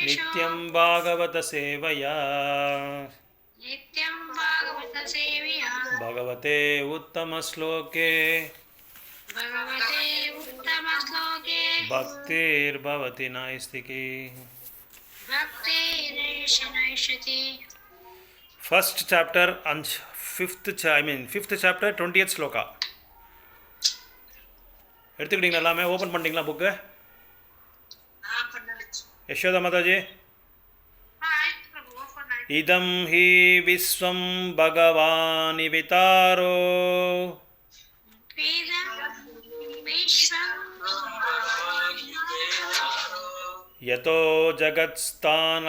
नित्यं भागवत सेवया भगवते उत्तमश्लोके भक्तिर्भवति नैष्ठिकी. First chapter and fifth chapter 20th shloka எடுத்துக்கிட்டீங்களா? எல்லாமே ஓப்பன் பண்ணிட்டீங்களா புக்கு? யசோதா மாதாஜி, இதம் ஹி விஸ்வம் பகவானி விதாரோ யதோ ஜகத்ஸ்தான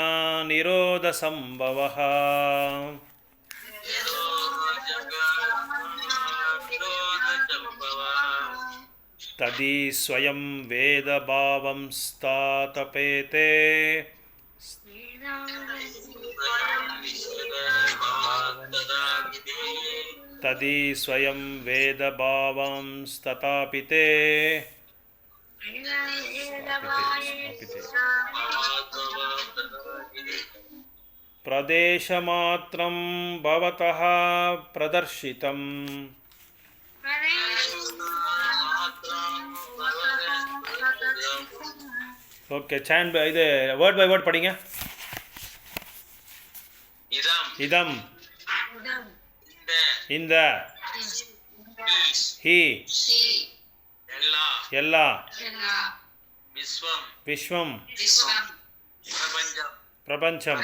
நிரோத சம்பவः ததி ஸ்வயம் வேத பாவம் ஸ்தாதபேதே ததி ஸ்வயம் வேத பாவம் ஸ்தாபிதே பிரதேசமாத்ரம் பவதः பிரதர்ஷிதம். ஓகே, சாண்ட் இது வேர்ட் பை வேர்ட் படிங்க. இதம், இந்த, ஹி, எல்லா, விஸ்வம், பிரபஞ்சம்,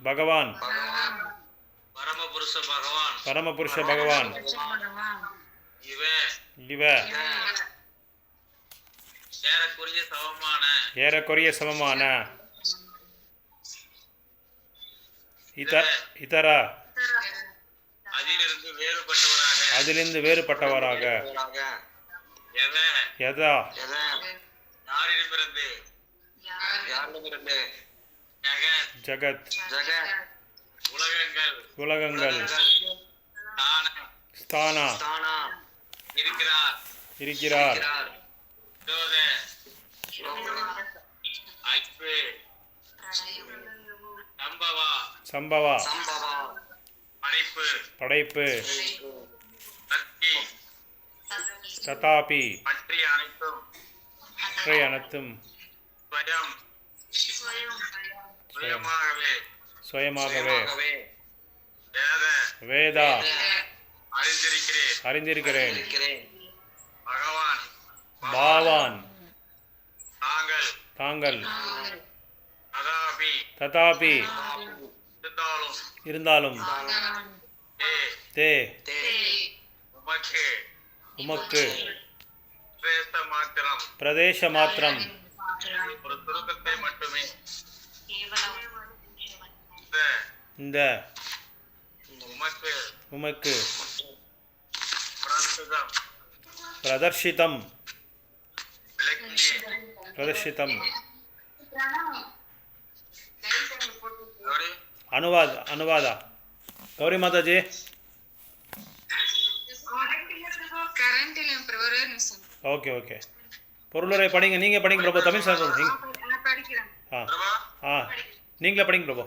பகவான், பரமபுருஷ பகவான், இவ ஏறக்குறைய சமமான இதர அதிலிருந்து வேறுபட்டவராக யதா ஜகத் உலகங்கள் ஸ்தான இருக்கிறார் சம்பவா படைப்பு ததாபி மற்ற அனைத்தும் சுயமாகவே வேதா அறிந்திருக்கிறேன் பாவான் தாங்கள் ததாபி இருந்தாலும் தே உமக்கு பிரதேச மாத்திரம் இந்த உமக்கு பிரதர்ஷிதம் அனுவாதா கௌரி மாதாஜி. ஓகே ஓகே, பொருளுரை படிங்க. நீங்கள் படிங்க பிரபு. தமிழ் சார் நீங்களே படிங்க பிரபு.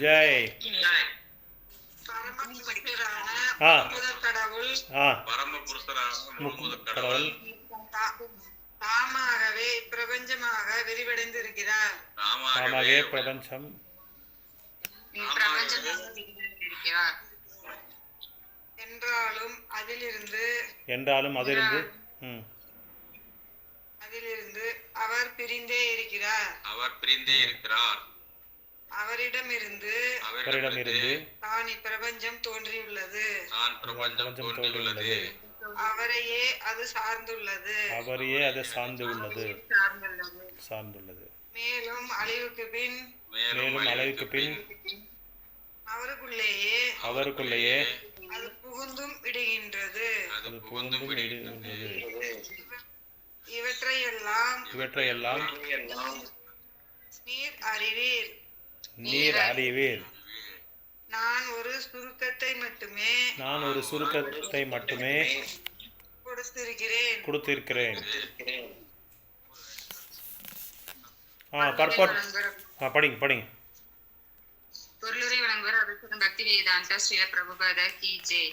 ஜெய் கடவுள் தாமாகவே பிரபஞ்சமாக விரிவடைந்து இருக்கிறார். தாமாகவே பிரபஞ்சம் என்றாலும் அதிலிருந்து அவர் பிரிந்தே இருக்கிறார். அவரிடமிருந்து தான் இப்பிரபஞ்சம் தோன்றியுள்ளது. அவரையே அது சார்ந்துள்ளது. மேலும் அழிவுக்கு பின் அவருக்குள்ளேயே அது புகுந்தும் விடுகின்றது. இவற்றையெல்லாம் நீர் அறிவீர். நான் ஒரு சுருக்கத்தை மட்டுமே கொடுத்திருக்கிறேன். பொருளுரை படிங்க. வழங்குவர் அபிஷேகம் பக்தி வேதாந்தா ஸ்ரீல பிரபுபாத கி ஜெய்.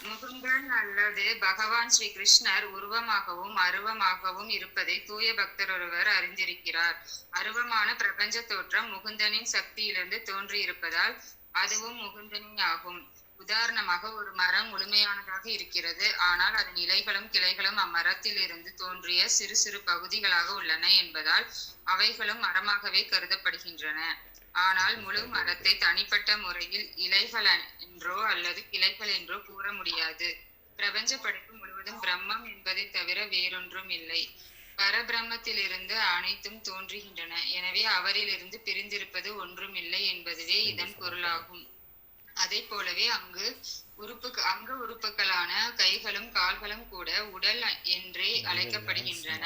முகுந்தன் அல்லது பகவான் ஸ்ரீ கிருஷ்ணர் உருவமாகவும் அருவமாகவும் இருப்பதை தூய பக்தர் ஒருவர் அறிந்திருக்கிறார். அருவமான பிரபஞ்ச தோற்றம் முகுந்தனின் சக்தியிலிருந்து தோன்றியிருப்பதால் அதுவும் முகுந்தனின் ஆகும். உதாரணமாக, ஒரு மரம் முழுமையானதாக இருக்கிறது, ஆனால் அதன் இலைகளும் கிளைகளும் அம்மரத்தில் இருந்து தோன்றிய சிறு சிறு பகுதிகளாக உள்ளன என்பதால் அவைகளும் மரமாகவே கருதப்படுகின்றன. ஆனால் முழு மரத்தை தனிப்பட்ட முறையில் இலைகள் என்றோ அல்லது கிளைகள் என்றோ கூற முடியாது. பிரபஞ்ச படைப்பு முழுவதும் பிரம்மம் என்பதை தவிர வேறொன்றும் இல்லை. பரபிரம்மத்திலிருந்து அனைத்தும் தோன்றுகின்றன. எனவே அவரிலிருந்து பிரிந்திருப்பது ஒன்றும் இல்லை என்பதுவே இதன் பொருளாகும். அதை போலவே அங்க உறுப்புகளான கைகளும் கால்களும் கூட உடல் என்றே அழைக்கப்படுகின்றன.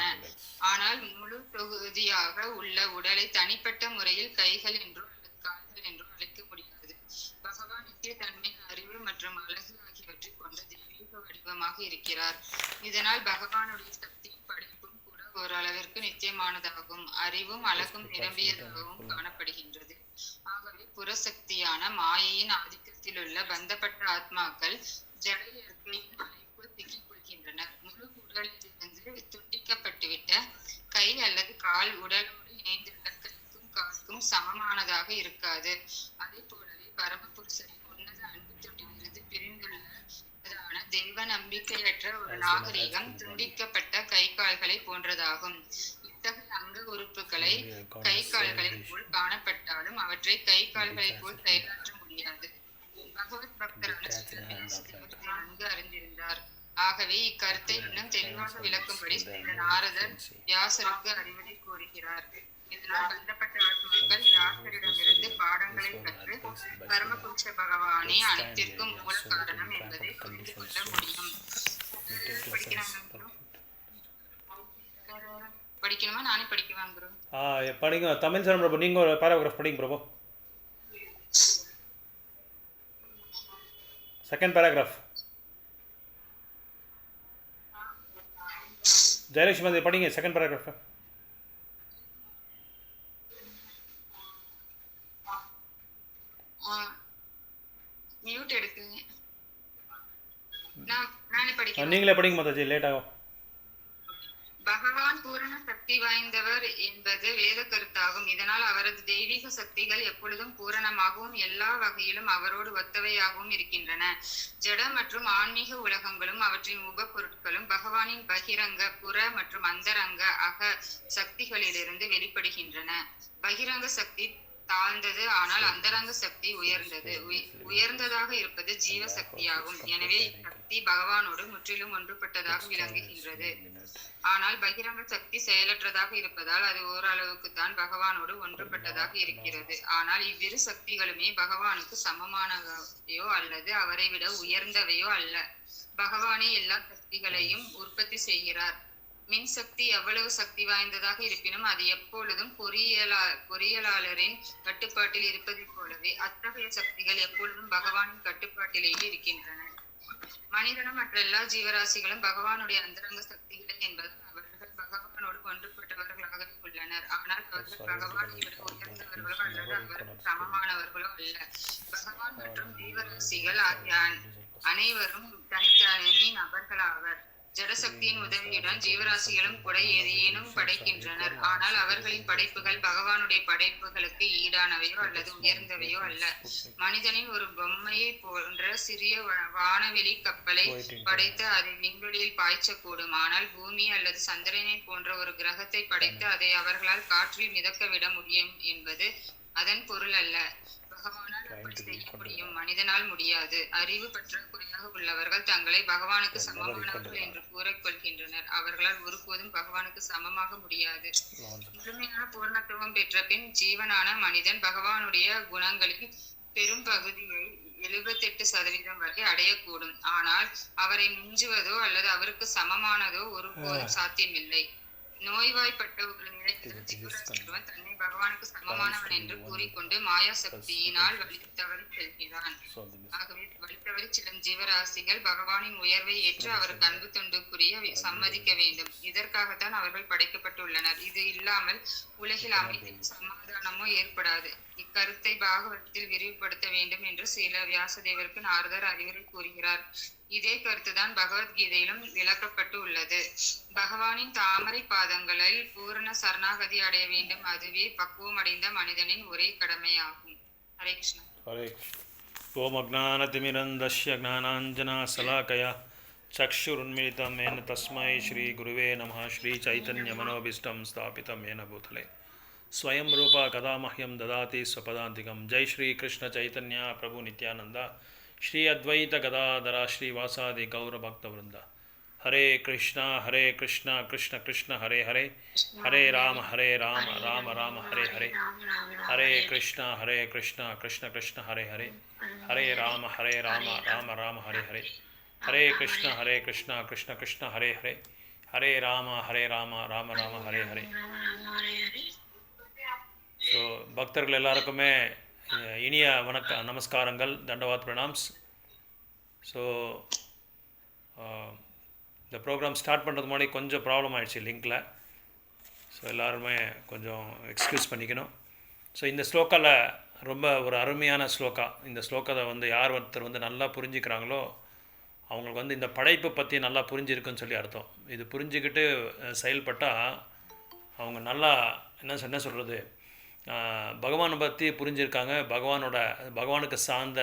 ஆனால் முழு தொகுதியாக உள்ள உடலை தனிப்பட்ட முறையில் கைகள் என்றோ அல்லது கால்கள் என்றோ அழைக்க முடியாது. பகவான் நித்திய தன்மை, அறிவு மற்றும் அழகு ஆகியவற்றை கொண்ட தெய்வீக வடிவமாக இருக்கிறார். இதனால் பகவானுடைய சக்தியும் படைப்பும் கூட ஓரளவிற்கு நித்தியமானதாகும். அறிவும் அழகும் நிரம்பியதாகவும் காணப்படுகின்றது. ஆகவே புறசக்தியான மாயையின் ஆதிக்கத்திலுள்ள பந்தப்பட்ட ஆத்மாக்கள் ஜட இயற்கையின் மலைக்குள் சிக்கிக் கொள்கின்றனர். முழு உடலிலிருந்து துண்டிக்கப்பட்டுவிட்ட கை அல்லது கால் உடலோடு இணைந்துள்ள கைக்கும் காலுக்கும் சமமானதாக இருக்காது. அதே போலவே பரமபுருஷரின் உன்னத அன்பு தொண்டிலிருந்து பிரிந்துள்ளதான தெய்வ நம்பிக்கையற்ற ஒரு நாகரிகம் துண்டிக்கப்பட்ட கை கால்களை போன்றதாகும். இத்தகைய அங்க உறுப்புகளை கை கால்களை போல் காணப்பட்டாலும் அவற்றை கை கால்களை போல் செயலாற்ற முடியாது. பகவத் பக்தரான நன்கு அறிந்திருந்தார். ஆகவே இக்கருத்தை இன்னும் தெளிவாக விளக்கும்படி நாரதர் வியாசருக்கு அறிவுரை கூறுகிறார். இதனால் பந்தப்பட்ட ஆத்மாக்கள் வியாசரிடமிருந்து பாடங்களை கற்று பரமபுருஷ பகவானே அனைத்திற்கும் மூல காரணம் என்பதை புரிந்து கொள்ள முடியும். படிக்கணுமா? நானே படிக்குவேன் ப்ரோ. படிங்க. தமிழ் சார் பிரபு, நீங்க ஒரு பேராகிராஃப் படிங்க பிரபு. Second paragraph. ஜெயலட்சுமி படிங்க செகண்ட் பேராகிராஃப். மியூட் எடுக்குங்க. நானே படிக்கிறேன். நீங்களே படிங்க மாதாஜி, லேட் ஆகும். பகவான் பூரண சக்தி வாய்ந்தவர் என்பது வேத கருத்தாகும். இதனால் அவரது தெய்வீக சக்திகள் எப்பொழுதும் பூரணமாகவும் எல்லா வகையிலும் அவரோடு ஒத்தவையாகவும் இருக்கின்றன. ஜட மற்றும் ஆன்மீக உலகங்களும் அவற்றின் உப பொருட்களும் பகவானின் பகிரங்க, புற மற்றும் அந்தரங்க அக சக்திகளிலிருந்து வெளிப்படுகின்றன. பகிரங்க சக்தி தாழ்ந்தது, ஆனால் அந்தரங்க சக்தி உயர்ந்தது. உயர்ந்ததாக இருப்பது ஜீவ சக்தியாகும். எனவே சக்தி பகவானோடு முற்றிலும் ஒன்றுபட்டதாக விளங்குகின்றது. ஆனால் பகிரங்க சக்தி செயலற்றதாக இருப்பதால் அது ஓரளவுக்கு தான் பகவானோடு ஒன்றுபட்டதாக இருக்கிறது. ஆனால் இவ்விரு சக்திகளுமே பகவானுக்கு சமமானவையோ அல்லது அவரை விட உயர்ந்தவையோ அல்ல. பகவானே எல்லா சக்திகளையும் உற்பத்தி செய்கிறார். மின்சக்தி எவ்வளவு சக்தி வாய்ந்ததாக இருப்பினும் அது எப்பொழுதும் பொறியியலாளரின் கட்டுப்பாட்டில் இருப்பதை போலவே அத்தகைய சக்திகள் எப்பொழுதும் பகவானின் கட்டுப்பாட்டிலேயே இருக்கின்றன. மனிதனும் மற்ற எல்லா ஜீவராசிகளும் பகவானுடைய அந்தரங்க சக்திகளே என்பதால் அவர்கள் பகவானோடு ஒன்றுபட்டவர்களாகவே உள்ளனர். ஆனால் அவர்கள் பகவானை விட உயர்ந்தவர்களோ அல்லது அவருக்கு சமமானவர்களோ அல்ல. பகவான் மற்றும் ஜீவராசிகள் ஆகிய அனைவரும் தனித்தனி நபர்களாவர். ஜடசக்தியின் உதவியுடன் ஜீவராசிகளும் கூட ஏதேனும் படைக்கின்றனர். ஆனால் அவர்களின் படைப்புகள் பகவானுடைய படைப்புகளுக்கு ஈடானவையோ அல்லது உயர்ந்தவையோ அல்ல. மனிதனின் ஒரு பொம்மையை போன்ற சிறிய வானவெளி கப்பலை படைத்து அதை விண்வெளியில் பாய்ச்சக்கூடும். ஆனால் பூமி அல்லது சந்திரனை போன்ற ஒரு கிரகத்தை படைத்து அதை அவர்களால் காற்றில் மிதக்க விட முடியும் என்பது அதன் பொருள் அல்ல. பகவானால் அப்படி செய்ய முடியும், மனிதனால் முடியாது. அறிவு பற்றாக்குறையாக உள்ளவர்கள் தங்களை பகவானுக்கு சமமானவர்கள் என்று கூறிக்கொள்கின்றனர். அவர்களால் ஒருபோதும் பகவானுக்கு சமமாக முடியாது. முழுமையான பூர்ணத்துவம் பெற்ற பின் ஜீவனான மனிதன் பகவானுடைய குணங்களின் பெரும் பகுதியை 78% வரை அடையக்கூடும். ஆனால் அவரை மிஞ்சுவதோ அல்லது அவருக்கு சமமானதோ ஒருபோதும் சாத்தியமில்லை. நோய்வாய்ப்பட்ட ஒரு நிலையில் ஜீவராசி தன்னை தன்னை பகவானுக்கு சமமானவன் என்று கூறிக்கொண்டு மாயா சக்தியினால் வழித்தவறி செல்கிறான். ஆகவே வழித்தவறி செல்லும் ஜீவராசிகள் பகவானின் உயர்வை ஏற்று அவருக்கு அன்பு தொண்டு புரிய சம்மதிக்க வேண்டும். இதற்காகத்தான் அவர்கள் படைக்கப்பட்டுள்ளனர். இது இல்லாமல் உலகில் அமைதியும் சமாதானமோ ஏற்படாது. இக்கருத்தை பாகவதத்தில் விரிவுபடுத்த வேண்டும் என்று சில வியாசதேவருக்கு நாரதர் அறிவுரை கூறுகிறார். இதே கருத்துதான் பகவத்கீதையிலும் விளக்கப்பட்டு உள்ளது. பகவானின் தாமரை பாதங்களில் பூரண சரணாகதி அடைய வேண்டும். அதுவே பக்குவம் அடைந்த மனிதனின் ஒரே கடமையாகும். ஹரே கிருஷ்ணா. ஹரே கிருஷ்ண. ஓம் அஜ்ஞானதிமிரந்தஸ்ய ஞானாஞ்சனாசலாகயா சக்ஷுருன்மிலிதம் येन तस्मै श्री गुरुवे नमः. श्री चैतन्य मनोभीष्टं स्थापितं येन भूतले स्वयं रूप कदा मह्यं ददाति स्वपदान्तिकं. जय श्री कृष्ण चैतन्य प्रभु नित्यानंद श्री अद्वैत गदाधर श्रीवासादि गौर भक्तवृंद. हरे कृष्णा कृष्ण कृष्ण हरे हरे, हरे राम राम राम हरे हरे. हरे कृष्णा कृष्ण कृष्ण हरे हरे, हरे राम राम राम हरे हरे. हरे कृष्णा कृष्ण कृष्ण हरे हरे, हरे राम राम राम हरे हरे. ஸோ பக்தர்கள் எல்லாருக்குமே இனிய வணக்க நமஸ்காரங்கள், தண்டவாத் பிரணாம்ஸ். ஸோ இந்த ப்ரோக்ராம் ஸ்டார்ட் பண்ணுறது முன்னாடி கொஞ்சம் ப்ராப்ளம் ஆகிடுச்சு லிங்கில். ஸோ எல்லாருமே கொஞ்சம் எக்ஸ்கியூஸ் பண்ணிக்கணும். ஸோ இந்த ஸ்லோக்காவில் ரொம்ப ஒரு அருமையான ஸ்லோக்கா. இந்த ஸ்லோக்கத்தை வந்து யார் ஒருத்தர் வந்து நல்லா புரிஞ்சுக்கிறாங்களோ அவங்களுக்கு வந்து இந்த படைப்பு பற்றி நல்லா புரிஞ்சிருக்குன்னு சொல்லி அர்த்தம். இது புரிஞ்சுக்கிட்டு செயல்பட்டால் அவங்க நல்லா என்ன சொல்கிறது, பகவானை பற்றி புரிஞ்சிருக்காங்க, பகவானுக்கு சார்ந்த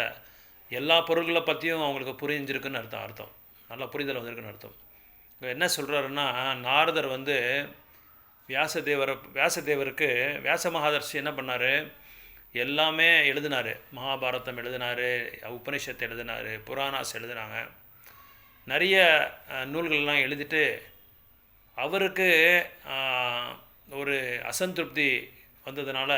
எல்லா பொருள்களை பற்றியும் அவங்களுக்கு புரிஞ்சிருக்குன்னு அர்த்தம். நல்லா புரிதல் வந்திருக்குன்னு அர்த்தம். என்ன சொல்கிறாருன்னா, நாரதர் வந்து வியாசதேவருக்கு வியாச மகாதர்ஷி என்ன பண்ணார், எல்லாமே எழுதினார். மகாபாரதம் எழுதினார், உபனிஷத்து எழுதினார், புராணாஸ் எழுதினாங்க, நிறைய நூல்கள்லாம் எழுதிட்டு அவருக்கு ஒரு அசந்திருப்தி வந்ததுனால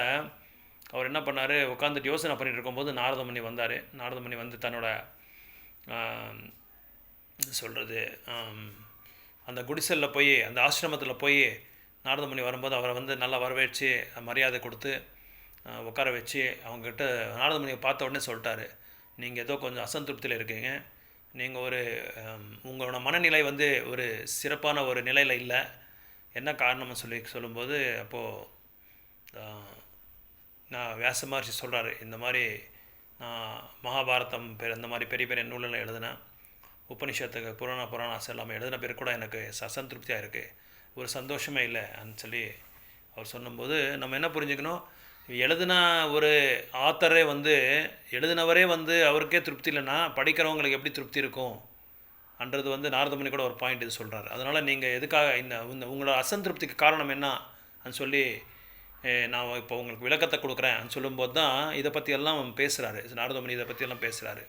அவர் என்ன பண்ணார், உட்காந்துட்டு யோசனை பண்ணிட்டு இருக்கும்போது நாரதமுனி வந்தார். நாரதமுனி வந்து தன்னோட சொல்கிறது அந்த குடிசலில் போய், அந்த ஆசிரமத்தில் போய் நாரதமுனி வரும்போது அவரை வந்து நல்லா வரவேற்று மரியாதை கொடுத்து உட்கார வச்சு அவங்ககிட்ட நாரதமுனியை பார்த்த உடனே சொல்லிட்டாரு, நீங்கள் ஏதோ கொஞ்சம் அசந்திருப்தியில் இருக்கீங்க, நீங்கள் உங்களோட மனநிலை வந்து ஒரு சிறப்பான ஒரு நிலையில் இல்லை, என்ன காரணம்னு சொல்லும்போது அப்போது நான் வியாச மகர்ஷி சொல்கிறாரு, இந்த மாதிரி நான் மகாபாரதம் இந்த மாதிரி பெரிய பெரிய நூலெல்லாம் எழுதினேன், உபனிஷத்துக்கு புராணாஸ் எல்லாமே எழுதின பேர் கூட எனக்கு அசந்திருப்தியாக இருக்குது, ஒரு சந்தோஷமே இல்லை சொல்லி அவர் சொன்னும்போது நம்ம என்ன புரிஞ்சுக்கணும், எழுதின ஒரு ஆத்தரே வந்து எழுதினவரே வந்து அவருக்கே திருப்தி இல்லைன்னா படிக்கிறவங்களுக்கு எப்படி திருப்தி இருக்கும் அன்றது வந்து நாரதமுனி கூட ஒரு பாயிண்ட் இது சொல்கிறார். அதனால் நீங்கள் எதுக்காக இந்த உங்களோட அசந்திருப்திக்கு காரணம் என்ன சொல்லி நான் இப்போ உங்களுக்கு விளக்கத்தை கொடுக்குறேன் சொல்லும்போது தான் இதை பற்றியெல்லாம் பேசுகிறாரு நாரதமுனி. இதை பற்றியெல்லாம் பேசுகிறாரு.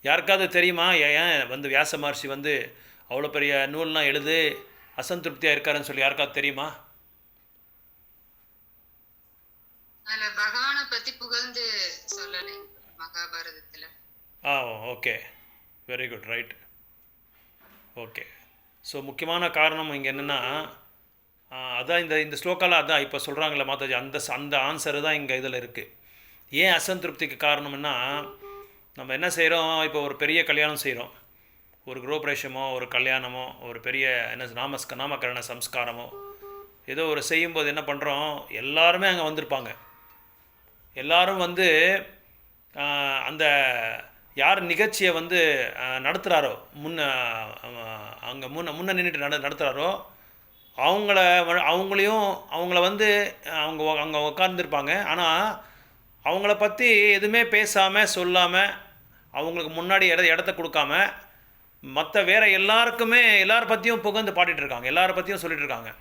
யாருக்காவது தெரியுமா ஏன் வந்து வியாச மகர்ஷி வந்து அவ்வளோ பெரிய நூல்லாம் எழுது அசந்திருப்தியாக இருக்காருன்னு சொல்லி யாருக்காவது தெரியுமா? பகவானை பத்தி புகழ்ந்து சொல்லலை மகாபாரதத்துல. Okay, very good, right, okay. So முக்கியமான காரணம் இங்கே என்னென்னா, அதான் இந்த ஸ்லோக்காவில் அதான் இப்போ சொல்கிறாங்களே மாதாஜி, அந்த ஆன்சரு தான் இங்கே இதில் இருக்குது. ஏன் அசந்திருப்திக்கு காரணம்னா, நம்ம என்ன செய்கிறோம், இப்போ ஒரு பெரிய கல்யாணம் செய்கிறோம், ஒரு குருபிரவேசமோ ஒரு கல்யாணமோ ஒரு பெரிய நாமகரண சம்ஸ்காரமோ ஏதோ ஒரு செய்யும்போது என்ன பண்ணுறோம், எல்லாருமே அங்கே வந்திருப்பாங்க. எல்லாரும் வந்து அந்த யார் நிகழ்ச்சியை வந்து நடத்துகிறாரோ அங்கே முன்ன நின்றுட்டு நடத்துகிறாரோ அவங்கள வந்து அங்கே உட்கார்ந்துருப்பாங்க. ஆனால் அவங்கள பற்றி எதுவுமே பேசாமல் சொல்லாமல் அவங்களுக்கு முன்னாடி இடத்த கொடுக்காம மற்ற வேறு எல்லார் பற்றியும் புகழ்ந்து பாடிட்டுருக்காங்க, எல்லாரை பற்றியும் சொல்லிகிட்ருக்காங்க.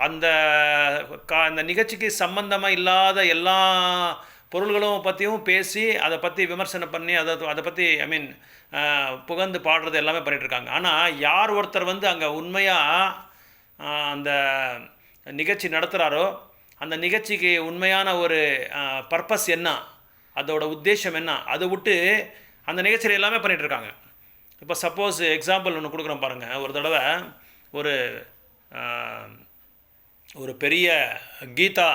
அந்த நிகழ்ச்சிக்கு சம்பந்தமாக இல்லாத எல்லா பொருள்களும் பற்றியும் பேசி அதை பற்றி விமர்சனம் பண்ணி அதை பற்றி புகழ்ந்து பாடுறது எல்லாமே பண்ணிகிட்ருக்காங்க. ஆனால் யார் ஒருத்தர் வந்து அங்கே உண்மையாக அந்த நிகழ்ச்சி நடத்துகிறாரோ அந்த நிகழ்ச்சிக்கு உண்மையான ஒரு பர்பஸ் என்ன, அதோட உத்தேசம் என்ன, அதை விட்டு அந்த நிகழ்ச்சியில் எல்லாமே பண்ணிகிட்ருக்காங்க. இப்போ சப்போஸ் எக்ஸாம்பிள் ஒன்று கொடுக்குறோம் பாருங்கள். ஒரு தடவை ஒரு பெரிய கீதா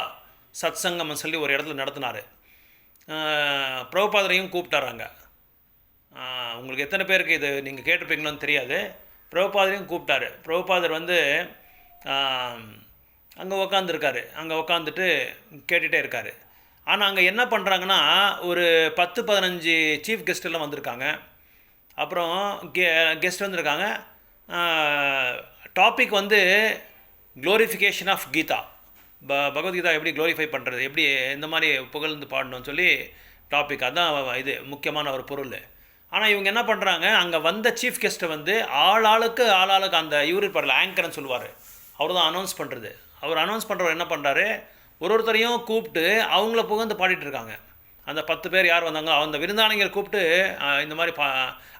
சத் சங்கம்னு சொல்லி ஒரு இடத்துல நடத்தினார். பிரபுபாதரையும் கூப்பிட்டாராங்க. உங்களுக்கு எத்தனை பேருக்கு இது நீங்கள் கேட்டிருப்பீங்களோன்னு தெரியாது. பிரபுபாதரையும் கூப்பிட்டாரு. பிரபுபாதர் வந்து அங்கே உக்காந்துருக்காரு. அங்கே உக்காந்துட்டு கேட்டுகிட்டே இருக்கார். ஆனால் அங்கே என்ன பண்ணுறாங்கன்னா, ஒரு 10-15 சீஃப் கெஸ்ட் எல்லாம் வந்திருக்காங்க. அப்புறம் கெஸ்ட் வந்திருக்காங்க. டாபிக் வந்து க்ளோரிஃபிகேஷன் ஆஃப் கீதா, பகவத்கீதா எப்படி க்ளோரிஃபை பண்ணுறது, எப்படி இந்த மாதிரி புகழ்ந்து பாடணும்னு சொல்லி டாபிக். அதுதான் இது முக்கியமான ஒரு பொருள். ஆனால் இவங்க என்ன பண்ணுறாங்க, அங்கே வந்த சீஃப் கெஸ்ட்டை வந்து ஆளாளுக்கு அந்த இவர் இருப்பார்ல, ஆங்கர்னு சொல்லுவார், அவர் தான் அனௌன்ஸ் பண்ணுறது. அவர் அனௌன்ஸ் பண்ணுறவர் என்ன பண்ணுறாரு, ஒருத்தரையும் கூப்பிட்டு அவங்கள புகழ்ந்து பாடிட்டு இருக்காங்க. அந்த 10 பேர் யார் வந்தாங்க, அந்த விருந்தாளிகள் கூப்பிட்டு இந்த மாதிரி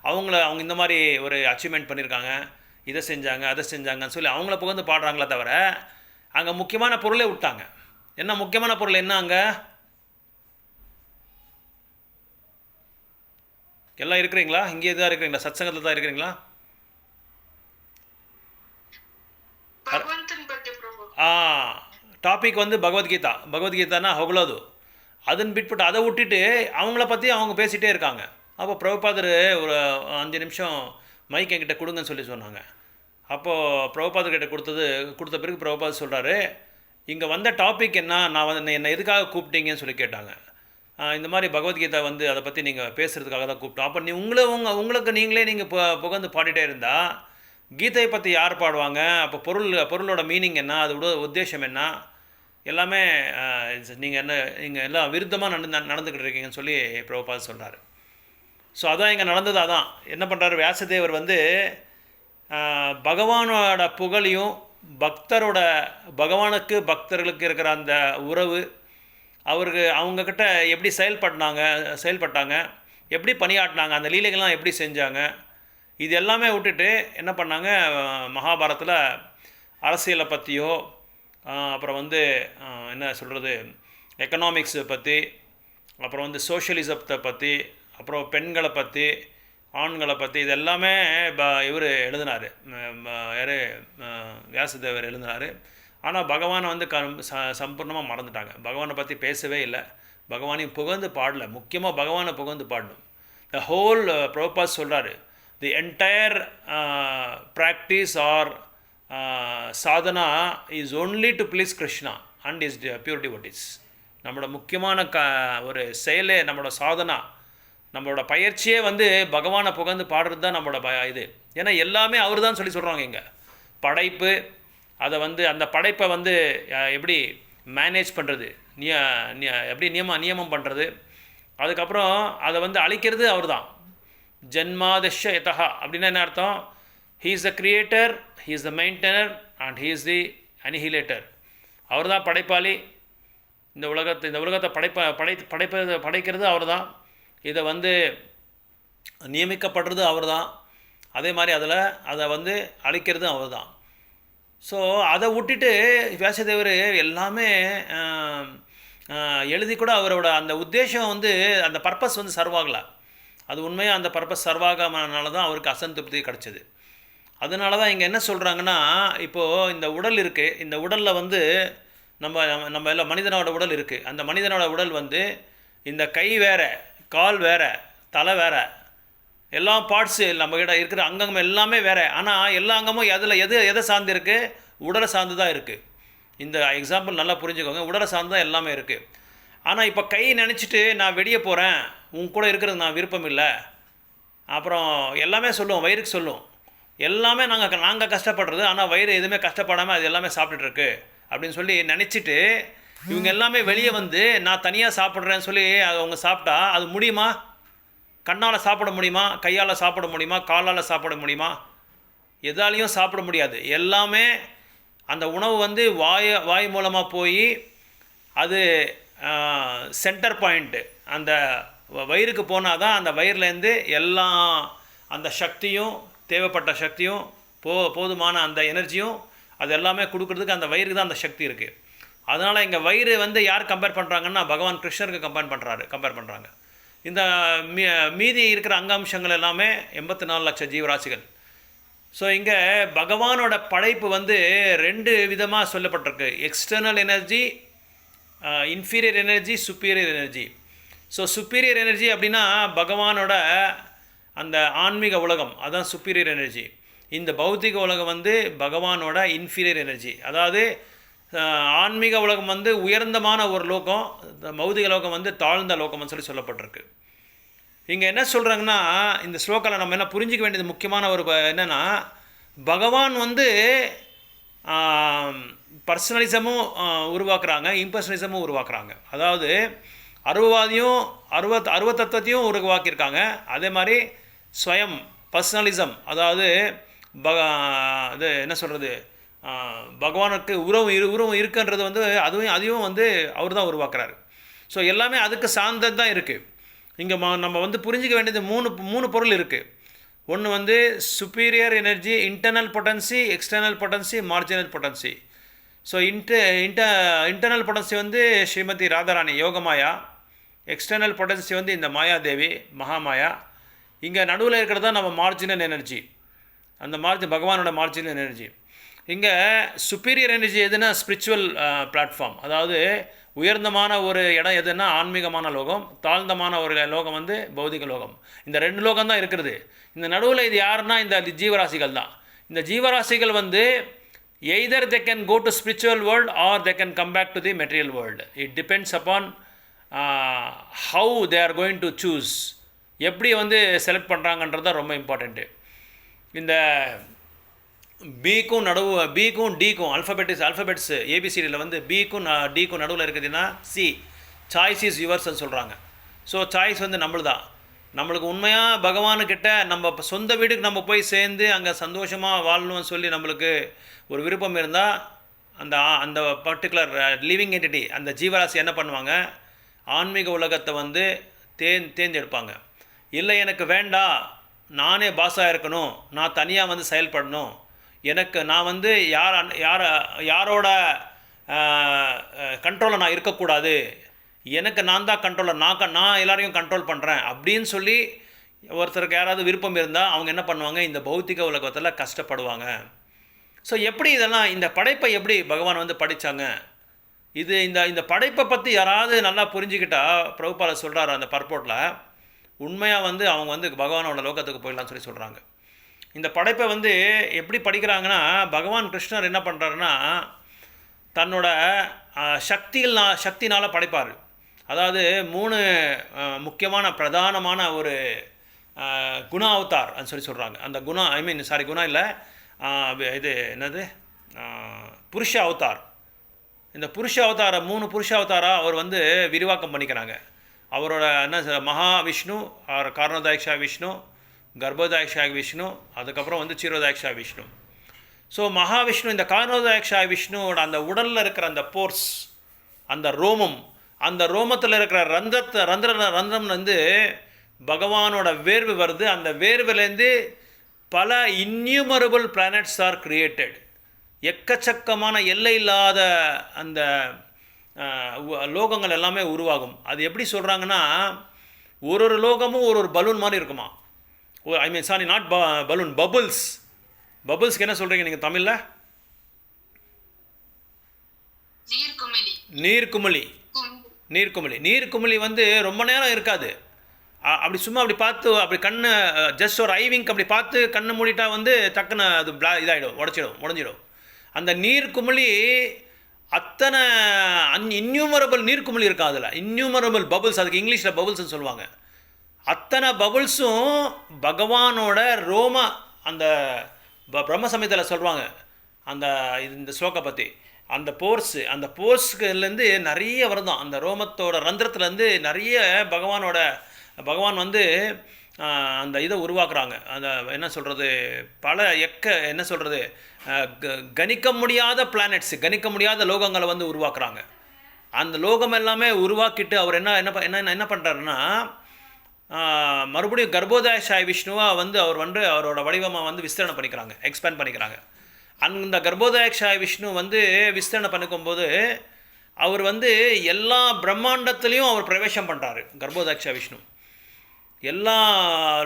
அவங்க இந்த மாதிரி ஒரு அச்சீவ்மெண்ட் பண்ணியிருக்காங்க, இதை செஞ்சாங்க அதை செஞ்சாங்கன்னு சொல்லி அவங்கள புகழ்ந்து பாடுறாங்களே தவிர அங்கே முக்கியமான பொருளே விட்டாங்க. என்ன முக்கியமான பொருள் என்ன, அங்கே எல்லாம் இருக்கிறீங்களா? இங்கே தான் இருக்கிறீங்களா? சத்சங்கத்தில் தான் இருக்கிறீங்களா? ಟಾಪಿಕ್ வந்து பகவத்கீதானா ಹೊಗಳೋದು. ಅದನ್ನು ಬಿಟ್ಬಿಟ್ಟು அதை விட்டுட்டு அவங்கள பற்றி அவங்க பேசிகிட்டே இருக்காங்க. அப்போ பிரபுபாதர் ஒரு 5 நிமிஷம் மைக் என்கிட்ட கொடுங்கன்னு சொல்லி சொன்னாங்க. அப்போது பிரபுபாதர்கிட்ட கொடுத்த பிறகு பிரபுபாதர் சொல்கிறாரு, இங்கே வந்த டாபிக் என்ன, நான் வந்து என்னை எதுக்காக கூப்பிட்டீங்கன்னு சொல்லி கேட்டாங்க. இந்த மாதிரி பகவத்கீதா வந்து அதை பற்றி நீங்கள் பேசுகிறதுக்காக தான் கூப்பிட்டோம். அப்போ உங்களுக்கு நீங்களே புகழ்ந்து பாடிட்டே இருந்தால் கீதையை பற்றி யார் பாடுவாங்க? அப்போ பொருளோட மீனிங் என்ன, அதோட உத்தேசம் என்ன, எல்லாமே நீங்கள் எல்லாம் விருத்தமாக நடந்துக்கிட்டு இருக்கீங்கன்னு சொல்லி பிரபுபாதர் சொல்கிறார். ஸோ அதான் இங்கே நடந்தது. அதான் என்ன பண்ணுறாரு, வியாசதேவர் வந்து பகவானோட புகழையும் பகவானுக்கு பக்தர்களுக்கு இருக்கிற அந்த உறவு, அவங்கக்கிட்ட எப்படி செயல்பட்டாங்க, எப்படி பணியாட்டினாங்க, அந்த லீலைகள்லாம் எப்படி செஞ்சாங்க, இது எல்லாமே விட்டுட்டு என்ன பண்ணாங்க, மகாபாரத்தில் அரசியலை பற்றியோ, அப்புறம் வந்து என்ன சொல்கிறது, எக்கனாமிக்ஸை பற்றி, அப்புறம் வந்து சோஷியலிசத்தை பற்றி, அப்புறம் பெண்களை பற்றி, ஆண்களை பற்றி, இது எல்லாமே இவர் எழுதினார், யார், வியாசதேவர் எழுதினார். ஆனால் பகவானை வந்து சம்பூர்ணமாக மறந்துட்டாங்க. பகவானை பற்றி பேசவே இல்லை, பகவானையும் புகழ்ந்து பாடலை. முக்கியமாக பகவானை புகழ்ந்து பாடணும். த ஹோல் பிரபுபாத் சொல்கிறாரு, the entire practice or sadhana is only to please Krishna and is pure devotees. நம்மளோட முக்கியமான ஒரு செயலே, நம்மளோட சாதனா, நம்மளோட பயிற்சியே வந்து பகவானை புகழ்ந்து பாடுறது தான் நம்மளோட இது. ஏன்னா எல்லாமே அவர் தான் சொல்லி சொல்கிறாங்க. இங்கே படைப்பு, அதை வந்து அந்த படைப்பை வந்து எப்படி மேனேஜ் பண்ணுறது, எப்படி நியமம் பண்ணுறது, அதுக்கப்புறம் அதை வந்து அழிக்கிறது அவர் தான். ஜன்மாதஷ யதா அப்படின்னா என்ன அர்த்தம்? He is the creator, he is the maintainer and he is the annihilator. அவர் தான் படைப்பாளி. இந்த உலகத்தை படைக்கிறது அவர் தான். இதை வந்து நியமிக்கப்படுறது அவர் தான். அதே மாதிரி அதை வந்து அழிக்கிறது அவர் தான். ஸோ அதை விட்டுட்டு வியாசதேவர் எல்லாமே எழுதி கூட அவரோட அந்த உத்தேசம் வந்து, அந்த பர்பஸ் வந்து சர்வாகலை. அது உண்மையாக அந்த பர்பஸ் சர்வாகனால தான் அவருக்கு அசந்திருப்தி கிடச்சிது. அதனால தான் இங்கே என்ன சொல்கிறாங்கன்னா, இப்போது இந்த உடல் இருக்குது, இந்த உடலில் வந்து நம்ம எல்லாம் மனிதனோட உடல் இருக்குது. அந்த மனிதனோட உடல் வந்து இந்த கை வேறு, கால் வேறு, தலை வேறு, எல்லா பார்ட்ஸு நம்மக்கிட்ட இருக்கிற அங்கங்கள் எல்லாமே வேறு. ஆனால் எல்லா அங்கமும் எதை சார்ந்து இருக்குது? உடலை சார்ந்து தான் இருக்குது. இந்த எக்ஸாம்பிள் நல்லா புரிஞ்சுக்கோங்க. உடலை சார்ந்து தான் எல்லாமே இருக்குது. ஆனால் இப்போ கை நினச்சிட்டு நான் வெளியே போகிறேன், உன் கூட இருக்கிறது நான் விருப்பம் இல்லை, அப்புறம் எல்லாமே சொல்லுவோம், வயிறுக்கு சொல்லுவோம், எல்லாமே நாங்கள் கஷ்டப்படுறது, ஆனால் வயிறு எதுவுமே கஷ்டப்படாமல் அது எல்லாமே சாப்பிட்டுருக்கு அப்படின்னு சொல்லி நினச்சிட்டு இவங்க எல்லாமே வெளியே வந்து நான் தனியாக சாப்பிட்றேன்னு சொல்லி அவங்க சாப்பிட்டா அது முடியுமா? கண்ணால் சாப்பிட முடியுமா? கையால் சாப்பிட முடியுமா? காலால் சாப்பிட முடியுமா? எதாலையும் சாப்பிட முடியாது. எல்லாமே அந்த உணவு வந்து வாய் மூலமாக போய் அது சென்டர் பாயிண்ட்டு அந்த வயிறுக்கு போனால் தான் அந்த வயிறுலேருந்து எல்லாம் அந்த சக்தியும், தேவைப்பட்ட சக்தியும், போதுமான அந்த எனர்ஜியும் அது எல்லாமே கொடுக்குறதுக்கு அந்த வயிறுக்கு தான் அந்த சக்தி இருக்குது. அதனால் இங்கே வயிறு வந்து யார் கம்பேர் பண்ணுறாங்கன்னா பகவான் கிருஷ்ணருக்கு கம்பேர் பண்ணுறாங்க. இந்த மீதி இருக்கிற அங்காம்சங்கள் எல்லாமே 84 லட்சம் ஜீவராசிகள். ஸோ இங்கே பகவானோட படைப்பு வந்து 2 விதமாக சொல்லப்பட்டிருக்கு. External energy inferior energy, superior energy. So superior energy அப்படின்னா பகவானோட அந்த ஆன்மீக உலகம், அதான் சுப்பீரியர் எனர்ஜி. இந்த பௌத்திக உலகம் வந்து பகவானோட இன்ஃபீரியர் எனர்ஜி. அதாவது ஆன்மீக உலகம் வந்து உயர்ந்தமான ஒரு லோகம், பௌதிக லோகம் வந்து தாழ்ந்த லோகம்னு சொல்லப்பட்டிருக்கு. இங்கே என்ன சொல்கிறாங்கன்னா, இந்த ஸ்லோக்காவில் நம்ம என்ன புரிஞ்சிக்க வேண்டியது முக்கியமான ஒரு என்னென்னா, பகவான் வந்து பர்சனலிசமும் உருவாக்குறாங்க, இம்பர்சனலிசமும் உருவாக்குறாங்க. அதாவது அருவவாதியும் அருவத்தத்துவத்தையும் உருவாக்கியிருக்காங்க. அதே மாதிரி ஸ்வயம் பர்சனலிசம், அதாவது இது என்ன சொல்கிறது, பகவானுக்கு உருவம் இருக்குன்றது வந்து அதையும் வந்து அவர் தான் உருவாக்குறாரு. ஸோ எல்லாமே அதுக்கு சார்ந்தது தான் இருக்குது. இங்கே நம்ம வந்து புரிஞ்சிக்க வேண்டியது மூணு பொருள் இருக்குது. ஒன்று வந்து superior energy, internal potency, external potency, marginal potency. So internal potency வந்து ஸ்ரீமதி ராதாராணி யோகமாயா, எக்ஸ்டர்னல் பொட்டன்சி வந்து இந்த மாயாதேவி மகாமாயா. இங்கே நடுவில் இருக்கிறது தான் நம்ம மார்ஜினல் எனர்ஜி, அந்த பகவானோட மார்ஜினல் எனர்ஜி. இங்கே சுப்பீரியர் எனர்ஜி எதுனா ஸ்பிரிச்சுவல் பிளாட்ஃபார்ம், அதாவது உயர்ந்தமான ஒரு இடம் எதுனா ஆன்மீகமான லோகம், தாழ்ந்தமான ஒரு லோகம் வந்து பௌதிக லோகம். இந்த 2 லோகம் தான் இருக்கிறது. இந்த நடுவில் இது யாருன்னா இந்த ஜீவராசிகள் தான். இந்த ஜீவராசிகள் வந்து either they can go to spiritual world or they can come back to the material world. It depends upon how they are going to choose, எப்படி வந்து செலக்ட் பண்ணுறாங்கன்றது தான் ரொம்ப இம்பார்ட்டண்ட்டு. இந்த பிக்கும் டிக்கும் அல்ஃபபெட்ஸ் ஏபிசிடியில் வந்து பிக்கும் டிக்கும் நடுவில் இருக்குதுன்னா சி, சாய்ஸ் இஸ் யுவர்ஸ்ன்னு சொல்கிறாங்க. ஸோ சாய்ஸ் வந்து நம்மளுக்கு உண்மையாக பகவானுக்கிட்ட நம்ம சொந்த வீட்டுக்கு நம்ம போய் சேர்ந்து அங்கே சந்தோஷமாக வாழணும்னு சொல்லி நம்மளுக்கு ஒரு விருப்பம் இருந்தால் அந்த பர்டிகுலர் லிவிங் என்டிட்டி, அந்த ஜீவராசி என்ன பண்ணுவாங்க, ஆன்மீக உலகத்தை வந்து தேர்ந்தெடுப்பாங்க. இல்லை எனக்கு வேண்டாம், நானே பாஸாக இருக்கணும், நான் தனியாக வந்து செயல்படணும், நான் வந்து யாரோட கண்ட்ரோலில் நான் இருக்கக்கூடாது, எனக்கு நான் தான் கண்ட்ரோலர், நான் எல்லாரையும் கண்ட்ரோல் பண்ணுறேன் அப்படின்னு சொல்லி ஒருத்தருக்கு யாராவது விருப்பம் இருந்தால் அவங்க என்ன பண்ணுவாங்க, இந்த பௌத்திக உலகத்தில் கஷ்டப்படுவாங்க. ஸோ எப்படி இதெல்லாம், இந்த படைப்பை எப்படி பகவான் வந்து படித்தாங்க, இந்த படைப்பை பற்றி யாராவது நல்லா புரிஞ்சுக்கிட்டா, பிரபுபால சொல்கிறார் அந்த பர்போட்டில், உண்மையாக வந்து அவங்க வந்து பகவானோட லோகத்துக்கு போயிடலாம்னு சொல்லி சொல்கிறாங்க. இந்த படைப்பை வந்து எப்படி படிக்கிறாங்கன்னா, பகவான் கிருஷ்ணர் என்ன பண்ணுறாருன்னா, தன்னோட சக்தினால் படைப்பார். அதாவது 3 முக்கியமான பிரதானமான ஒரு குண அவதார் சொல்லி சொல்கிறாங்க. அந்த குணம் இல்லை, இது என்னது, புருஷ அவதார். இந்த புருஷ அவதார 3 புருஷ அவதாரா அவர் வந்து விரிவாக்கம் பண்ணிக்கிறாங்க. அவரோட என்ன மகாவிஷ்ணு, காரணோதாயக்ஷா விஷ்ணு, கர்ப்போதாயக்ஷா விஷ்ணு, அதுக்கப்புறம் வந்து சீரோதாயக்ஷா விஷ்ணு. ஸோ மகாவிஷ்ணு, இந்த காரணோதாயக்ஷா விஷ்ணுவோட அந்த உடலில் இருக்கிற அந்த போர்ஸ், அந்த ரோமம், அந்த ரோமத்தில் இருக்கிற ரந்திரம் வந்து பகவானோட வேர்வு வருது. அந்த வேர்விலேருந்து பல இன்யூமரபிள் பிளானட்ஸ் ஆர் கிரியேட்டட். எக்கச்சக்கமான எல்லை இல்லாத அந்த லோகங்கள் எல்லாமே உருவாகும். அது எப்படி சொல்கிறாங்கன்னா, ஒரு லோகமும் ஒரு பலூன் மாதிரி இருக்குமா. நாட் பலூன், பபுள்ஸ்க்கு என்ன சொல்கிறீங்க நீங்கள் தமிழில்? நீர்க்குமிழி வந்து ரொம்ப நேரம் இருக்காது. அப்படி சும்மா அப்படி பார்த்து அப்படி கண்ணு ஜஸ்ட் ஒரு ஐவிங்க் அப்படி பார்த்து கண்ணு மூடிட்டா வந்து டக்குன்னு அது இதாகிடும், உடஞ்சிடும். அந்த நீர்க்குமிழி அத்தனை இன்யூமரபிள் நீர்க்குமிழி இருக்கா, அதில் இன்யூமரபிள் பபுள்ஸ், அதுக்கு இங்கிலீஷில் பபுள்ஸ்ன்னு சொல்லுவாங்க. அத்தனை பபுள்ஸும் பகவானோட அந்த பிரம்ம சமயத்தில் சொல்லுவாங்க இந்த ஸ்லோகை பற்றி. அந்த போர்ஸ்லேருந்து நிறைய வருதான், அந்த ரோமத்தோட ரந்திரத்துலேருந்து நிறைய பகவான் வந்து அந்த இதை உருவாக்குறாங்க. அந்த என்ன சொல்கிறது, என்ன சொல்கிறது, கணிக்க முடியாத பிளானட்ஸ், கணிக்க முடியாத லோகங்களை வந்து உருவாக்குறாங்க. அந்த லோகம் எல்லாமே உருவாக்கிட்டு அவர் என்ன பண்ணுறாருன்னா, மறுபடியும் கர்ப்போதாயக்ஷாய் விஷ்ணுவாக வந்து அவரோட வடிவமாக வந்து விஸ்தரணம் பண்ணிக்கிறாங்க, எக்ஸ்பேண்ட் பண்ணிக்கிறாங்க. அந்த கர்ப்போதாயக்ஷாய் விஷ்ணு வந்து விஸ்தரணம் பண்ணிக்கும்போது அவர் வந்து எல்லா பிரம்மாண்டத்துலேயும் அவர் பிரவேசம் பண்ணுறாரு. கர்ப்போதாயக்ஷா விஷ்ணு எல்லா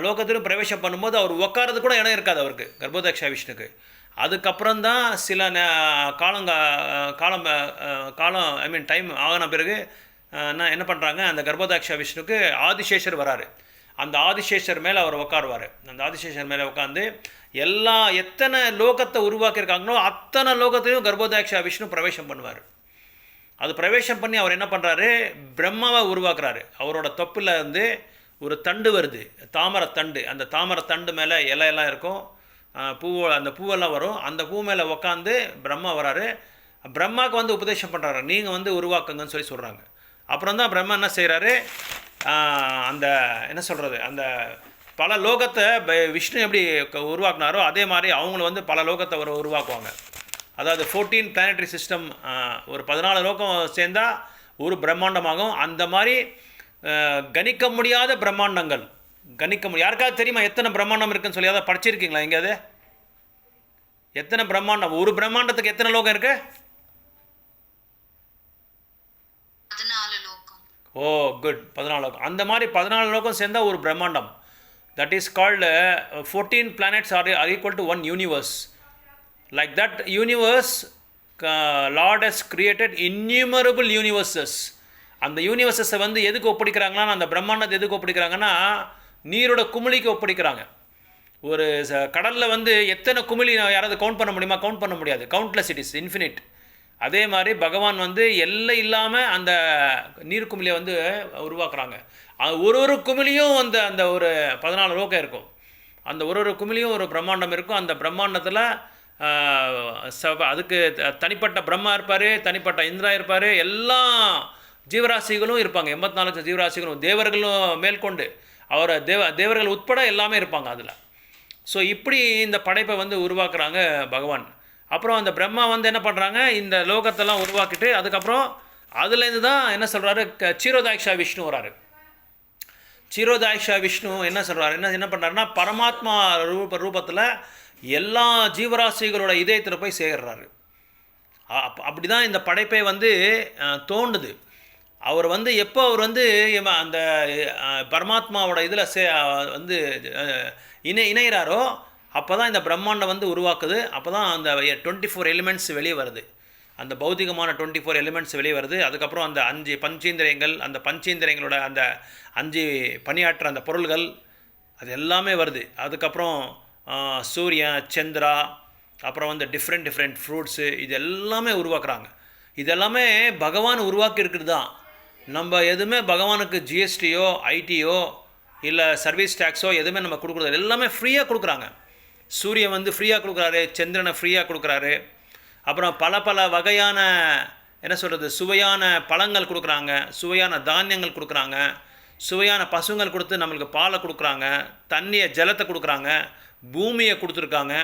லோகத்திலும் பிரவேசம் பண்ணும்போது அவர் உட்காரது கூட இடம் இருக்காது அவருக்கு, கர்ப்போதக்ஷ விஷ்ணுக்கு. அதுக்கப்புறம் தான் சில காலம் காலம் ஐ மீன் டைம் ஆகின பிறகு நான் என்ன பண்ணுறாங்க, அந்த கர்ப்போதக்ஷ விஷ்ணுக்கு ஆதிசேஷர் வராரு. அந்த ஆதிசேஷர் மேலே அவர் உட்காருவார். அந்த ஆதிசேஷர் மேலே உட்காந்து எத்தனை லோகத்தை உருவாக்கியிருக்காங்களோ அத்தனை லோகத்தையும் கர்ப்போதக்ஷ விஷ்ணு பிரவேசம் பண்ணுவார். அது பிரவேசம் பண்ணி அவர் என்ன பண்ணுறாரு, பிரம்மாவை உருவாக்குறாரு. அவரோட தொப்பில் இருந்து ஒரு தண்டு வருது, தாமரை தண்டு. அந்த தாமரை தண்டு மேலே இலையெல்லாம் இருக்கும், அந்த பூவெல்லாம் வரும். அந்த பூ மேலே உட்காந்து பிரம்மா வராரு. பிரம்மாவுக்கு வந்து உபதேசம் பண்ணுறாரு, நீங்கள் வந்து உருவாக்குங்கன்னு சொல்கிறாங்க. அப்புறம் தான் பிரம்மா என்ன செய்கிறாரு, அந்த என்ன சொல்கிறது, அந்த பல லோகத்தை விஷ்ணு எப்படி உருவாக்குனாரோ அதே மாதிரி அவங்களும் வந்து பல லோகத்தை உருவாக்குவாங்க. அதாவது 14 பிளானட்டரி சிஸ்டம், ஒரு 14 லோகம் சேர்ந்தால் ஒரு பிரம்மாண்டமாகும். அந்த மாதிரி கணிக்க முடியாத பிரம்மாண்டங்கள், யாருக்காவது தெரியுமா எத்தனை பிரம்மாண்டம் இருக்குன்னு சொல்லி? அதை படிச்சிருக்கீங்களா எங்கேயாவது? எத்தனை பிரம்மாண்டம், ஒரு பிரம்மாண்டத்துக்கு எத்தனை லோகம் இருக்கு? 14 லோகம். ஓ குட், 14 லோகம். அந்த மாதிரி 14 லோகம் சேர்ந்தால் ஒரு பிரம்மாண்டம். That is called 14 planets are equal to one universe. Like that universe, Lord has created innumerable universes. அந்த யூனிவர்சஸை வந்து எதுக்கு ஒப்படைக்கிறாங்கன்னா, அந்த பிரம்மாண்டத்தை எதுக்கு ஒப்படைக்கிறாங்கன்னா நீரோட குமிழிக்கு ஒப்படைக்கிறாங்க. ஒரு கடலில் வந்து எத்தனை குமிழி யாராவது கவுண்ட் பண்ண முடியுமா? கவுண்ட் பண்ண முடியாது. Countless, it is infinite. அதே மாதிரி பகவான் வந்து எல்லை இல்லாமல் அந்த நீர் குமிழியை வந்து உருவாக்குறாங்க. ஒரு குமிழியும் வந்து அந்த ஒரு 14 லோகம் இருக்கும். அந்த ஒரு குமிழியும் ஒரு பிரம்மாண்டம் இருக்கும். அந்த பிரம்மாண்டத்தில் அதுக்கு தனிப்பட்ட பிரம்மா இருப்பார், தனிப்பட்ட இந்திரா இருப்பார், எல்லா ஜீவராசிகளும் இருப்பாங்க. 84 லட்சம் ஜீவராசிகளும், தேவர்களும் மேற்கொண்டு தேவர்கள் உட்பட எல்லாமே இருப்பாங்க அதில். ஸோ இப்படி இந்த படைப்பை வந்து உருவாக்குறாங்க பகவான். அப்புறம் அந்த பிரம்மா வந்து என்ன பண்ணுறாங்க, இந்த லோகத்தெல்லாம் உருவாக்கிட்டு அதுக்கப்புறம் அதுலேருந்து தான் என்ன சொல்கிறாரு, சீரோதாக்ஷா விஷ்ணு வராரு. சீரோதாக்ஷா விஷ்ணு என்ன சொல்கிறாரு, என்ன பண்ணுறாருன்னா பரமாத்மா ரூபத்தில் எல்லா ஜீவராசிகளோட இதயத்தில் போய் சேர்றாரு. அப்படி தான் இந்த படைப்பை வந்து தோண்டுது. அவர் வந்து எப்போ அவர் வந்து அந்த பரமாத்மாவோட இதில் வந்து இணைகிறாரோ அப்போ தான் இந்த பிரம்மாண்டம் வந்து உருவாக்குது. அப்போ தான் அந்த 24 எலிமெண்ட்ஸ் வெளியே வருது, அந்த பௌதிகமான 24 எலிமெண்ட்ஸ் வெளியே வருது. அதுக்கப்புறம் அந்த 5 பஞ்சேந்திரியங்கள், அந்த பஞ்சேந்திரியங்களோட அந்த 5 பணியாற்ற அந்த பொருள்கள் அது எல்லாமே வருது. அதுக்கப்புறம் சூரியன், சந்திரா, அப்புறம் வந்து டிஃப்ரெண்ட் ஃப்ரூட்ஸு, இது எல்லாமே உருவாக்குறாங்க. இதெல்லாமே பகவான் உருவாக்கி இருக்கிறது தான். நம்ம எதுவுமே பகவானுக்கு ஜிஎஸ்டியோ ஐடியோ இல்லை சர்வீஸ் டேக்ஸோ எதுவுமே நம்ம கொடுக்குறது எல்லாமே ஃப்ரீயாக கொடுக்குறாங்க. சூரியன் வந்து ஃப்ரீயாக கொடுக்குறாரு, சந்திரனை ஃப்ரீயாக கொடுக்குறாரு. அப்புறம் பல வகையான என்ன சொல்கிறது, சுவையான பழங்கள் கொடுக்குறாங்க, சுவையான தானியங்கள் கொடுக்குறாங்க, சுவையான பசுங்கள் கொடுத்து நம்மளுக்கு பாலை கொடுக்குறாங்க, தண்ணியை ஜலத்தை கொடுக்குறாங்க, பூமியை கொடுத்துருக்காங்க.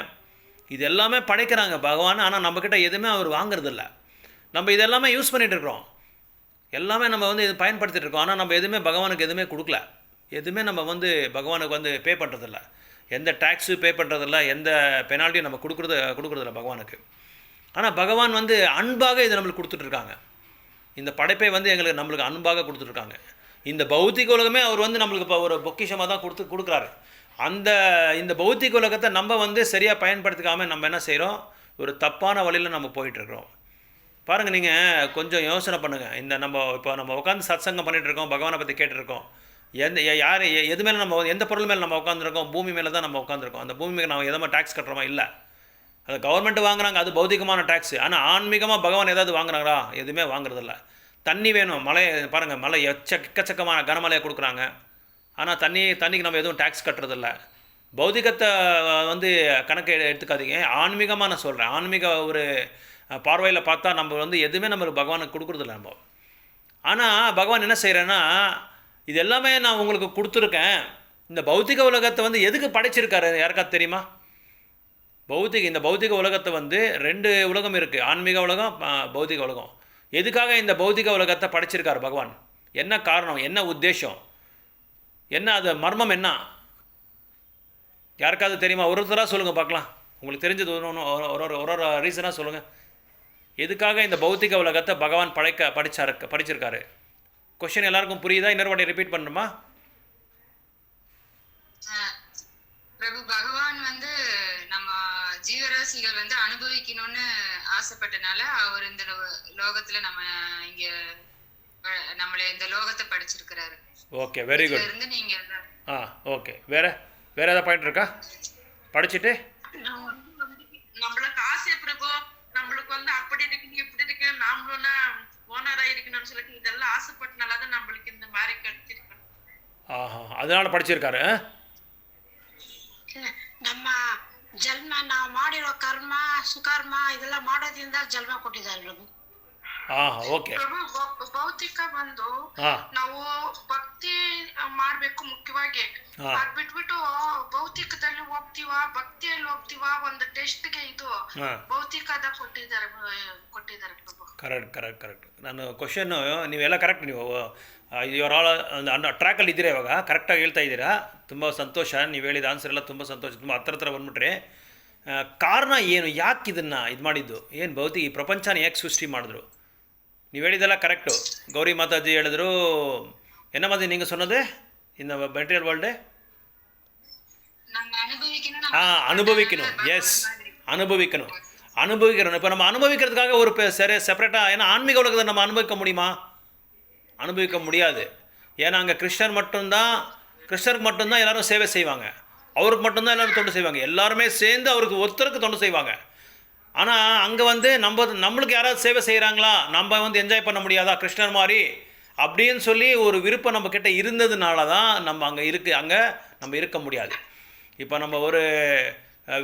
இது எல்லாமே படைக்கிறாங்க பகவான். ஆனால் நம்மக்கிட்ட எதுவுமே அவர் வாங்குறதில்ல. நம்ம இதெல்லாமே யூஸ் பண்ணிகிட்டு இருக்கிறோம், எல்லாமே நம்ம வந்து இது பயன்படுத்திகிட்டு இருக்கோம். ஆனால் நம்ம எதுவுமே பகவானுக்கு எதுவுமே கொடுக்கல, எதுவுமே நம்ம வந்து பகவானுக்கு வந்து பே பண்ணுறதில்ல, எந்த டேக்ஸு பே பண்ணுறதில்ல, எந்த பெனால்ட்டியும் நம்ம கொடுக்குறதில்ல பகவானுக்கு. ஆனால் பகவான் வந்து அன்பாக இதை நம்மளுக்கு கொடுத்துட்ருக்காங்க. இந்த படைப்பை வந்து நம்மளுக்கு அன்பாக கொடுத்துட்ருக்காங்க. இந்த பௌத்திக உலகமே அவர் வந்து நம்மளுக்கு இப்போ ஒரு பொக்கிஷமாக தான் கொடுக்குறாரு. இந்த பௌத்திக உலகத்தை நம்ம வந்து சரியாக பயன்படுத்திக்காமல் நம்ம என்ன செய்கிறோம், ஒரு தப்பான வழியில் நம்ம போயிட்டுருக்கிறோம். பாருங்கள், நீங்கள் கொஞ்சம் யோசனை பண்ணுங்கள். நம்ம உட்காந்து சத்சங்கம் பண்ணிகிட்ருக்கோம், பகவானை பற்றி கேட்டுருக்கோம். எது மேலே நம்ம எந்த பொருள் மேலே நம்ம உட்காந்துருக்கோம், பூமி மேலே தான் நம்ம உட்காந்துருக்கோம். அந்த பூமி மேலே நம்ம எதமா டேக்ஸ் கட்டுறோமா? இல்லை. அது கவர்மெண்ட்டு வாங்குறாங்க, அது பௌத்திகமான டேக்ஸு. ஆனால் ஆன்மீகமாக பகவான் ஏதாவது வாங்குறாங்களா? எதுவுமே வாங்குறதில்ல. தண்ணி வேணும், மழை பாருங்கள், மழை எக்கச்சக்கமான கனமழையை கொடுக்குறாங்க. ஆனால் தண்ணிக்கு நம்ம எதுவும் டேக்ஸ் கட்டுறதில்ல. பௌதிகத்தை வந்து கணக்கு எடுத்துக்காதீங்க, ஆன்மீகமாக நான் சொல்கிறேன். ஆன்மீக ஒரு பார்வையில் பார்த்தா நம்ம வந்து எதுவுமே நம்மளுக்கு பகவானுக்கு கொடுக்குறதில்ல நம்ம. ஆனால் பகவான் என்ன செய்கிறேன்னா, இது எல்லாமே நான் உங்களுக்கு கொடுத்துருக்கேன். இந்த பௌத்திக உலகத்தை வந்து எதுக்கு படைச்சிருக்காரு யாருக்காவது தெரியுமா? இந்த பௌத்திக உலகத்தை வந்து 2 உலகம் இருக்குது, ஆன்மீக உலகம், பௌத்திக உலகம். எதுக்காக இந்த பௌத்திக உலகத்தை படைச்சிருக்காரு பகவான்? என்ன காரணம், என்ன உத்தேசம், என்ன அது மர்மம் என்ன? யாருக்காவது தெரியுமா? ஒருத்தராக சொல்லுங்கள் பார்க்கலாம். உங்களுக்கு தெரிஞ்சது ஒரு ரீசனாக சொல்லுங்கள். எதுக்காக இந்த பௌத்திக உலகத்தை பகவான் படிச்சிருக்காரு? கொஸ்டின் எல்லாருக்கும் புரியுதா? இன்னொரு வாட்டி ரிப்பீட் பண்ணணுமா? பிரபு பகவான் வந்து நம்ம ஜீவராசிகள் வந்து அனுபவிக்கணும்னு ஆசைப்பட்டனால அவர் இந்த லோகத்துல நம்ம இங்க நம்மள இந்த லோகத்தை படிச்சிருக்கிறாரு. Okay, very good. இருந்து நீங்க ஓகே, வேற ஏதாவது பாயிண்ட் இருக்கா படிச்சுட்டு? நம்மளுக்கு ஆசை பிரபு, நம்மளுக்கு வந்து அப்படி இருக்கு இப்படி இருக்கு, நாமளும் ஓனரா இருக்கணும்னு சொல்லிட்டு இதெல்லாம் ஆசைப்பட்டனாலதான் நம்மளுக்கு இந்த மாதிரி கிடைச்சிருக்கணும். அதனால படிச்சிருக்காரு. ನಮ್ಮ ಜನ್ಮ ನಾವು ಮಾಡಿರೋ ಕರ್ಮ ಸುಕರ್ಮ ಇದೆಲ್ಲ ಮಾಡೋದ್ರಿಂದ ಜನ್ಮ ಕೊಟ್ಟಿದ್ದಾರೆ ಪ್ರಭು. ಓಕೆ ಪ್ರಭು, ಭೌತಿಕ ಬಂದು ನಾವು ಭಕ್ತಿ ಮಾಡ್ಬೇಕು ಮುಖ್ಯವಾಗಿ. ಅದ್ ಬಿಟ್ಬಿಟ್ಟು ಭೌತಿಕದಲ್ಲಿ ಹೋಗ್ತೀವ, ಭಕ್ತಿಯಲ್ಲಿ ಹೋಗ್ತೀವ, ಒಂದು ಟೆಸ್ಟ್ಗೆ ಇದು ಭೌತಿಕದ ಕೊಟ್ಟಿದ್ದಾರೆ ಪ್ರಭು. ಕರೆಕ್ಟ್. ನಾನು ಕ್ವಶನ್ನು ನೀವೆಲ್ಲ ಕರೆಕ್ಟ್, ನೀವು ಇವರ ಟ್ರ್ಯಾಕಲ್ಲಿ ಇದ್ದೀರಾ, ಇವಾಗ ಕರೆಕ್ಟಾಗಿ ಹೇಳ್ತಾ ಇದ್ದೀರಾ. ತುಂಬ ಸಂತೋಷ, ನೀವು ಹೇಳಿದ ಆನ್ಸರ್ ಎಲ್ಲ ತುಂಬ ಸಂತೋಷ, ತುಂಬ ಹತ್ರ ಬಂದ್ಬಿಟ್ರೆ. ಕಾರಣ ಏನು, ಯಾಕೆ ಇದನ್ನು ಇದು ಮಾಡಿದ್ದು, ಏನು ಭೌತಿಕ ಈ ಪ್ರಪಂಚನ ಯಾಕೆ ಸೃಷ್ಟಿ ಮಾಡಿದ್ರು? ನೀವು ಹೇಳಿದೆಲ್ಲ ಕರೆಕ್ಟು. ಗೌರಿ ಮಾತಾಜಿ ಹೇಳಿದ್ರು, என்ன மாதிரி நீங்கள் சொன்னது இந்த மெட்டீரியல் வேர்ல்டு? அனுபவிக்கணும். எஸ், அனுபவிக்கணும். இப்போ நம்ம அனுபவிக்கிறதுக்காக ஒரு செப்பரேட்டாக, ஏன்னா ஆன்மீக உலகத்தை நம்ம அனுபவிக்க முடியுமா? அனுபவிக்க முடியாது. ஏன்னா அங்கே கிருஷ்ணருக்கு மட்டும்தான் எல்லோரும் சேவை செய்வாங்க, அவருக்கு மட்டும்தான் எல்லோரும் தொண்டு செய்வாங்க, எல்லாருமே சேர்ந்து அவருக்கு ஒருத்தருக்கு தொண்டு செய்வாங்க. ஆனால் அங்கே வந்து நம்மளுக்கு யாராவது சேவை செய்கிறாங்களா, நம்ம வந்து என்ஜாய் பண்ண முடியாதா கிருஷ்ணர் மாதிரி அப்படின்னு சொல்லி ஒரு விருப்பம் நம்மக்கிட்ட இருந்ததுனால தான் நம்ம அங்கே நம்ம இருக்க முடியாது. இப்போ நம்ம ஒரு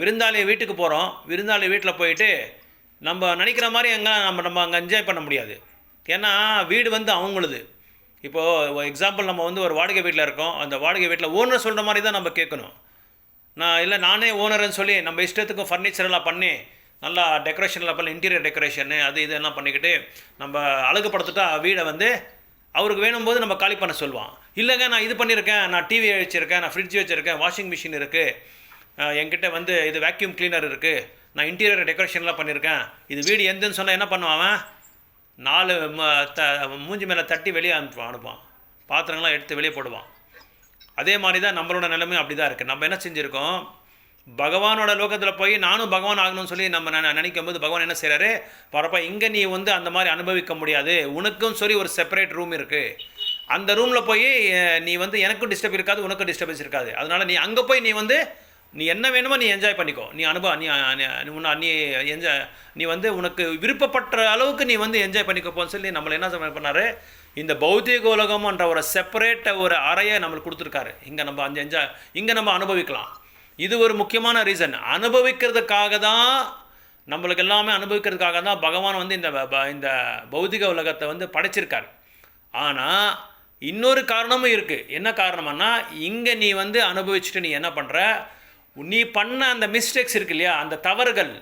விருந்தாளி வீட்டுக்கு போகிறோம், விருந்தாளி வீட்டில் போயிட்டு நம்ம நினைக்கிற மாதிரி நம்ம அங்கே என்ஜாய் பண்ண முடியாது. ஏன்னா வீடு வந்து அவங்களுது. இப்போது எக்ஸாம்பிள், நம்ம வந்து ஒரு வாடகை வீட்டில் இருக்கோம், அந்த வாடகை வீட்டில் ஓனர் சொல்கிற மாதிரி தான் நம்ம கேட்கணும். நானே ஓனர்னு சொல்லி நம்ம இஷ்டத்துக்கும் ஃபர்னிச்சரெல்லாம் பண்ணி நல்லா டெக்கரேஷன்லாம் பண்ணி, இன்டீரியர் டெக்கரேஷனு அது இதெல்லாம் பண்ணிக்கிட்டு நம்ம அழகுப்படுத்திட்டா வீடை வந்து அவருக்கு வேணும்போது நம்ம காலி பண்ண சொல்லுவான். இல்லைங்க, நான் இது பண்ணியிருக்கேன், நான் டிவி வச்சுருக்கேன், நான் ஃப்ரிட்ஜ் வச்சுருக்கேன், வாஷிங் மிஷின் இருக்குது, என்கிட்ட வந்து இது வேக்யூம் கிளீனர் இருக்குது, நான் இன்டீரியர் டெக்கரேஷன்லாம் பண்ணியிருக்கேன், இது வீடு எந்தன்னு சொன்னால் என்ன பண்ணுவான்? 4 மூஞ்சி மேலே தட்டி வெளியே அனுப்புவான், பாத்திரங்கள்லாம் எடுத்து வெளியே போடுவான். அதே மாதிரி தான் நம்மளோட நிலைமையும் அப்படி தான் இருக்குது. நம்ம என்ன செஞ்சுருக்கோம், பகவானோட லோகத்தில் போய் நானும் பகவான் ஆகணும்னு சொல்லி நம்ம நினைக்கும் போது பகவான் என்ன செய்கிறாரு, பரப்பா இங்கே நீ வந்து அந்த மாதிரி அனுபவிக்க முடியாது, உனக்கும் சொல்லி ஒரு செப்பரேட் ரூம் இருக்குது, அந்த ரூமில் போய் நீ வந்து எனக்கும் டிஸ்டர்ப் இருக்காது, உனக்கும் டிஸ்டர்பன்ஸ் இருக்காது, அதனால் நீ அங்கே போய் நீ என்ன வேணுமோ நீ என்ஜாய் பண்ணிக்கோ, நீ நீ வந்து உனக்கு விருப்பப்பட்ட அளவுக்கு நீ வந்து என்ஜாய் பண்ணிக்கோப்போன்னு சொல்லி நம்மளை என்ன பண்ணார், இந்த பௌத்திக உலகம்ன்ற ஒரு செப்பரேட்ட ஒரு அறையை நம்மளுக்கு கொடுத்துருக்காரு. இங்கே நம்ம இங்கே நம்ம அனுபவிக்கலாம். இது ஒரு முக்கியமான ரீசன். அனுபவிக்கிறதுக்காக தான், நம்மளுக்கு எல்லாமே அனுபவிக்கிறதுக்காக தான் பகவான் வந்து இந்த பௌத்திக உலகத்தை வந்து படைச்சிருக்கார். ஆனால் இன்னொரு காரணமும் இருக்குது. என்ன காரணம்னா, இங்கே நீ வந்து அனுபவிச்சுட்டு நீ என்ன பண்ணுற, நீ பண்ண அந்த மிஸ்டேக்ஸ் இருக்கு இல்லையா, அந்த தவறுகள்,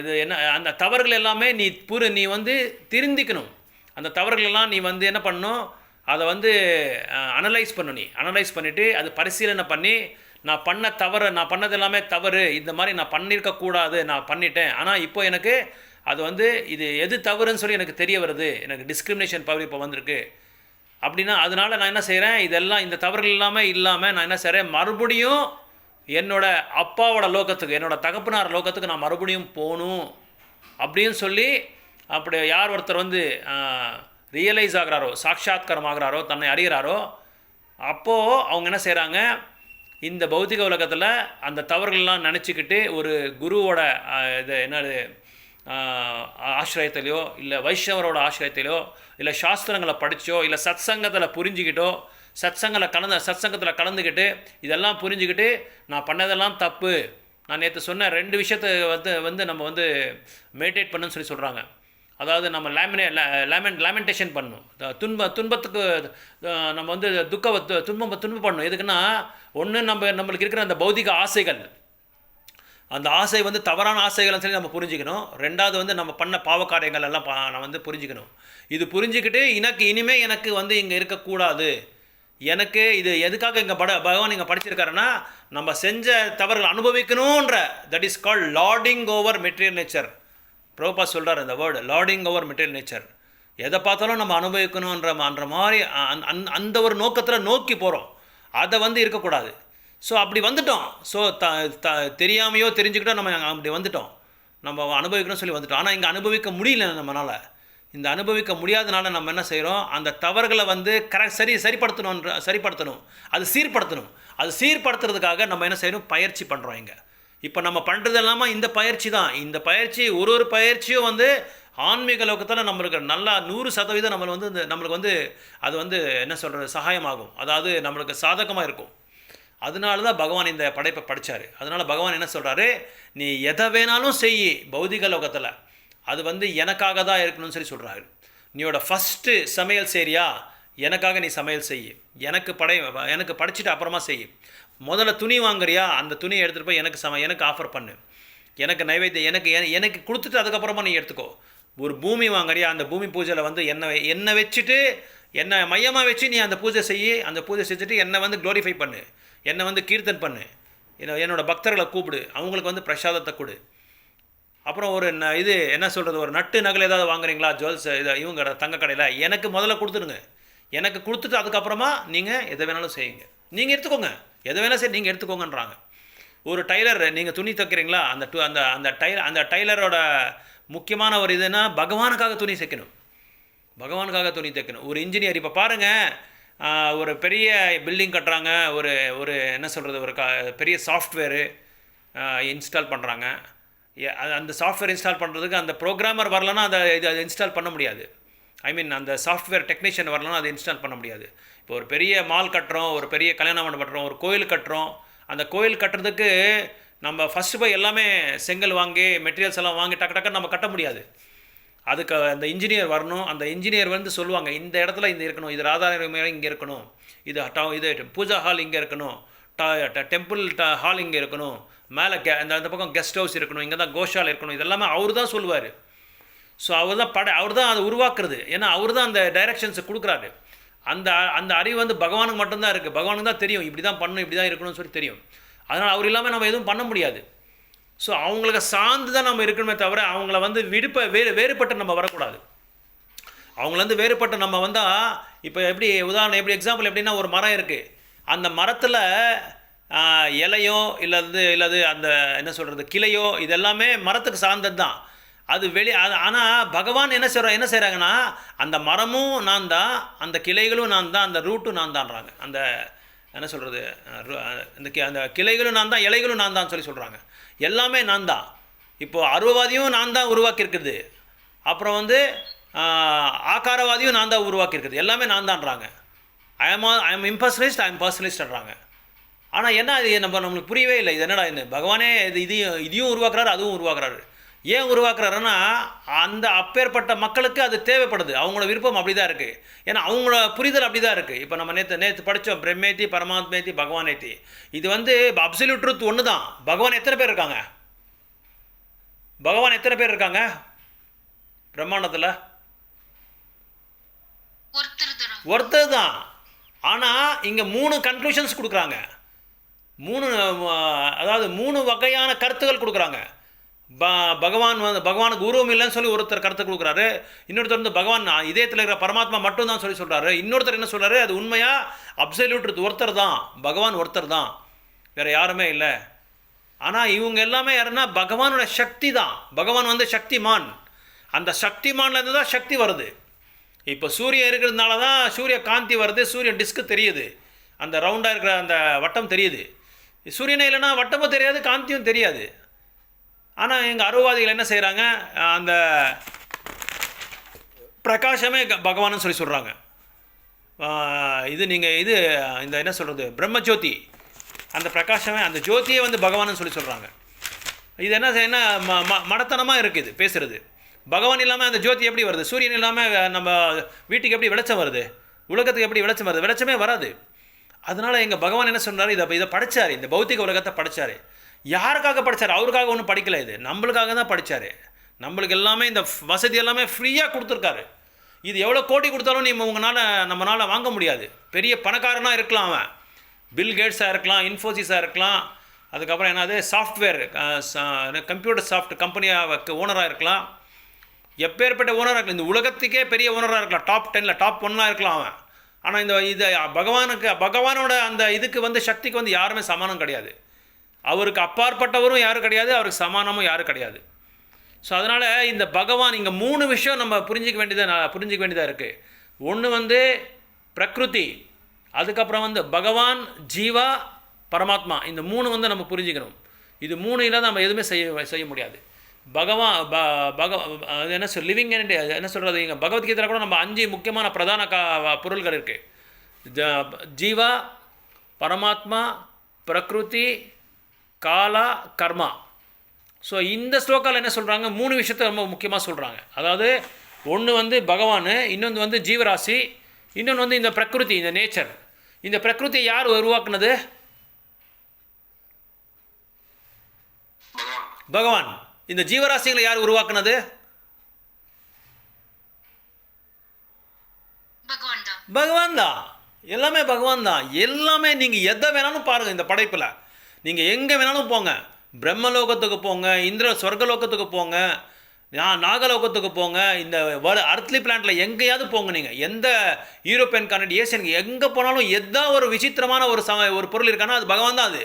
இது என்ன, அந்த தவறுகள் எல்லாமே நீ வந்து திருந்திக்கணும். அந்த தவறுகள் எல்லாம் நீ வந்து என்ன பண்ணணும், அதை வந்து அனலைஸ் பண்ணணும். அனலைஸ் பண்ணிவிட்டு அது பரிசீலனை பண்ணி, நான் பண்ணது எல்லாமே தவறு, இந்த மாதிரி நான் பண்ணியிருக்கக்கூடாது, நான் பண்ணிட்டேன், ஆனால் இப்போ எனக்கு அது வந்து இது எது தவறுன்னு சொல்லி எனக்கு தெரிய வருது, எனக்கு டிஸ்கிரிமினேஷன் பவர் இப்போ வந்திருக்கு அப்படின்னா, அதனால் நான் என்ன செய்கிறேன், இதெல்லாம் இந்த தவறுகள் இல்லாமல் நான் என்ன செய்கிறேன், மறுபடியும் என்னோடய அப்பாவோட லோகத்துக்கு, என்னோடய தகப்பனார் லோகத்துக்கு நான் மறுபடியும் போகணும் அப்படின்னு சொல்லி, அப்படி யார் ஒருத்தர் வந்து ரியலைஸ் ஆகிறாரோ, சாட்சாத்காரம் ஆகிறாரோ, தன்னை அறிகிறாரோ, அப்போது அவங்க என்ன செய்கிறாங்க, இந்த பௌத்திக உலகத்தில் அந்த தவறுகள்லாம் நினச்சிக்கிட்டு ஒரு குருவோட இது என்னது ஆசிரியத்திலையோ, இல்லை வைஷ்ணவரோட ஆசிரியத்திலையோ, இல்லை சாஸ்திரங்களை படித்தோ, இல்லை சத்சங்கத்தில் புரிஞ்சுக்கிட்டோ, சத்சங்கத்தில் கலந்துக்கிட்டு இதெல்லாம் புரிஞ்சுக்கிட்டு, நான் பண்ணதெல்லாம் தப்பு, நான் நேற்று சொன்ன 2 விஷயத்தை வந்து நம்ம வந்து மெடிடேட் பண்ணுன்னு சொல்லி சொல்கிறாங்க. அதாவது நம்ம லேமெண்டேஷன் பண்ணணும், துன்பத்துக்கு நம்ம வந்து துன்பம் பண்ணணும். எதுக்குன்னா, ஒன்று நம்மளுக்கு இருக்கிற அந்த பௌதிக ஆசைகள், அந்த ஆசை வந்து தவறான ஆசைகள்னு சொல்லி நம்ம புரிஞ்சுக்கணும். 2வது வந்து நம்ம பண்ண பாவக்காரியங்கள் எல்லாம் நான் வந்து புரிஞ்சுக்கணும். இது புரிஞ்சுக்கிட்டு இனிமேல் எனக்கு வந்து இங்கே இருக்கக்கூடாது, எனக்கு இது எதுக்காக இங்கே பகவான் இங்கே படிச்சிருக்காருன்னா, நம்ம செஞ்ச தவறுகள் அனுபவிக்கணுன்ற, that is called lording over material nature. Prabhupada சொல்கிறார் இந்த word, lording over material nature. எதை பார்த்தாலும் நம்ம அனுபவிக்கணுன்ற மாதிரி அந்த ஒரு நோக்கத்தில் நோக்கி போகிறோம். அதை வந்து இருக்கக்கூடாது. ஸோ அப்படி வந்துட்டோம். ஸோ தெரியாமையோ தெரிஞ்சுக்கிட்டோ நம்ம அப்படி வந்துட்டோம். நம்ம அனுபவிக்கணும்னு சொல்லி வந்துட்டோம். ஆனால் இங்கே அனுபவிக்க முடியல நம்மளால். இந்த அனுபவிக்க முடியாதனால நம்ம என்ன செய்கிறோம், அந்த தவறுகளை வந்து சரிப்படுத்தணும், அது சீர்படுத்துறதுக்காக நம்ம என்ன செய்யணும், பயிற்சி பண்ணுறோம். இங்கே இப்போ நம்ம பண்ணுறது இல்லாமல் இந்த பயிற்சி தான். இந்த பயிற்சி ஒரு பயிற்சியும் வந்து ஆன்மீக லோகத்தில் நம்மளுக்கு நல்லா 100% நம்மளுக்கு வந்து அது வந்து என்ன சொல்கிறது, சகாயமாகும். அதாவது நம்மளுக்கு சாதகமாக இருக்கும். அதனால தான் பகவான் இந்த படைப்பை படித்தார். அதனால் பகவான் என்ன சொல்கிறாரு, நீ எதை வேணாலும் செய் பௌதிக லோகத்தில், அது வந்து எனக்காக தான் இருக்கணும்னு சொல்லி சொல்கிறாரு. நீயோட ஃபஸ்ட்டு சமையல் சரியா, எனக்காக நீ சமையல் செய், எனக்கு படிச்சுட்டு அப்புறமா செய். முதல்ல துணி வாங்குறியா, அந்த துணியை எடுத்துகிட்டு போய் எனக்கு ஆஃபர் பண்ணு, எனக்கு நைவேத்தியம் எனக்கு கொடுத்துட்டு அதுக்கப்புறமா நீ எடுத்துக்கோ. ஒரு பூமி வாங்குறியா, அந்த பூமி பூஜையில் வந்து என்னை வச்சுட்டு என்னை மையமாக வச்சு நீ அந்த பூஜை அந்த பூஜை செஞ்சுட்டு என்னை வந்து க்ளோரிஃபை பண்ணு, என்னை வந்து கீர்த்தன் பண்ணு, என்னோடய பக்தர்களை கூப்பிடு, அவங்களுக்கு வந்து பிரசாதத்தை கொடு. அப்புறம் ஒரு இது என்ன சொல்கிறது, ஒரு நட்டு நகல் ஏதாவது வாங்குறீங்களா, ஜுவல்ஸ் இவங்க தங்க கடையில், எனக்கு முதல்ல கொடுத்துடுங்க. எனக்கு கொடுத்துட்டு அதுக்கப்புறமா நீங்கள் எதை வேணாலும் செய்யுங்க, நீங்கள் எடுத்துக்கோங்க, எதை வேணாலும் சரி நீங்கள் எடுத்துக்கோங்கன்றாங்க. ஒரு டைலர், நீங்கள் துணி தைக்கிறீங்களா, அந்த டைலரோட முக்கியமான ஒரு இதுனா பகவானுக்காக துணி தைக்கணும், பகவானுக்காக துணி தைக்கணும். ஒரு இன்ஜினியர் இப்போ பாருங்கள், ஒரு பெரிய பில்டிங் கட்டுறாங்க, ஒரு என்ன சொல்கிறது, ஒரு பெரிய சாஃப்ட்வேரு இன்ஸ்டால் பண்ணுறாங்க. அந்த சாஃப்ட்வேர் இன்ஸ்டால் பண்ணுறதுக்கு அந்த ப்ரோக்ராமர் வரலன்னா அதை இன்ஸ்டால் பண்ண முடியாது. அந்த சாஃப்ட்வேர் டெக்னீஷியன் வரலன்னா அதை இன்ஸ்டால் பண்ண முடியாது. இப்போ ஒரு பெரிய மால் கட்டுறோம், ஒரு பெரிய கல்யாண மண்டபம் கட்டுறோம், ஒரு கோயில் கட்டுறோம். அந்த கோயில் கட்டுறதுக்கு நம்ம ஃபஸ்ட்டு போய் எல்லாமே செங்கல் வாங்கி மெட்டீரியல்ஸ் எல்லாம் வாங்கி டக்கு நம்ம கட்ட முடியாது. அதுக்கு அந்த இன்ஜினியர் வரணும். அந்த இன்ஜினியர் வந்து சொல்லுவாங்க, இந்த இடத்துல இந்த இருக்கணும், இது ராதாரமே இங்கே இருக்கணும், இது பூஜா ஹால் இங்கே இருக்கணும், டெம்பிள் ஹால் இங்கே இருக்கணும், மேலே அந்த பக்கம் கெஸ்ட் ஹவுஸ் இருக்கணும், இங்கே தான் கோஷால் இருக்கணும். இதெல்லாமே அவர் தான் சொல்லுவார். ஸோ அவர் தான் அதை உருவாக்குறது. ஏன்னா அவர் தான் அந்த டைரக்ஷன்ஸை கொடுக்குறாரு. அந்த அறிவு வந்து பகவானுக்கு மட்டும்தான் இருக்குது. பகவானுக்கு தான் தெரியும் இப்படி தான் பண்ணணும், இப்படி தான் இருக்கணும்னு சொல்லி தெரியும். அதனால் அவர் இல்லாமல் நம்ம எதுவும் பண்ண முடியாது. ஸோ அவங்களுக்கு சார்ந்து தான் நம்ம இருக்கணுமே தவிர அவங்கள வந்து வேறுபட்டு நம்ம வரக்கூடாது. அவங்களேருந்து வேறுபட்டு நம்ம வந்தால், இப்போ எப்படி எப்படி எக்ஸாம்பிள் எப்படின்னா, ஒரு மரம் இருக்குது, அந்த மரத்தில் இலையோ இல்லது அந்த என்ன சொல்கிறது கிளையோ இதெல்லாமே மரத்துக்கு சார்ந்தது தான். அது ஆனால் பகவான் என்ன செய்கிறாங்கன்னா, அந்த மரமும் நான் தான், அந்த கிளைகளும் நான் தான், அந்த ரூட்டும் நான் தான்றாங்க. அந்த என்ன சொல்கிறது, அந்த கிளைகளும் நான் தான், இலைகளும் நான் தான் சொல்லி சொல்கிறாங்க. எல்லாமே நான் தான். இப்போது அருவவாதியும் நான் தான் உருவாக்கியிருக்குது, அப்புறம் வந்து ஆகாரவாதியும் நான் தான் உருவாக்கியிருக்குது. எல்லாமே நான் தான்றாங்க. I am இம்பர்சனலிஸ்ட், I am பர்சனலிஸ்ட்ன்றாங்க. ஆனால் என்ன இது நம்மளுக்கு புரியவே இல்லை. இது என்னடா என்ன, பகவானே இதையும் உருவாக்குறாரு, அதுவும் உருவாக்குறாரு. ஏன் உருவாக்குறாருன்னா, அந்த அப்பேற்பட்ட மக்களுக்கு அது தேவைப்படுது. அவங்களோட விருப்பம் அப்படி தான் இருக்குது. ஏன்னா அவங்களோட புரிதல் அப்படி தான் இருக்குது. இப்போ நம்ம நேற்று படித்தோம், பிரம்மேத்தி பரமாத்மேத்தி பகவானேத்தி. இது வந்து அப்சல்யூட் ட்ரூத் ஒன்று தான். பகவான் எத்தனை பேர் இருக்காங்க, பிரம்மாண்டத்தில்? ஒருத்தர் தான். ஆனால் இங்கே 3 கன்க்ளூஷன்ஸ் கொடுக்குறாங்க. 3 வகையான கருத்துக்கள் கொடுக்குறாங்க. பகவானுக்கு உருவம் இல்லைன்னு சொல்லி ஒருத்தர் கருத்து கொடுக்குறாரு. இன்னொருத்தர் வந்து பகவான் இதயத்தில் இருக்கிற பரமாத்மா மட்டும்தான் சொல்லி சொல்கிறாரு. இன்னொருத்தர் என்ன சொல்கிறாரு, அது உண்மையாக அப்சல்யூட் ட்ரூத் ஒருத்தர் தான், பகவான் ஒருத்தர் தான், வேறு யாருமே இல்லை. ஆனால் இவங்க எல்லாமே யாருன்னா பகவானோட சக்தி தான். பகவான் வந்து சக்திமான். அந்த சக்திமான்லேருந்து தான் சக்தி வருது. இப்போ சூரியன் இருக்கிறதுனால தான் சூரிய காந்தி வருது, சூரியன் டிஸ்க்கு தெரியுது, அந்த ரவுண்டாக இருக்கிற அந்த வட்டம் தெரியுது. சூரியனே இல்லைன்னா வட்டமும் தெரியாது, காந்தியும் தெரியாது. ஆனால் எங்கள் அருவாதிகள் என்ன செய்கிறாங்க, அந்த பிரகாசமே பகவான்னு சொல்லி சொல்கிறாங்க. இந்த என்ன சொல்கிறது, பிரம்மஜோதி, அந்த பிரகாசமே, அந்த ஜோதியே வந்து பகவான்னு சொல்லி சொல்கிறாங்க. இது என்ன மடத்தனமாக இருக்குது பேசுகிறது. பகவான் இல்லாமல் அந்த ஜோதி எப்படி வருது? சூரியன் இல்லாமல் நம்ம வீட்டுக்கு எப்படி வெளிச்சம் வருது? உலகத்துக்கு எப்படி வெளிச்சம் வருது? வெளிச்சமே வராது. அதனால் எங்கள் பகவான் என்ன சொன்னார், இதை படித்தார், இந்த பௌத்திக உலகத்தை படித்தார். யாருக்காக படித்தார்? அவருக்காக ஒன்றும் படிக்கலை, இது நம்மளுக்காக தான் படித்தார். நம்மளுக்கு எல்லாமே இந்த வசதி எல்லாமே ஃப்ரீயாக கொடுத்துருக்காரு. இது எவ்வளோ கோடி கொடுத்தாலும் நம்மளால் வாங்க முடியாது. பெரிய பணக்காரனாக இருக்கலாம், அவன் பில் கேட்ஸாக இருக்கலாம், இன்ஃபோசிஸாக இருக்கலாம், அதுக்கப்புறம் என்னது சாஃப்ட்வேர் கம்ப்யூட்டர் சாஃப்ட் கம்பெனியாக ஓனராக இருக்கலாம், எப்பேற்பட்ட ஓனராக இருக்கலாம், இந்த உலகத்துக்கே பெரிய ஓனராக இருக்கலாம், டாப் 10ல் டாப் 1 இருக்கலாம் அவன். ஆனால் இது பகவானோட அந்த இதுக்கு வந்து சக்திக்கு வந்து யாருமே சமானம் கிடையாது. அவருக்கு அப்பாற்பட்டவரும் யாரும் கிடையாது, அவருக்கு சமானமும் யாரும் கிடையாது. ஸோ அதனால் இந்த பகவான் இங்கே 3 விஷயம் நம்ம புரிஞ்சிக்க வேண்டியதாக இருக்குது. ஒன்று வந்து பிரகிருதி, அதுக்கப்புறம் வந்து பகவான், ஜீவா, பரமாத்மா. இந்த 3 வந்து நம்ம புரிஞ்சுக்கணும். இது 3 இல்லாத நம்ம எதுவுமே செய்ய முடியாது. பகவான் அது என்ன லிவிங் என்ன சொல்கிறது, இங்கே பகவத்கீதையில் கூட நம்ம 5 முக்கியமான பிரதான பொருள்கள் இருக்குது. ஜீவா, பரமாத்மா, பிரகிருதி, காலா, கர்மா. ஸோ இந்த ஸ்லோக்கால் என்ன சொல்கிறாங்க, 3 விஷயத்தை ரொம்ப முக்கியமாக சொல்கிறாங்க. அதாவது ஒன்று வந்து பகவான், இன்னொன்று வந்து ஜீவராசி, இன்னொன்று வந்து இந்த பிரகிருதி, இந்த நேச்சர். இந்த பிரகிருதியை யார் உருவாக்குனது? பகவான். இந்த ஜீவராசிகளை யார் உருவாக்குனது? பகவான் தான். எல்லாமே பகவான் தான். எல்லாமே நீங்கள் எதை வேணாலும் பாருங்கள் இந்த படைப்பில். நீங்கள் எங்கே வேணாலும் போங்க, பிரம்மலோகத்துக்கு போங்க, சொர்க்கலோகத்துக்கு போங்க, நாகலோகத்துக்கு போங்க, இந்த அர்த்லி பிளான்ட்டில் எங்கேயாவது போங்க. நீங்கள் எந்த யூரோப்பியன் கனடி ஏசியன் எங்கே போனாலும் எதா ஒரு விசித்திரமான ஒரு பொருள் இருக்கானா அது பகவான் தான்.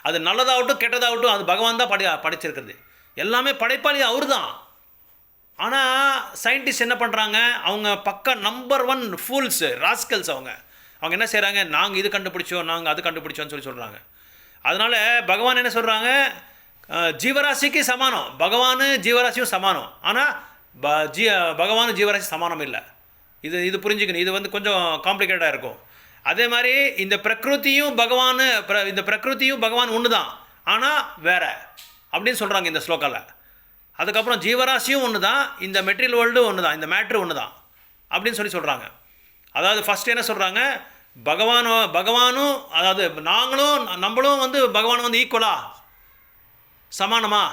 அது நல்லதாகட்டும் கெட்டதாகட்டும் அது பகவான் தான் படைச்சிருக்கிறது. எல்லாமே படைப்பாளி அவர் தான். ஆனால் சயின்டிஸ்ட் என்ன பண்ணுறாங்க, அவங்க பக்கா நம்பர் 1 ஃபூல்ஸ், ராஸ்கல்ஸ். அவங்க என்ன செய்கிறாங்க, நாங்கள் இது கண்டுபிடிச்சோம், நாங்கள் அது கண்டுபிடிச்சோன்னு சொல்கிறாங்க. அதனால் பகவான் என்ன சொல்கிறாங்க, ஜீவராசிக்கு சமானம், பகவான் ஜீவராசியும் சமானம். ஆனால் பகவான் ஜீவராசி சமானம் இல்லை. இது புரிஞ்சுக்கணும். இது வந்து கொஞ்சம் காம்ப்ளிகேட்டாக இருக்கும். அதே மாதிரி இந்த பிரகிருதியும் பகவான் ஒன்று தான், ஆனால் வேறு அப்படின்னு சொல்கிறாங்க இந்த ஸ்லோக்காவில். அதுக்கப்புறம் ஜீவராசியும் ஒன்று தான், இந்த மெட்டீரியல் வேர்ல்டு ஒன்று தான், இந்த மேட்ரு ஒன்று தான் அப்படின்னு சொல்கிறாங்க. அதாவது ஃபஸ்ட்டு என்ன சொல்கிறாங்க, பகவானும் அதாவது நம்மளும் வந்து பகவான் வந்து ஈக்குவலா, சமானமா?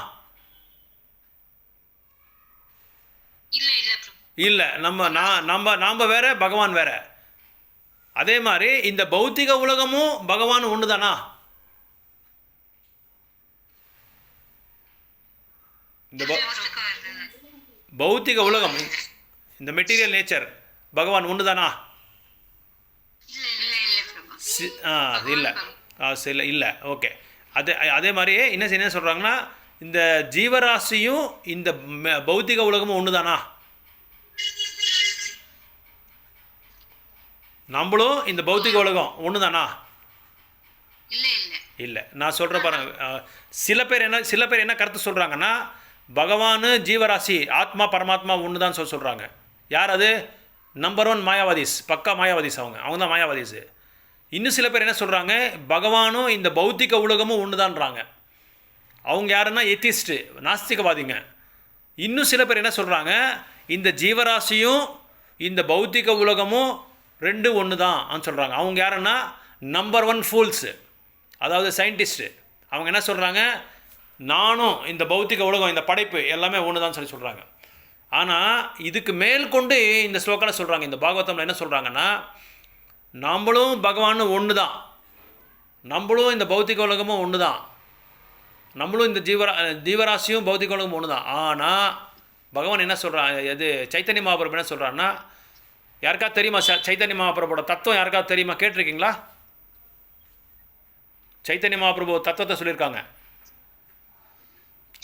இல்லை. நம்ம வேற, பகவான் வேற. அதே மாதிரி இந்த பௌத்திக உலகமும் பகவான் ஒன்று தானா? இந்த பௌத்திக உலகம், இந்த மெட்டீரியல் நேச்சர் பகவான் ஒன்று தானா? இல்லை. ஓகே. அதே மாதிரியே என்ன சொல்கிறாங்கன்னா, இந்த ஜீவராசியும் இந்த பௌத்திக உலகமும் ஒன்று தானா? நம்மளும் இந்த பௌத்திக உலகம் ஒன்று தானா? இல்லை. நான் சொல்கிற பாருங்க, சில பேர் என்ன கருத்து சொல்கிறாங்கன்னா, பகவான் ஜீவராசி ஆத்மா பரமாத்மா ஒன்று தான் சொல்கிறாங்க. யார் அது? நம்பர் 1 மாயாவாதிஸ், பக்கா மாயாவாதிஸ். அவங்க தான் மாயாவாதிஸ். இன்னும் சில பேர் என்ன சொல்கிறாங்க, பகவானும் இந்த பௌத்திக உலகமும் ஒன்று தான்றாங்க. அவங்க யாருன்னா எத்திஸ்ட்டு, நாஸ்திகவாதிங்க. இன்னும் சில பேர் என்ன சொல்கிறாங்க, இந்த ஜீவராசியும் இந்த பௌத்திக உலகமும் 2 ஒன்று தான் சொல்கிறாங்க. அவங்க யாருன்னா நம்பர் 1 ஃபூல்ஸு, அதாவது சயின்டிஸ்ட்டு. அவங்க என்ன சொல்கிறாங்க, நானும் இந்த பௌத்திக உலகம், இந்த படைப்பு எல்லாமே ஒன்று தான் சொல்கிறாங்க. ஆனால் இதுக்கு மேல் கொண்டு இந்த ஸ்லோக்காவில் சொல்கிறாங்க, இந்த பாகவதமில் என்ன சொல்கிறாங்கன்னா, நம்மளும் பகவான் ஒன்று தான், நம்மளும் இந்த பௌத்திக உலகமும் ஒன்று தான், நம்மளும் இந்த ஜீவராசியும் பௌத்திக உலகமும் ஒன்று தான். ஆனால் பகவான் என்ன சொல்கிறான், எது சைத்தன்ய மகாபிரபு என்ன சொல்கிறான்னா, யாருக்காவது தெரியுமா சைத்தன்ய மகாபிரபுவோட தத்துவம் யாருக்காவது தெரியுமா? கேட்டிருக்கீங்களா? சைத்தன்ய மகாபிரபு தத்துவத்தை சொல்லியிருக்காங்க.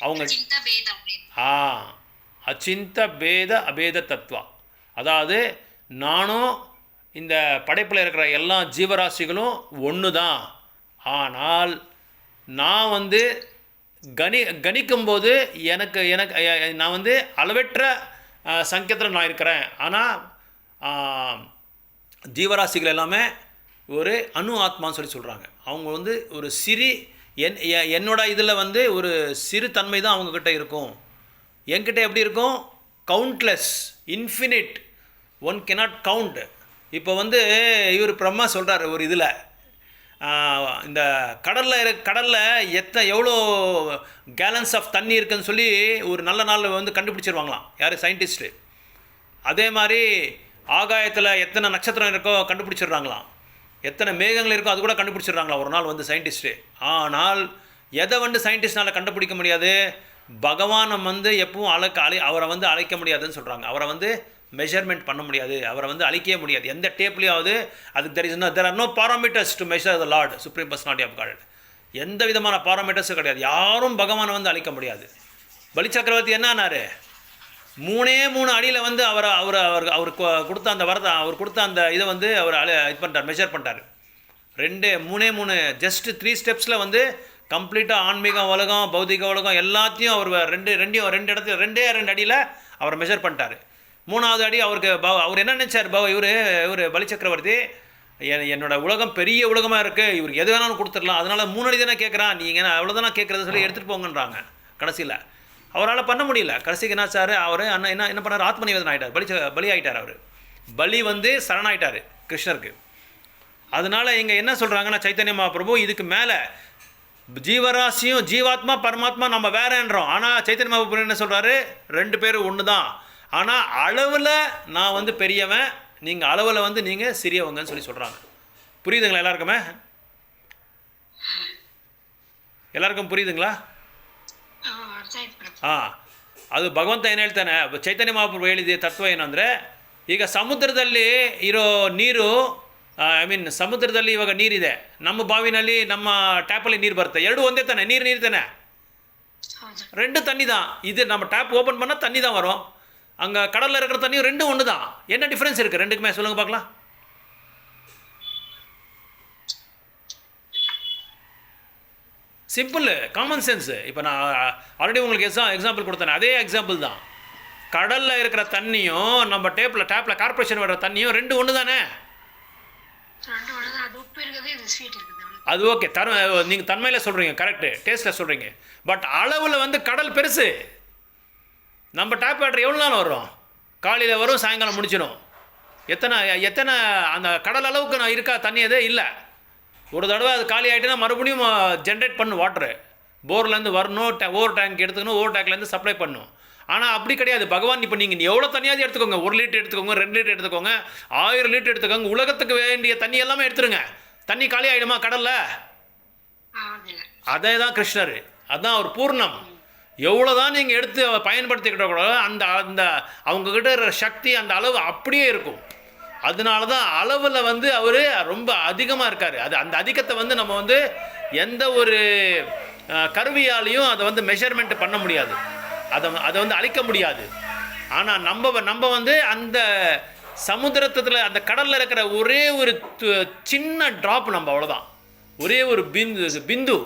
அவங்க அச்சிந்த பேத அபேத தத்துவா, அதாவது நானும் இந்த படைப்பில் இருக்கிற எல்லா ஜீவராசிகளும் ஒன்று தான். ஆனால் நான் வந்து கணிக்கும்போது எனக்கு நான் வந்து அளவற்ற சங்கத்தில் நான் இருக்கிறேன். ஆனால் ஜீவராசிகள் எல்லாமே ஒரு அணு ஆத்மான்னு சொல்கிறாங்க. அவங்க வந்து ஒரு என்னோட இதில் வந்து ஒரு சிறு தன்மை தான் அவங்கக்கிட்ட இருக்கும். என்கிட்ட எப்படி இருக்கும்? Countless, infinite, one cannot count. இப்போ வந்து இவர் பிரம்மா சொல்கிறார் ஒரு இதில், இந்த கடலில் எவ்வளோ கேலன்ஸ் ஆஃப் தண்ணி இருக்குதுன்னு சொல்லி ஒரு நல்ல நாள் வந்து கண்டுபிடிச்சிருவாங்களாம். யார்? சயின்டிஸ்ட்டு. அதே மாதிரி ஆகாயத்தில் எத்தனை நட்சத்திரம் இருக்கோ கண்டுபிடிச்சிடுறாங்களாம், எத்தனை மேகங்கள் இருக்கோ அது கூட கண்டுபிடிச்சிடுறாங்களா ஒரு நாள் வந்து சயின்டிஸ்ட்டு. ஆனால் எதை வந்து சயின்டிஸ்ட்னால் கண்டுபிடிக்க முடியாது? பகவானை வந்து எப்பவும் அவரை வந்து அழைக்க முடியாதுன்னு சொல்கிறாங்க. அவரை வந்து மெஷர்மெண்ட் பண்ண முடியாது, அவரை வந்து அழிக்கவே முடியாது. எந்த டேப்லேயாவது அதுக்கு there are no parameters to measure the Lord Supreme Personality of God. எந்த விதமான பாராமீட்டர்ஸும் கிடையாது. யாரும் பகவானை வந்து அழிக்க முடியாது. பலி சக்கரவர்த்தி என்ன ஆனார்? 3 அடியில் வந்து அவர் கொடுத்த அந்த வரத்தை, அவர் கொடுத்த அந்த இதை வந்து அவர் இது பண்ணிட்டார், மெஷர் பண்ணிட்டார். 3 ஜஸ்ட் 3 ஸ்டெப்ஸில் வந்து கம்ப்ளீட்டாக ஆன்மீக உலகம், பௌதிக உலகம் எல்லாத்தையும் அவர் 2 அடியில் அவரை மெஷர் பண்ணிட்டார். 3வது அடி அவருக்கு அவர் என்ன நினச்சார்? இவர் பலி சக்கரவர்த்தி, என்னோட உலகம் பெரிய உலகமாக இருக்குது, இவருக்கு எது வேணாலும் கொடுத்துடலாம், அதனால் 3 அடி தானே கேட்குறான், நீங்கள் அவ்வளோதானே கேட்குறது சொல்லி எடுத்துகிட்டு போங்கன்றாங்க. கடைசியில் அவரால் பண்ண முடியல. கடைசிக்கு என்ன சார், அவர் என்ன பண்ணார்? ஆத்ம நிவேதனம் ஆகிட்டார், பலி ஆகிட்டார். அவர் பலி வந்து சரணாயிட்டார் கிருஷ்ணருக்கு. அதனால் இங்கே என்ன சொல்கிறாங்கன்னா சைத்தன்ய மகாபிரபு, இதுக்கு மேலே ஜீவராசியும் ஜீவாத்மா பரமாத்மா நம்ம வேறேன்றோம். ஆனால் சைத்தன்ய மகாபிரபு என்ன சொல்கிறாரு? 2 பேரும் ஒன்று தான். ஆனால் அளவில் நான் வந்து பெரியவன், நீங்கள் அளவில் வந்து நீங்கள் சிறியவங்கன்னு சொல்லி சொல்கிறாங்க. புரியுதுங்களா எல்லாருக்குமே? எல்லாருக்கும் புரியுதுங்களா? ಅದು ಭಗವಂತ ಏನು ಹೇಳ್ತಾನೆ, ಚೈತನ್ಯ ಮಹಾಪ್ರಭು ಹೇಳಿದ ತತ್ವ ಏನಂದರೆ, ಈಗ ಸಮುದ್ರದಲ್ಲಿ ಇರೋ ನೀರು, ಸಮುದ್ರದಲ್ಲಿ ಇವಾಗ ನೀರಿದೆ, ನಮ್ಮ ಬಾವಿನಲ್ಲಿ ನಮ್ಮ ಟ್ಯಾಪಲ್ಲಿ ನೀರು ಬರುತ್ತೆ, 2 ಒಂದೇ ತಾನೆ, ನೀರು ತಾನೆ, 2 தண்ணி தான். இது நம்ம டேப் ஓப்பன் பண்ணால் தண்ணி தான் வரும். அங்கே கடலில் இருக்கிற தண்ணியும் 2 ஒன்று தான். என்ன டிஃப்ரென்ஸ் இருக்குது 2க்குமே? சொல்லுங்கள் பார்க்கலாம். Simple, common sense. இப்போ நான் ஆல்ரெடி உங்களுக்கு எக்ஸாம்பிள் கொடுத்தேன், அதே எக்ஸாம்பிள் தான். கடலில் இருக்கிற தண்ணியும் நம்ம டேப்பில் கார்பரேஷன் வர்ற தண்ணியும் 2 ஒன்று தானே. அது ஓகே, நீங்கள் தன்மையில் சொல்கிறீங்க, கரெக்டு, டேஸ்ட்டில் சொல்கிறீங்க. பட் அளவில் வந்து கடல் பெருசு. நம்ம டேப் வாட்டர் எவ்வளோ நாள் வரும்? காலையில் வரும், சாயங்காலம் முடிச்சிடும். எத்தனை அந்த கடல் அளவுக்கு நான் இருக்கா தண்ணி? எதே இல்லை. ஒரு தடவை அது காலி ஆகிட்டுனா மறுபடியும் ஜென்ரேட் பண்ணும் வாட்ரு. போர்லேருந்து வரணும், ஓவர் டேங்க் எடுத்துக்கணும், ஓவர் டேங்க்லேருந்து சப்ளை பண்ணணும். ஆனால் அப்படி கிடையாது பகவான். இப்போ நீங்கள் எவ்வளோ தண்ணியாவது எடுத்துக்கோங்க, 1 லிட்டர் எடுத்துக்கோங்க, 2 லிட்டர் எடுத்துக்கோங்க, 1000 லிட்டர் எடுத்துக்கோங்க, உலகத்துக்கு வேண்டிய தண்ணி எல்லாமே எடுத்துருங்க. தண்ணி காலி ஆகிடுமா கடலில்? அதே தான் கிருஷ்ணர், அதுதான் அவர் பூர்ணம். எவ்வளோ தான் நீங்கள் எடுத்து பயன்படுத்திக்கிட்ட கூட அந்த அவங்கக்கிட்ட இருக்கிற சக்தி அந்த அளவு அப்படியே இருக்கும். அதனால தான் அளவில் வந்து அவர் ரொம்ப அதிகமாக இருக்கார். அந்த அதிகத்தை வந்து நம்ம வந்து எந்த ஒரு கருவியாலையும் அதை வந்து மெஷர்மெண்ட் பண்ண முடியாது, அதை வந்து அழிக்க முடியாது. ஆனால் நம்ம வந்து அந்த சமுத்திரத்தில் அந்த கடலில் இருக்கிற ஒரே ஒரு சின்ன ட்ராப், நம்ம அவ்வளோதான், ஒரே ஒரு பிந்து,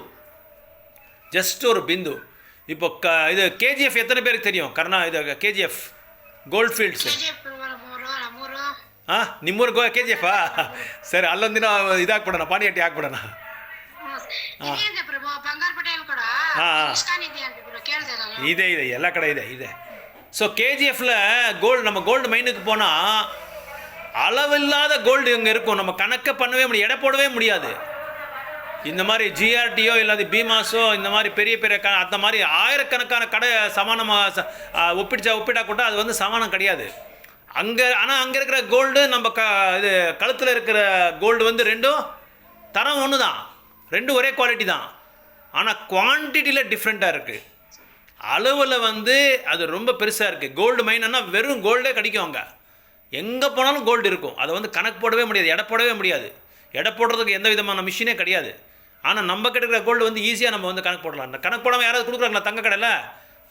ஜஸ்ட் ஒரு பிந்து. இப்போ இது கேஜிஎஃப் எத்தனை பேருக்கு தெரியும்? இது கேஜிஎஃப் ಗೋಲ್ಡ್ ಫೀಲ್ಡ್ಸ್. ನಿಮ್ಮೂರು KGF ಸರಿ, ಅಲ್ಲೊಂದಿನ ಇದಾಕ್ಬಿಡೋಣ, ಪಾನಿಹಟ್ಟಿ ಹಾಕ್ಬಿಡೋಣ. ಇದೆ ಎಲ್ಲ ಕಡೆ ಇದೆ. ஸோ கேஜிஎஃப்பில் நம்ம கோல்டு மைனுக்கு போனால் அளவில்லாத கோல்டு இங்கே இருக்கும். நம்ம கணக்கை பண்ணவே முடியாது, எடை போடவே முடியாது. இந்த மாதிரி ஜிஆர்டியோ இல்லாத பீமாஸோ இந்த மாதிரி பெரிய அந்த மாதிரி ஆயிரக்கணக்கான கடை சமானமாக ஒப்பிட்டா கூட அது வந்து சமானம் கிடையாது ஆனால் அங்கே இருக்கிற கோல்டு நம்ம இது கழுத்தில் இருக்கிற கோல்டு வந்து 2ம் தரம் ஒன்று தான், 2 ஒரே குவாலிட்டி தான். ஆனால் குவான்டிட்டியில் டிஃப்ரெண்ட்டாக இருக்குது. அளவில் வந்து அது ரொம்ப பெருசாக இருக்குது. கோல்டு மைன்னா வெறும் கோல்டே கிடைக்கும். அங்கே எங்கே போனாலும் கோல்டு இருக்கும். அதை வந்து கணக்கு போடவே முடியாது, எடை போடவே முடியாது. எடை போடுறதுக்கு எந்த விதமான மிஷினே கிடையாது. ஆனால் நம்ம கிடைக்கிற கோல்டு வந்து ஈஸியாக நம்ம வந்து கணக்கு போடலாம். அந்த கணக்கு போடாமல் யாராவது கொடுக்குறாங்களா? தங்க கடையில்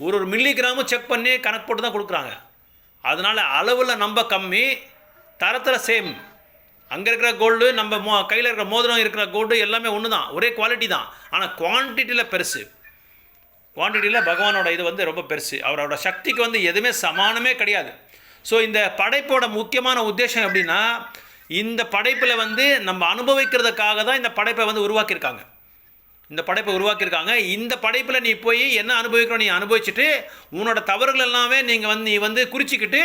ஒரு மில்லிகிராமும் செக் பண்ணி கணக்கு போட்டு தான் கொடுக்குறாங்க. அதனால் அளவில் நம்ம கம்மி, தரத்தில் சேம். அங்கே இருக்கிற கோல்டு நம்ம கையில் இருக்கிற மோதிரம் இருக்கிற கோல்டு எல்லாமே ஒன்று தான், ஒரே குவாலிட்டி தான். ஆனால் குவான்டிட்டியில் பெருசு. குவான்டிட்டியில் பகவானோட இது வந்து ரொம்ப பெருசு. அவரோட சக்திக்கு வந்து எதுவுமே சமானமே கிடையாது. ஸோ இந்த படைப்போட முக்கியமான உத்தேசம் எப்படின்னா, இந்த படைப்பில் வந்து நம்ம அனுபவிக்கிறதுக்காக தான் இந்த படைப்பை வந்து உருவாக்கியிருக்காங்க. இந்த படைப்பில் நீ போய் என்ன அனுபவிக்கிறோம், நீ அனுபவிச்சுட்டு உன்னோட தவறுகள் எல்லாமே நீ வந்து குறிச்சிக்கிட்டு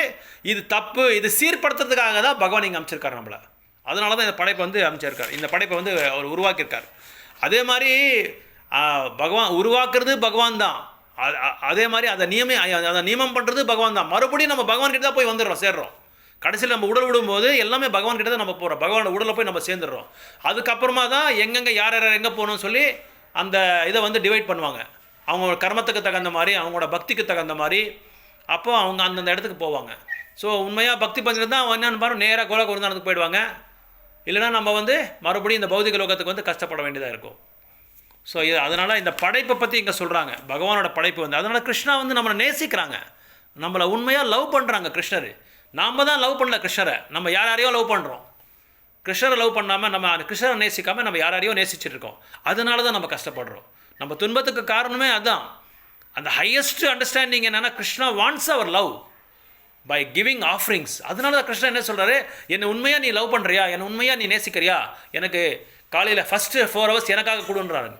இது தப்பு, இது சீர்படுத்துறதுக்காக தான் பகவான் இங்கே அமைச்சிருக்காரு நம்மளை. அதனால தான் இந்த படைப்பை வந்து அமைச்சிருக்கார். இந்த படைப்பை வந்து அவர் உருவாக்கியிருக்கார். அதே மாதிரி பகவான் உருவாக்குறது பகவான் தான். அதே மாதிரி அதை நியமம் பண்ணுறது பகவான் தான். மறுபடியும் நம்ம பகவான்கிட்ட தான் போய் சேர்றோம். கடைசியில் நம்ம உடல் விடும்போது எல்லாமே பகவான்கிட்ட தான் நம்ம போகிறோம். பகவானோட உடலில் போய் நம்ம சேர்ந்துடுறோம். அதுக்கப்புறமா தான் எங்கெங்கே யார் எங்கே போகணும்னு சொல்லி அந்த இதை வந்து டிவைட் பண்ணுவாங்க. அவங்களோட கர்மத்துக்கு தகுந்த மாதிரி, அவங்களோட பக்திக்கு தகுந்த மாதிரி. அப்போ அவங்க அந்தந்த இடத்துக்கு போவாங்க. ஸோ உண்மையாக பக்தி பண்ணிட்டு தான் என்னென்னு பாரு நேராக கோலகுருந்தானத்துக்கு போயிடுவாங்க. இல்லைனா நம்ம வந்து மறுபடியும் இந்த பௌதிக லோகத்துக்கு வந்து கஷ்டப்பட வேண்டியதாக இருக்கும். ஸோ இது அதனால் இந்த படைப்பை பற்றி இங்கே சொல்கிறாங்க. பகவானோட படைப்பு வந்து அதனால் கிருஷ்ணா வந்து நம்மளை நேசிக்கிறாங்க, நம்மளை உண்மையாக லவ் பண்ணுறாங்க கிருஷ்ணர். நாம் தான் லவ் பண்ணல கிருஷ்ணரை, நம்ம யாரையோ லவ் பண்ணுறோம். கிருஷ்ணரை லவ் பண்ணாமல் நம்ம கிருஷ்ணரை நேசிக்காமல் நம்ம யாரையோ நேசிச்சுட்டு இருக்கோம். அதனால தான் நம்ம கஷ்டப்படுறோம். நம்ம துன்பத்துக்கு காரணமே அதுதான். அந்த ஹையஸ்ட் அண்டர்ஸ்டாண்டிங் என்னென்னா Krishna wants our love by giving offerings. அதனால தான் கிருஷ்ணன் என்ன சொல்கிறாரு, என்னை உண்மையாக நீ லவ் பண்ணுறியா, என்னை உண்மையாக நீ நேசிக்கிறியா, எனக்கு காலையில் ஃபஸ்ட்டு 4 hours எனக்காக கொடுன்றாரு.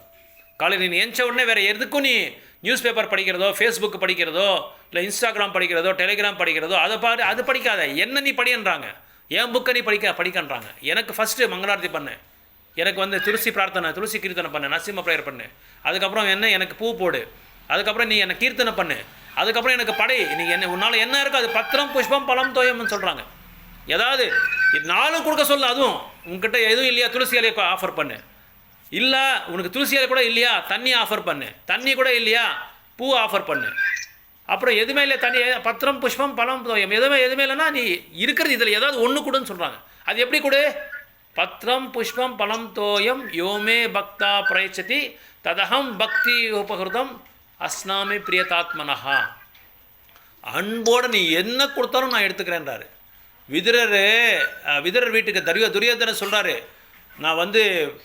காலையில் நீ எந்த உடனே வேறு எதுக்கும் நீ நியூஸ் பேப்பர் படிக்கிறதோ, ஃபேஸ்புக் படிக்கிறதோ, இல்லை இன்ஸ்டாகிராம் படிக்கிறதோ, டெலிகிராம் படிக்கிறதோ அது படிக்காத, என்ன நீ படின்றாங்க. என் புக்கை நீ படிக்கன்றாங்க. எனக்கு ஃபஸ்ட்டு மங்களாரத்தி பண்ணு, எனக்கு வந்து துளசி பிரார்த்தனை, துளசி கீர்த்தனை பண்ணு, நரசிம்ம ப்ரேயர் பண்ணு, அதுக்கப்புறம் என்ன எனக்கு பூ போடு, அதுக்கப்புறம் நீ என்னை கீர்த்தனை பண்ணு, அதுக்கப்புறம் எனக்கு படை, நீ என்ன உன்னால் என்ன இருக்கோ அது பத்திரம் புஷ்பம் பழம் தோயம்னு சொல்கிறாங்க. ஏதாவது 4 கொடுக்க சொல்ல, அதுவும் உங்ககிட்ட எதுவும் இல்லையா துளசி இலையை ஆஃபர் பண்ணு, இல்லை உனக்கு துளசி இலை கூட இல்லையா தண்ணி ஆஃபர் பண்ணு, தண்ணி கூட இல்லையா பூ ஆஃபர் பண்ணு, அப்புறம் எதுவுமே இல்லை தண்ணி பத்திரம் புஷ்பம் பழம் தோயம் எதுவுமே இல்லைன்னா நீ இருக்கிறது இதில் ஏதாவது ஒன்று கொடுன்னு சொல்கிறாங்க. அது எப்படி கொடு, பத்திரம் புஷ்பம் பழம் தோயம் யோமே பக்தா பிரயச்சதி ததகம் பக்தி உபகிருதம் அஸ்னாமி பிரியதாத்மனஹா. அன்போடு நீ என்ன கொடுத்தாலும் நான் எடுத்துக்கிறேன்றாரு. விதுரர் வீட்டுக்கு துரியோதனன் சொல்கிறாரு, நான் வந்து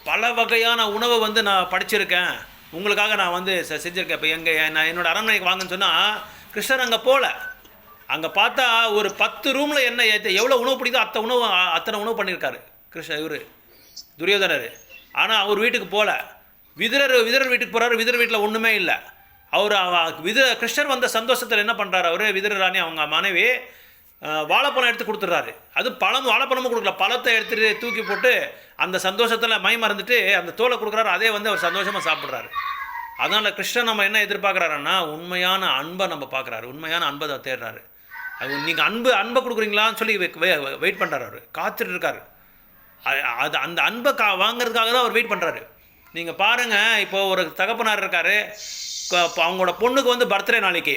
பல வகையான உணவை வந்து நான் படிச்சிருக்கேன், உங்களுக்காக நான் வந்து செஞ்சுருக்கேன். இப்போ நான் என்னோடய அரண்மனைக்கு வாங்கன்னு சொன்னால் கிருஷ்ணர் அங்கே போகல. அங்கே பார்த்தா ஒரு 10 ரூமில் என்ன எவ்வளோ உணவு பிடிக்குதோ அத்தனை உணவு பண்ணியிருக்காரு இவர் துரியோதனர். ஆனால் அவர் வீட்டுக்கு போகல. விதுரர் வீட்டுக்கு போகிறாரு, விதுரர் வீட்டில் ஒன்றுமே இல்லை. கிருஷ்ணர் வந்த சந்தோஷத்தில் என்ன பண்ணுறாரு, அவர் விதுரராணி அவங்க மனைவி வாழைப்பழம் எடுத்து கொடுத்துட்றாரு. அது வாழைப்பழமும் கொடுக்கல, பழத்தை எடுத்துகிட்டு தூக்கி போட்டு அந்த சந்தோஷத்தில் மறந்துட்டு அந்த தோலை கொடுக்குறாரு. அதே வந்து அவர் சந்தோஷமாக சாப்பிட்றாரு. அதனால் கிருஷ்ணன் நம்ம என்ன எதிர்பார்க்குறாருன்னா உண்மையான அன்பை நம்ம பார்க்குறாரு, உண்மையான அன்பை தான் தேடுறாரு. அது நீங்கள் அன்பை கொடுக்குறீங்களான்னு சொல்லி வெயிட் பண்ணுறாரு. அவர் காத்துட்டு இருக்காரு. அது அந்த அன்பை வாங்கிறதுக்காக தான் அவர் வெயிட் பண்ணுறாரு. நீங்கள் பாருங்கள், இப்போது ஒரு தகப்பனார் இருக்கார், அவங்களோட பொண்ணுக்கு வந்து பர்த்டே நாளைக்கு.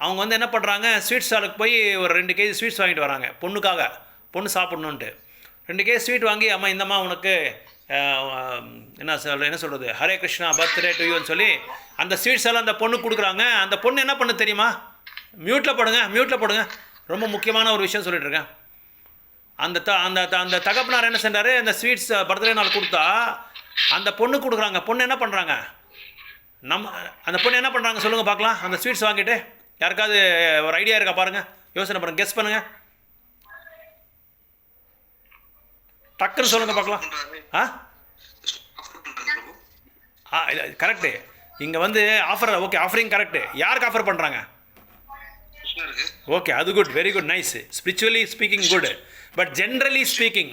அவங்க வந்து என்ன பண்ணுறாங்க, ஸ்வீட் ஸ்டாலுக்கு போய் ஒரு 2 kg ஸ்வீட்ஸ் வாங்கிட்டு வராங்க பொண்ணுக்காக, பொண்ணு சாப்பிட்ணுன்ட்டு 2 kg ஸ்வீட் வாங்கி, அம்மா இந்தம்மா உனக்கு என்ன சொல்கிறது ஹரே கிருஷ்ணா பர்த்டே டு யூன்னு சொல்லி அந்த ஸ்வீட்ஸ் எல்லாம் அந்த பொண்ணுக்கு கொடுக்குறாங்க. அந்த பொண்ணு என்ன பண்ணு தெரியுமா, மியூட்டில் போடுங்க. ரொம்ப முக்கியமான ஒரு விஷயம் சொல்லிட்டு இருக்கேன். அந்த தகப்பனார் என்ன செஞ்சார், அந்த ஸ்வீட்ஸ் பர்த்டே நாள் கொடுத்தா அந்த பொண்ணு கொடுக்குறாங்க. பொண்ணு என்ன பண்ணுறாங்க, அந்த பொண்ணு என்ன பண்ணுறாங்க சொல்லுங்கள் பார்க்கலாம். அந்த ஸ்வீட்ஸ் வாங்கிட்டு யாருக்காவது ஒரு ஐடியா இருக்கா பாருங்கள், யோசனை பண்ணுங்கள், கெஸ் பண்ணுங்கள், டக்குன்னு சொல்லுங்கள் பார்க்கலாம். கரெக்டு. இங்கே வந்து ஆஃபர், ஓகே ஆஃபரிங் கரெக்டு. யாருக்கு ஆஃபர் பண்ணுறாங்க, ஓகே அது good, very good, nice. Spiritually speaking good, but generally speaking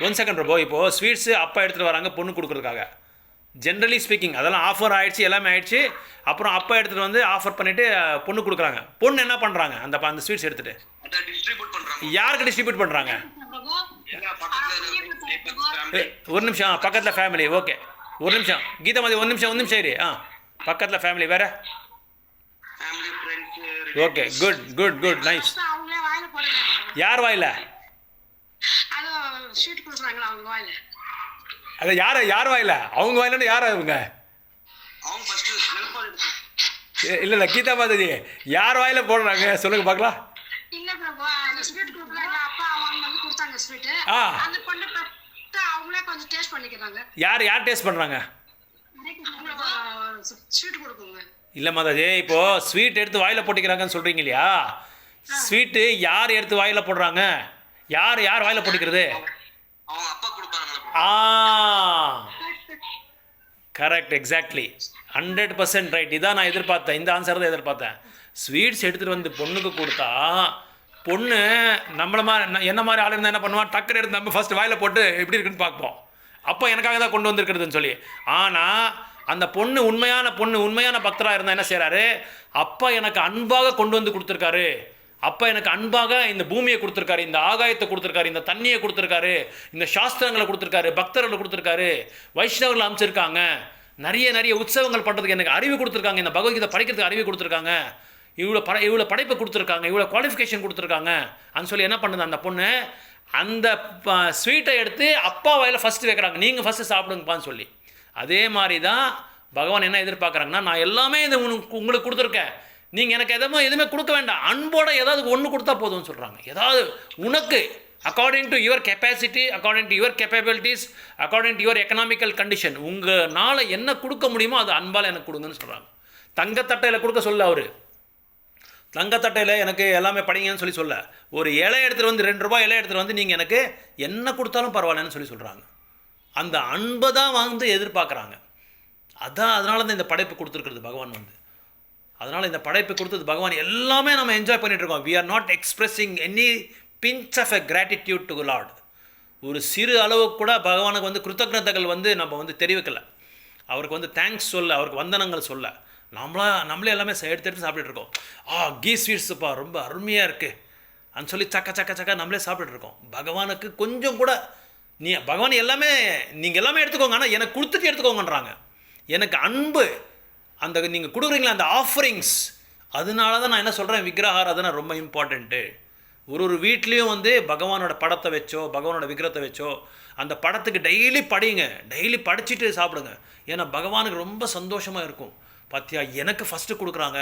one second bro. இப்போது ஸ்வீட்ஸு அப்பா எடுத்துகிட்டு வராங்க பொண்ணு கொடுக்குறதுக்காக. ஜென்ரலி ஸ்பீக்கிங் அதெல்லாம் ஆஃபர் ஆகிடுச்சு, எல்லாமே ஆகிடுச்சு. அப்புறம் அப்பா எடுத்துகிட்டு வந்து ஆஃபர் பண்ணிவிட்டு பொண்ணு கொடுக்குறாங்க. பொண்ணு என்ன பண்ணுறாங்க, அந்த ஸ்வீட்ஸ் எடுத்துகிட்டு யாருக்கு டிஸ்ட்ரிபியூட் பண்ணுறாங்க, ஒரு நிமிஷம் பக்கத்தில் ஃபேமிலி. ஓகே ஒரு நிமிஷம் கீதாமதி, ஒரு நிமிஷம் சரி. பக்கத்தில் ஃபேமிலி வேறு. Okay good nice. யார் வாயில், அது யார் வாயில், அவங்க வாயிலன்னு யார் அவங்க, இல்லை கீதா மாதிரி யார் வாயில் போடுறாங்க சொல்லுங்க பார்க்கலாம். இல்ல பிரபு, அந்த ஸ்வீட் குடுக்குறாங்க, அப்பா அவங்க வந்து கொடுத்தாங்க ஸ்வீட், அந்த பொண்ணு அவங்களே கொஞ்சம் டேஸ்ட் பண்ணிக்கிறாங்க. யார் டேஸ்ட் பண்ணுறாங்க, ஸ்வீட் கொடுக்குங்க. இல்லை மாதாஜி, இப்போது ஸ்வீட் எடுத்து வாயில் போட்டுக்கிறாங்கன்னு சொல்கிறீங்க இல்லையா, ஸ்வீட்டு யார் எடுத்து வாயில் போடுறாங்க, யார் வாயில் போட்டுக்கிறது, கரெக்ட், எக்ஸாக்ட்லி 100% ரைட். இதான் நான் எதிர்பார்த்தேன், இந்த ஆன்சர் தான் எதிர்பார்த்தேன். ஸ்வீட்ஸ் எடுத்துகிட்டு வந்து பொண்ணுக்கு கொடுத்தா பொண்ணு என்ன மாதிரி ஆள் இருந்தால் என்ன பண்ணுவான், டக்குன்னு எடுத்து நம்ம ஃபஸ்ட்டு வாயில் போட்டு எப்படி இருக்குன்னு பார்ப்போம், அப்போ எனக்காக தான் கொண்டு வந்திருக்கிறதுன்னு சொல்லி. ஆனால் அந்த பொண்ணு உண்மையான பக்தராக இருந்தால் என்ன செய்கிறாரு, அப்பா எனக்கு அன்பாக கொண்டு வந்து கொடுத்துருக்காரு, அப்பா எனக்கு அன்பாக இந்த பூமியை கொடுத்துருக்காரு, இந்த ஆகாயத்தை கொடுத்துருக்காரு, இந்த தண்ணியை கொடுத்துருக்காரு, இந்த சாஸ்திரங்களை கொடுத்துருக்காரு, பக்தர்களை கொடுத்துருக்காரு, வைஷ்ணவர்களை அமைச்சிருக்காங்க, நிறைய உற்சவங்கள் பண்ணுறதுக்கு எனக்கு அறிவு கொடுத்துருக்காங்க, இந்த பகவத்கீதை படிக்கிறதுக்கு அறிவு கொடுத்துருக்காங்க, இவ்வளோ படைப்பு கொடுத்துருக்காங்க, இவ்வளோ குவாலிஃபிகேஷன் கொடுத்துருக்காங்க அப்படின்னு சொல்லி என்ன பண்ணுது அந்த பொண்ணு, அந்த ஸ்வீட்டை எடுத்து அப்பா வாயில் ஃபஸ்ட்டு வைக்கிறாங்க, நீங்கள் ஃபஸ்ட்டு சாப்பிடுங்கப்பான்னு சொல்லி. அதே மாதிரி தான் பகவான் என்ன எதிர்பார்க்குறாங்கன்னா, நான் எல்லாமே இது உங்களுக்கு கொடுத்துருக்கேன், நீங்கள் எனக்கு எதுவுமே கொடுக்க வேண்டாம், அன்போட ஏதாவது ஒன்று கொடுத்தா போதும்னு சொல்கிறாங்க. ஏதாவது உனக்கு according to your capacity, according to your capabilities, according to your economical condition, உங்களால் என்ன கொடுக்க முடியுமோ அது அன்பால் எனக்கு கொடுங்கன்னு சொல்கிறாங்க. தங்கத்தட்டையில் கொடுக்க சொல்ல அவர், தங்கத்தட்டையில் எனக்கு எல்லாமே படிங்கன்னு சொல்லி ஒரு இலை எடுத்துகிட்டு வந்து ₹2 இலை எடுத்துகிட்டு வந்து நீங்கள் எனக்கு என்ன கொடுத்தாலும் பரவாயில்லன்னு சொல்லி சொல்கிறாங்க. அந்த அன்பை தான் எதிர்பார்க்குறாங்க. அதனால தான் இந்த படைப்பு கொடுத்துருக்குறது பகவான் அதனால் இந்த படைப்பு கொடுத்தது பகவான் எல்லாமே நம்ம என்ஜாய் பண்ணிகிட்ருக்கோம். We are not expressing any pinch of a gratitude to Lord. ஒரு சிறு அளவுக்கு கூட பகவானுக்கு கிருத்தஜ்ஞதைகள் நம்ம தெரிவிக்கலை, அவருக்கு தேங்க்ஸ் சொல்ல, அவருக்கு வந்தனங்கள் சொல்ல. நம்மளே எல்லாமே எடுத்து சாப்பிட்டுருக்கோம். கீ ஸ்வீட்ஸுப்பா ரொம்ப அருமையாக இருக்குது அப்படின்னு சொல்லி சக்க நம்மளே சாப்பிட்டுருக்கோம். பகவானுக்கு கொஞ்சம் கூட பகவான் எல்லாமே நீங்கள் எல்லாமே எடுத்துக்கோங்க, ஆனால் எனக்கு கொடுத்துட்டு எடுத்துக்கோங்கன்றாங்க. எனக்கு அன்பு அந்த நீங்கள் கொடுக்குறீங்களா அந்த ஆஃபரிங்ஸ், அதனால தான் நான் என்ன சொல்கிறேன், விக்கிரகாராதனை ரொம்ப இம்பார்ட்டண்ட்டு. ஒரு வீட்லேயும் பகவானோட படத்தை வச்சோ பகவானோட விக்கிரகத்தை வச்சோ அந்த படத்துக்கு டெய்லி படிங்க, டெய்லி படிச்சுட்டு சாப்பிடுங்க. ஏன்னா பகவானுக்கு ரொம்ப சந்தோஷமாக இருக்கும். பார்த்தியா எனக்கு ஃபஸ்ட்டு கொடுக்குறாங்க.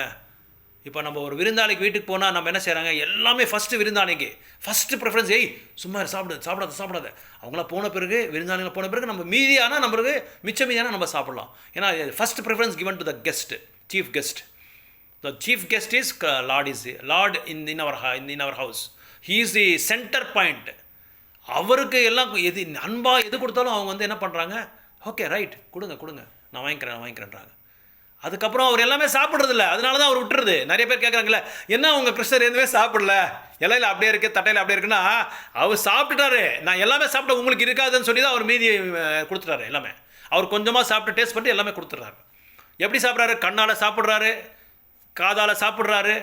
இப்போ நம்ம ஒரு விருந்தாளிக்கு வீட்டுக்கு போனால் நம்ம என்ன செய்கிறாங்க, எல்லாமே ஃபஸ்ட்டு விருந்தாளிக்கு ஃபஸ்ட்டு ப்ரிஃபரன்ஸ். சும்மா சாப்பிடாத அவங்களாம் போன பிறகு, விருந்தாளிகளை போன பிறகு நம்ம மீதியான நம்மளுக்கு மீதியான நம்ம சாப்பிட்லாம். ஏன்னா first preference given to the guest, chief guest. The chief guest is Lord in our house. He is the centre point. அவருக்கு எல்லாம் அன்பாக எது கொடுத்தாலும் அவங்க என்ன பண்ணுறாங்க, ஓகே ரைட் கொடுங்க நான் வாங்கிக்கிறேன்றாங்க. அதுக்கப்புறம் அவர் எல்லாமே சாப்பிட்றதில்ல, அதனால தான் அவர் விட்டுறது. நிறைய பேர் கேட்குறாங்களே, என்ன உங்கள் கிருஷ்ணர் எதுவுமே சாப்பிடல, இலையில் அப்படியே இருக்குது, தட்டையில் அப்படியே இருக்குன்னா, அவர் சாப்பிட்டுட்டாரு, நான் எல்லாமே சாப்பிட்ட உங்களுக்கு இருக்காதுன்னு சொல்லி தான் அவர் மீதி கொடுத்துட்டாரு. எல்லாமே அவர் கொஞ்சமாக சாப்பிட்டு டேஸ்ட் பண்ணி எல்லாமே கொடுத்துட்றாரு. எப்படி சாப்பிட்றாரு, கண்ணால் சாப்பிட்றாரு, காதால் சாப்பிட்றாரு,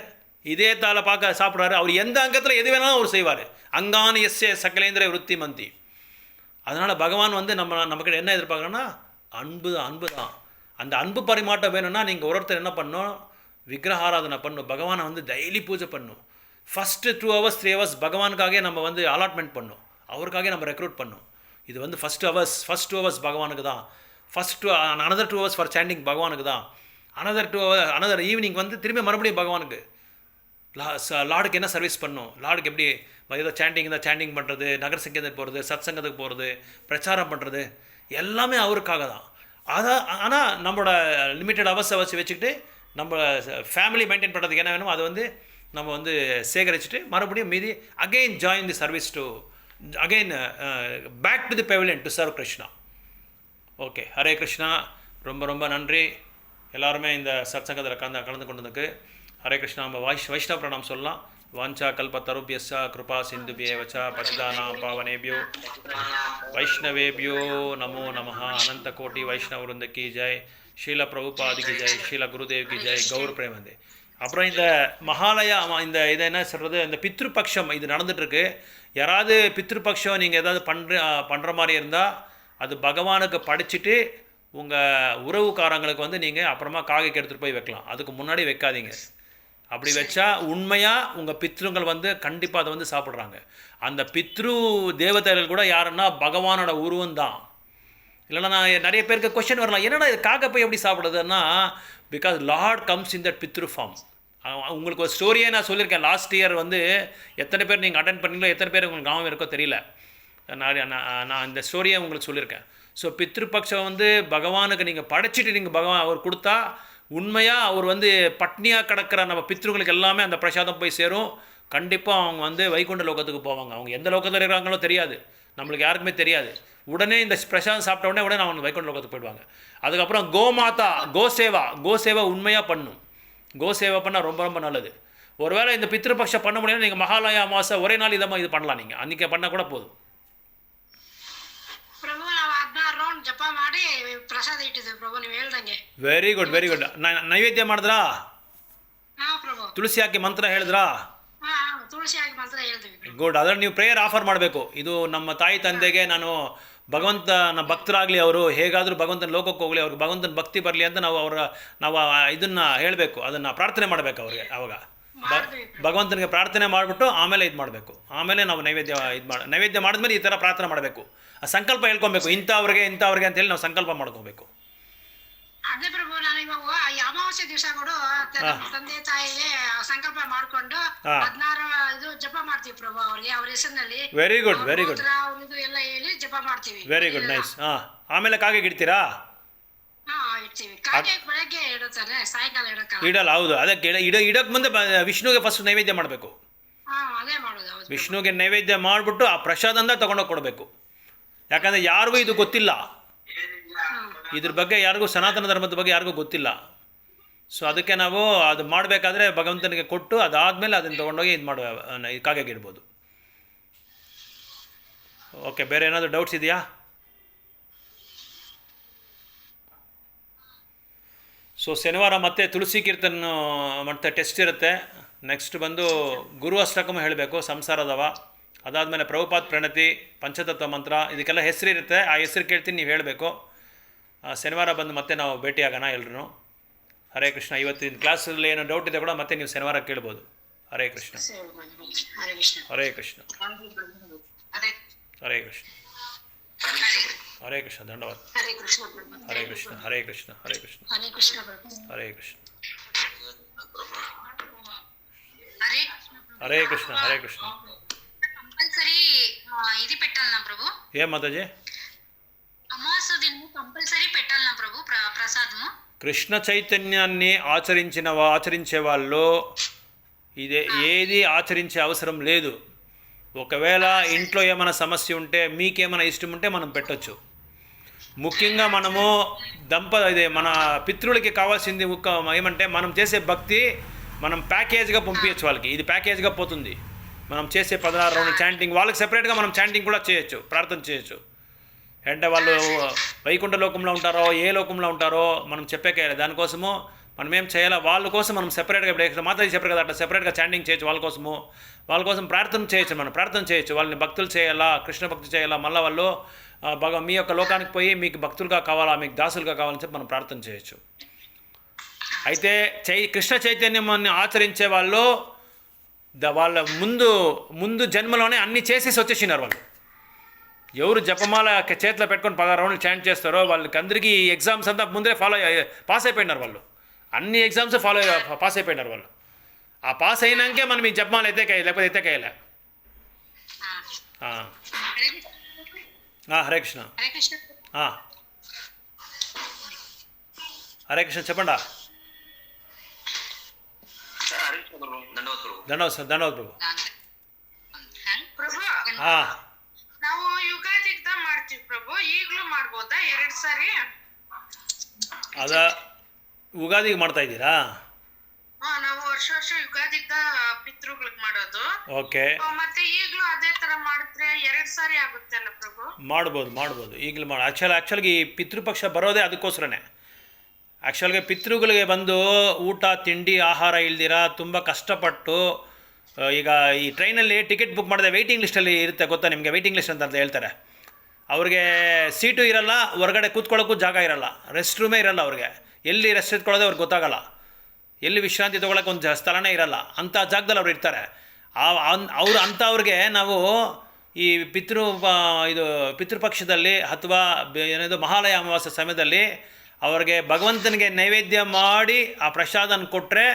இதயத்தால் பார்க்க சாப்பிட்றாரு. அவர் எந்த அங்கத்தில் எது வேணாலும் அவர் செய்வார். அங்கான எஸ்ஏ சகலேந்திர விருத்தி மந்தி. அதனால் பகவான் நமக்கு என்ன எதிர்பார்க்குறோன்னா அன்பு தான். அந்த அன்பு பரிமாற்றம் வேணும்னா நீங்கள் ஒருத்தர் என்ன பண்ணணும், விக்கிரகாராதனை பண்ணணும், பகவானை டெய்லி பூஜை பண்ணணும். ஃபஸ்ட்டு 2 hours 3 hours பகவானுக்காகவே நம்ம அலாட்மெண்ட் பண்ணணும், அவருக்காக நம்ம ரெக்ரூட் பண்ணணும். இது ஃபஸ்ட் 2 hours பகவானுக்கு தான், another 2 hours ஃபார் சாண்டிங் பகவானுக்கு தான், another ஈவினிங் திரும்பி மறுபடியும் பகவானுக்கு. லார்டுக்கு என்ன சர்வீஸ் பண்ணணும், லார்டுக்கு எப்படி ஏதோ சாண்டிங் பண்ணுறது, நகர் சங்கீதத்துக்கு போகிறது, சத் சங்கத்துக்கு போகிறது, பிரச்சாரம் பண்ணுறது, எல்லாமே அவருக்காக தான். ஆனால் நம்மளோட லிமிட்டட் ஹவர்ஸை வச்சுக்கிட்டு நம்ம ஃபேமிலி மெயின்டைன் பண்ணுறதுக்கு என்ன வேணுமோ அதை நம்ம சேகரிச்சுட்டு மறுபடியும் மீதி again join the service to again back to the pavilion to serve Krishna. Okay, Hare Krishna. ரொம்ப நன்றி எல்லாருமே இந்த சத்சங்கத்தில் கலந்து கொண்டதுக்கு. ஹரே கிருஷ்ணா. நம்ம வைஷ்ணவ பிரணாம் சொல்லலாம். வாஞ்சா கல்பத்தருபியஸ்ஸ கிருபா சிந்துபியேவச்ச பतितानां पावनेभ्यो वैष्णवेभ्यो नमो नमः. अनंत कोटि वैष्णव वृंद की जय. ஷீல பிரபுபாதி की जय. ஷீல குருதேவ் की जय. கௌர் பிரேமந்தே. அப்புறம் இந்த மகாலயா இதை என்ன சொல்கிறது, இந்த பித்ருபக்ஷம் இது நடந்துகிட்ருக்கு. யாராவது பித்ருபக்ஷம் நீங்கள் ஏதாவது பண்ணுற மாதிரி இருந்தால் அது பகவானுக்கு படிச்சுட்டு உங்கள் உறவுக்காரங்களுக்கு நீங்கள் அப்புறமா காகைக்கு எடுத்துகிட்டு போய் வைக்கலாம். அதுக்கு முன்னாடி வைக்காதீங்க. அப்படி வச்சா உண்மையாக உங்கள் பித்ருங்கள் கண்டிப்பாக அதை சாப்பிட்றாங்க. அந்த பித்ரு தேவதைகள் கூட யாருன்னா பகவானோட உருவம் தான். இல்லைனா நான் நிறைய பேருக்கு கொஸ்டின் வரலாம், என்னடா இது காக்கை போய் எப்படி சாப்பிடுதுன்னா, because Lord comes in that pitru form. உங்களுக்கு ஒரு ஸ்டோரியே நான் சொல்லியிருக்கேன். லாஸ்ட் இயர் எத்தனை பேர் நீங்கள் அட்டென்ட் பண்ணீங்களோ, எத்தனை பேர் உங்களுக்கு ஞாபகம் இருக்கோ தெரியல, நான் இந்த ஸ்டோரியை உங்களுக்கு சொல்லியிருக்கேன். ஸோ பித்ருபக்ஷம் பகவானுக்கு நீங்கள் படைச்சிட்டு நீங்கள் பகவான் அவர் கொடுத்தா உண்மையாக அவர் பட்னியாக கிடக்கிற நம்ம பித்ருங்களுக்கு எல்லாமே அந்த பிரசாதம் போய் சேரும். கண்டிப்பாக அவங்க வைகுண்ட லோகத்துக்கு போவாங்க. அவங்க எந்த லோகத்தில் இருக்கிறாங்களோ தெரியாது, நம்மளுக்கு யாருக்குமே தெரியாது. உடனே இந்த பிரசாதம் சாப்பிட்ட உடனே அவங்க வைகுண்ட லோகத்துக்கு போயிடுவாங்க. அதுக்கப்புறம் கோமாதா கோசேவா உண்மையாக பண்ணும். கோசேவா பண்ணால் ரொம்ப நல்லது. ஒருவேளை இந்த பித்ருபக்ஷம் பண்ண முடியாது, நீங்கள் மகாலயா அமாவாசை ஒரே நாள் இது பண்ணலாம். நீங்கள் அன்றைக்கி பண்ணால் கூட போதும். ಜಪ ಮಾಡಿ ಪ್ರಸಾದ ಇಟ್ಟಿದ್ದೆ ಪ್ರಭು, ನೀವು ಹೇಳ್ದಂಗೆ. Very good. ನೈವೇದ್ಯ ಮಾಡಿದ್ರಾ? ಹಾಂ ಪ್ರಭು. ತುಳಸಿ ಹಾಕಿ ಮಂತ್ರ ಹೇಳಿದ್ರಾ? ಹಾಂ ತುಳಸಿ ಹಾಕಿ ಮಂತ್ರ ಹೇಳ್ತೀವಿ. ಗುಡ್. ಅದರಲ್ಲಿ ನೀವು ಪ್ರೇಯರ್ ಆಫರ್ ಮಾಡಬೇಕು. ಇದು ನಮ್ಮ ತಾಯಿ ತಂದೆಗೆ ನಾನು ಭಗವಂತನ ಭಕ್ತರಾಗಲಿ, ಅವರು ಹೇಗಾದರೂ ಭಗವಂತನ ಲೋಕಕ್ಕೆ ಹೋಗಲಿ, ಅವ್ರಿಗೆ ಭಗವಂತನ ಭಕ್ತಿ ಬರಲಿ ಅಂತ ನಾವು ಇದನ್ನು ಹೇಳಬೇಕು, ಅದನ್ನು ಪ್ರಾರ್ಥನೆ ಮಾಡಬೇಕು ಅವ್ರಿಗೆ. ಆವಾಗ ಭಗವಂತನಿಗೆ ಪ್ರಾರ್ಥನೆ ಮಾಡಿಬಿಟ್ಟು ಆಮೇಲೆ ಇದು ಮಾಡಬೇಕು. ಆಮೇಲೆ ನಾವು ನೈವೇದ್ಯ ಮಾಡಿದ್ಮೇಲೆ ಈ ಥರ ಪ್ರಾರ್ಥನೆ ಮಾಡಬೇಕು. ಆ ಸಂಕಲ್ಪ ಹೇಳ್ಕೊಬೇಕು, ಇಂಥವ್ರಿಗೆ ಅಂತೇಳಿ ನಾವು ಸಂಕಲ್ಪ ಮಾಡ್ಕೋಬೇಕು. ಅದೇ ಪ್ರಭು, ನಾನು ಇವಾಗ ಈ ಅಮಾವಾಸ್ಯೆ ದಿವಸಗಳು ತಂದೆ ತಾಯಿಗೆ ಸಂಕಲ್ಪ ಮಾಡ್ಕೊಂಡು 16 ಇದು ಜಪ ಮಾಡ್ತೀವಿ ಪ್ರಭು. ಅವ್ರಿಗೆ ಅವ್ರ ಹೆಸರಿನಲ್ಲಿ ವೆರಿ ಗುಡ್ ಅವ್ರದ್ದು ಎಲ್ಲ ಹೇಳಿ ಜಪ ಮಾಡ್ತೀವಿ. Very good, nice. ಆಮೇಲೆ ಕಾಗೆ ಇಡ್ತೀರಾ? ಇಡ್ತೀವಿ. ಕಾಗೆ ಬೆಳಗ್ಗೆ ಇಡುತ್ತಾರೆ, ಸಾಯಂಕಾಲ ಇಡಕ್ಕೆ ಇಡಲ್ಲ. ಹೌದು, ಅದಕ್ಕೆ ಇಡಕ್ಕೆ ಮುಂದೆ ವಿಷ್ಣುಗೆ ಫಸ್ಟ್ ನೈವೇದ್ಯ ಮಾಡಬೇಕು. ಅದೇ ಮಾಡೋದು. ವಿಷ್ಣುಗೆ ನೈವೇದ್ಯ ಮಾಡಿಬಿಟ್ಟು ಆ ಪ್ರಸಾದಂದ ತೊಗೊಂಡೋಗಿ ಕೊಡಬೇಕು. ಯಾಕಂದರೆ ಯಾರಿಗೂ ಇದು ಗೊತ್ತಿಲ್ಲ, ಇದ್ರ ಬಗ್ಗೆ ಯಾರಿಗೂ, ಸನಾತನ ಧರ್ಮದ ಬಗ್ಗೆ ಯಾರಿಗೂ ಗೊತ್ತಿಲ್ಲ. ಸೊ ಅದಕ್ಕೆ ನಾವು ಅದು ಮಾಡಬೇಕಾದ್ರೆ ಭಗವಂತನಿಗೆ ಕೊಟ್ಟು ಅದಾದಮೇಲೆ ಅದನ್ನು ತೊಗೊಂಡೋಗಿ ಕಾಗೆಗೆ ಇಡ್ಬೋದು. ಓಕೆ, ಬೇರೆ ಏನಾದರೂ ಡೌಟ್ಸ್ ಇದೆಯಾ? ಸೊ ಶನಿವಾರ ಮತ್ತೆ ತುಳಸಿ ಕೀರ್ತನ ಮತ್ತು ಟೆಸ್ಟ್ ಇರುತ್ತೆ. ನೆಕ್ಸ್ಟ್ ಬಂದು ಗುರು ಅಷ್ಟಕಮ ಹೇಳಬೇಕು, ಸಂಸಾರದವ. ಅದಾದಮೇಲೆ ಪ್ರಭುಪಾತ್ ಪ್ರಣತಿ, ಪಂಚತತ್ವ ಮಂತ್ರ, ಇದಕ್ಕೆಲ್ಲ ಹೆಸರಿರುತ್ತೆ. ಆ ಹೆಸರು ಕೇಳ್ತೀನಿ, ನೀವು ಹೇಳಬೇಕು. ಶನಿವಾರ ಬಂದು ಮತ್ತೆ ನಾವು ಭೇಟಿಯಾಗೋಣ ಎಲ್ಲರೂ. ಹರೇ ಕೃಷ್ಣ. ಇವತ್ತಿನ ಕ್ಲಾಸಲ್ಲಿ ಏನೋ ಡೌಟ್ ಇದೆ ಕೂಡ ಮತ್ತೆ ನೀವು ಶನಿವಾರ ಕೇಳ್ಬೋದು. ಹರೇ ಕೃಷ್ಣ. ಹರೇ ಕೃಷ್ಣ. ಹರೇ ಕೃಷ್ಣ. ಹರೇ ಕೃಷ್ಣ. ಧನ್ಯವಾದ. ಹರೇ ಕೃಷ್ಣ. ಹರೇ ಕೃಷ್ಣ. ಹರೇ ಕೃಷ್ಣ. ಹರೇ ಕೃಷ್ಣ. ಹರೇ ಕೃಷ್ಣ. ಹರೇ ಕೃಷ್ಣ. ಹರೇ ಕೃಷ್ಣ. కంపల్సరీ ఇది పెట్టాలనా ప్రభు? ఏం మాతాజీ? అమావాస్య దినం కంపల్సరీ పెట్టాలనా ప్రభు ప్రసాదము? కృష్ణ చైతన్యాన్ని ఆచరించే వాళ్ళు ఏది ఆచరించే అవసరం లేదు. ఒకవేళ ఇంట్లో ఏమైనా సమస్య ఉంటే, మీకేమైనా ఇష్టం ఉంటే మనం పెట్టొచ్చు. ముఖ్యంగా మనము మన పితృలకి కావాల్సింది ఏమంటే, మనం చేసే భక్తి మనం ప్యాకేజ్గా పంపించచ్చు వాళ్ళకి. ఇది ప్యాకేజ్గా పోతుంది. మనం చేసే 16 రౌండ్ చాంటింగ్ వాళ్ళకి సెపరేట్గా మనం చాంటింగ్ కూడా చేయొచ్చు, ప్రార్థన చేయొచ్చు. అంటే వాళ్ళు వైకుంఠ లోకంలో ఉంటారో ఏ లోకంలో ఉంటారో మనం చెప్పేకే. దానికోసము మనం ఏం చేయాలా, వాళ్ళ కోసం మనం సెపరేట్గా, ఇప్పుడు మాతాజీ చెప్పారు కదా, అట్లా సెపరేట్గా చాంటింగ్ చేయొచ్చు. వాళ్ళ కోసం ప్రార్థన చేయొచ్చు. మనం ప్రార్థన చేయొచ్చు. వాళ్ళని భక్తులు చేయాలా, కృష్ణ భక్తి చేయాలా. మళ్ళీ వాళ్ళు మీ యొక్క లోకానికి పోయి మీకు భక్తులుగా కావాలా, మీకు దాసులుగా కావాలని చెప్పి మనం ప్రార్థన చేయొచ్చు. అయితే కృష్ణ చైతన్యాన్ని ఆచరించే వాళ్ళు వాళ్ళ ముందు జన్మలోనే అన్నీ చేసేసి వచ్చేసినారు. వాళ్ళు ఎవరు జపమాల చేతిలో పెట్టుకొని 16 రౌండ్లు చాంట్ చేస్తారో వాళ్ళకి అందరికీ ఎగ్జామ్స్ అంతా ముందే పాస్ అయిపోయినారు. వాళ్ళు అన్ని ఎగ్జామ్స్ పాస్ అయిపోయినారు. వాళ్ళు ఆ పాస్ అయినాకే మనం ఈ జపమాల లేకపోతే ఎత్తేకేయలే. హరే కృష్ణ. హరే కృష్ణ చెప్పండా. ಧನ್ಯವಾದ ಪ್ರಭು. ನಾವು ಯುಗಾದಿಗ್ದ ಮಾಡ್ತೀವಿ ಪ್ರಭು, ಈಗಲೂ ಮಾಡ್ಬೋದಾ 2 ಸಾರಿ? ಅದ ಉಗಾದಿಗೆ ಮಾಡ್ತಾ ಇದ್ದೀರಾ? ನಾವು ವರ್ಷ ಯುಗಾದಿಗ್ದ ಪಿತೃಗಳಿಗೆ ಮಾಡೋದು. ಓಕೆ. ಮತ್ತೆ ಈಗಲೂ ಅದೇ ತರ ಮಾಡಿದ್ರೆ 2 ಸಾರಿ ಆಗುತ್ತೆ ಅಲ್ಲ ಪ್ರಭು? ಮಾಡ್ಬೋದು ಈಗಲೂ ಆ್ಯಕ್ಚುಲಾಗಿ ಈ ಪಿತೃಪಕ್ಷ ಬರೋದೇ ಅದಕ್ಕೋಸ್ಕರನೇ. ಆ್ಯಕ್ಚುಲಾಗಿ ಪಿತೃಗಳಿಗೆ ಬಂದು ಊಟ ತಿಂಡಿ ಆಹಾರ ಇಲ್ದಿರ ತುಂಬ ಕಷ್ಟಪಟ್ಟು, ಈಗ ಈ ಟ್ರೈನಲ್ಲಿ ಟಿಕೆಟ್ ಬುಕ್ ಮಾಡಿದೆ ವೆಯ್ಟಿಂಗ್ ಲಿಸ್ಟಲ್ಲಿ ಇರುತ್ತೆ, ಗೊತ್ತಾ ನಿಮಗೆ? ವೆಯ್ಟಿಂಗ್ ಲಿಸ್ಟ್ ಅಂತ ಹೇಳ್ತಾರೆ. ಅವ್ರಿಗೆ ಸೀಟು ಇರಲ್ಲ, ಹೊರಗಡೆ ಕೂತ್ಕೊಳ್ಳೋಕ್ಕೂ ಜಾಗ ಇರಲ್ಲ, ರೆಸ್ಟ್ ರೂಮೇ ಇರಲ್ಲ ಅವ್ರಿಗೆ. ಎಲ್ಲಿ ರೆಸ್ಟ್ ಎತ್ಕೊಳ್ಳೋದೇ ಅವ್ರಿಗೆ ಗೊತ್ತಾಗಲ್ಲ, ಎಲ್ಲಿ ವಿಶ್ರಾಂತಿ ತೊಗೊಳಕ್ಕೆ ಒಂದು ಸ್ಥಳನೇ ಇರಲ್ಲ. ಅಂಥ ಜಾಗದಲ್ಲಿ ಅವ್ರು ಇರ್ತಾರೆ. ಅಂಥವ್ರಿಗೆ ನಾವು ಈ ಪಿತೃಪಕ್ಷದಲ್ಲಿ ಅಥವಾ ಏನೇದು ಮಹಾಲಯ ಅಮಾವಾಸ್ಯೆ ಸಮಯದಲ್ಲಿ ಅವ್ರಿಗೆ ಭಗವಂತನಿಗೆ ನೈವೇದ್ಯ ಮಾಡಿ ಆ ಪ್ರಸಾದನ ಕೊಟ್ಟರೆ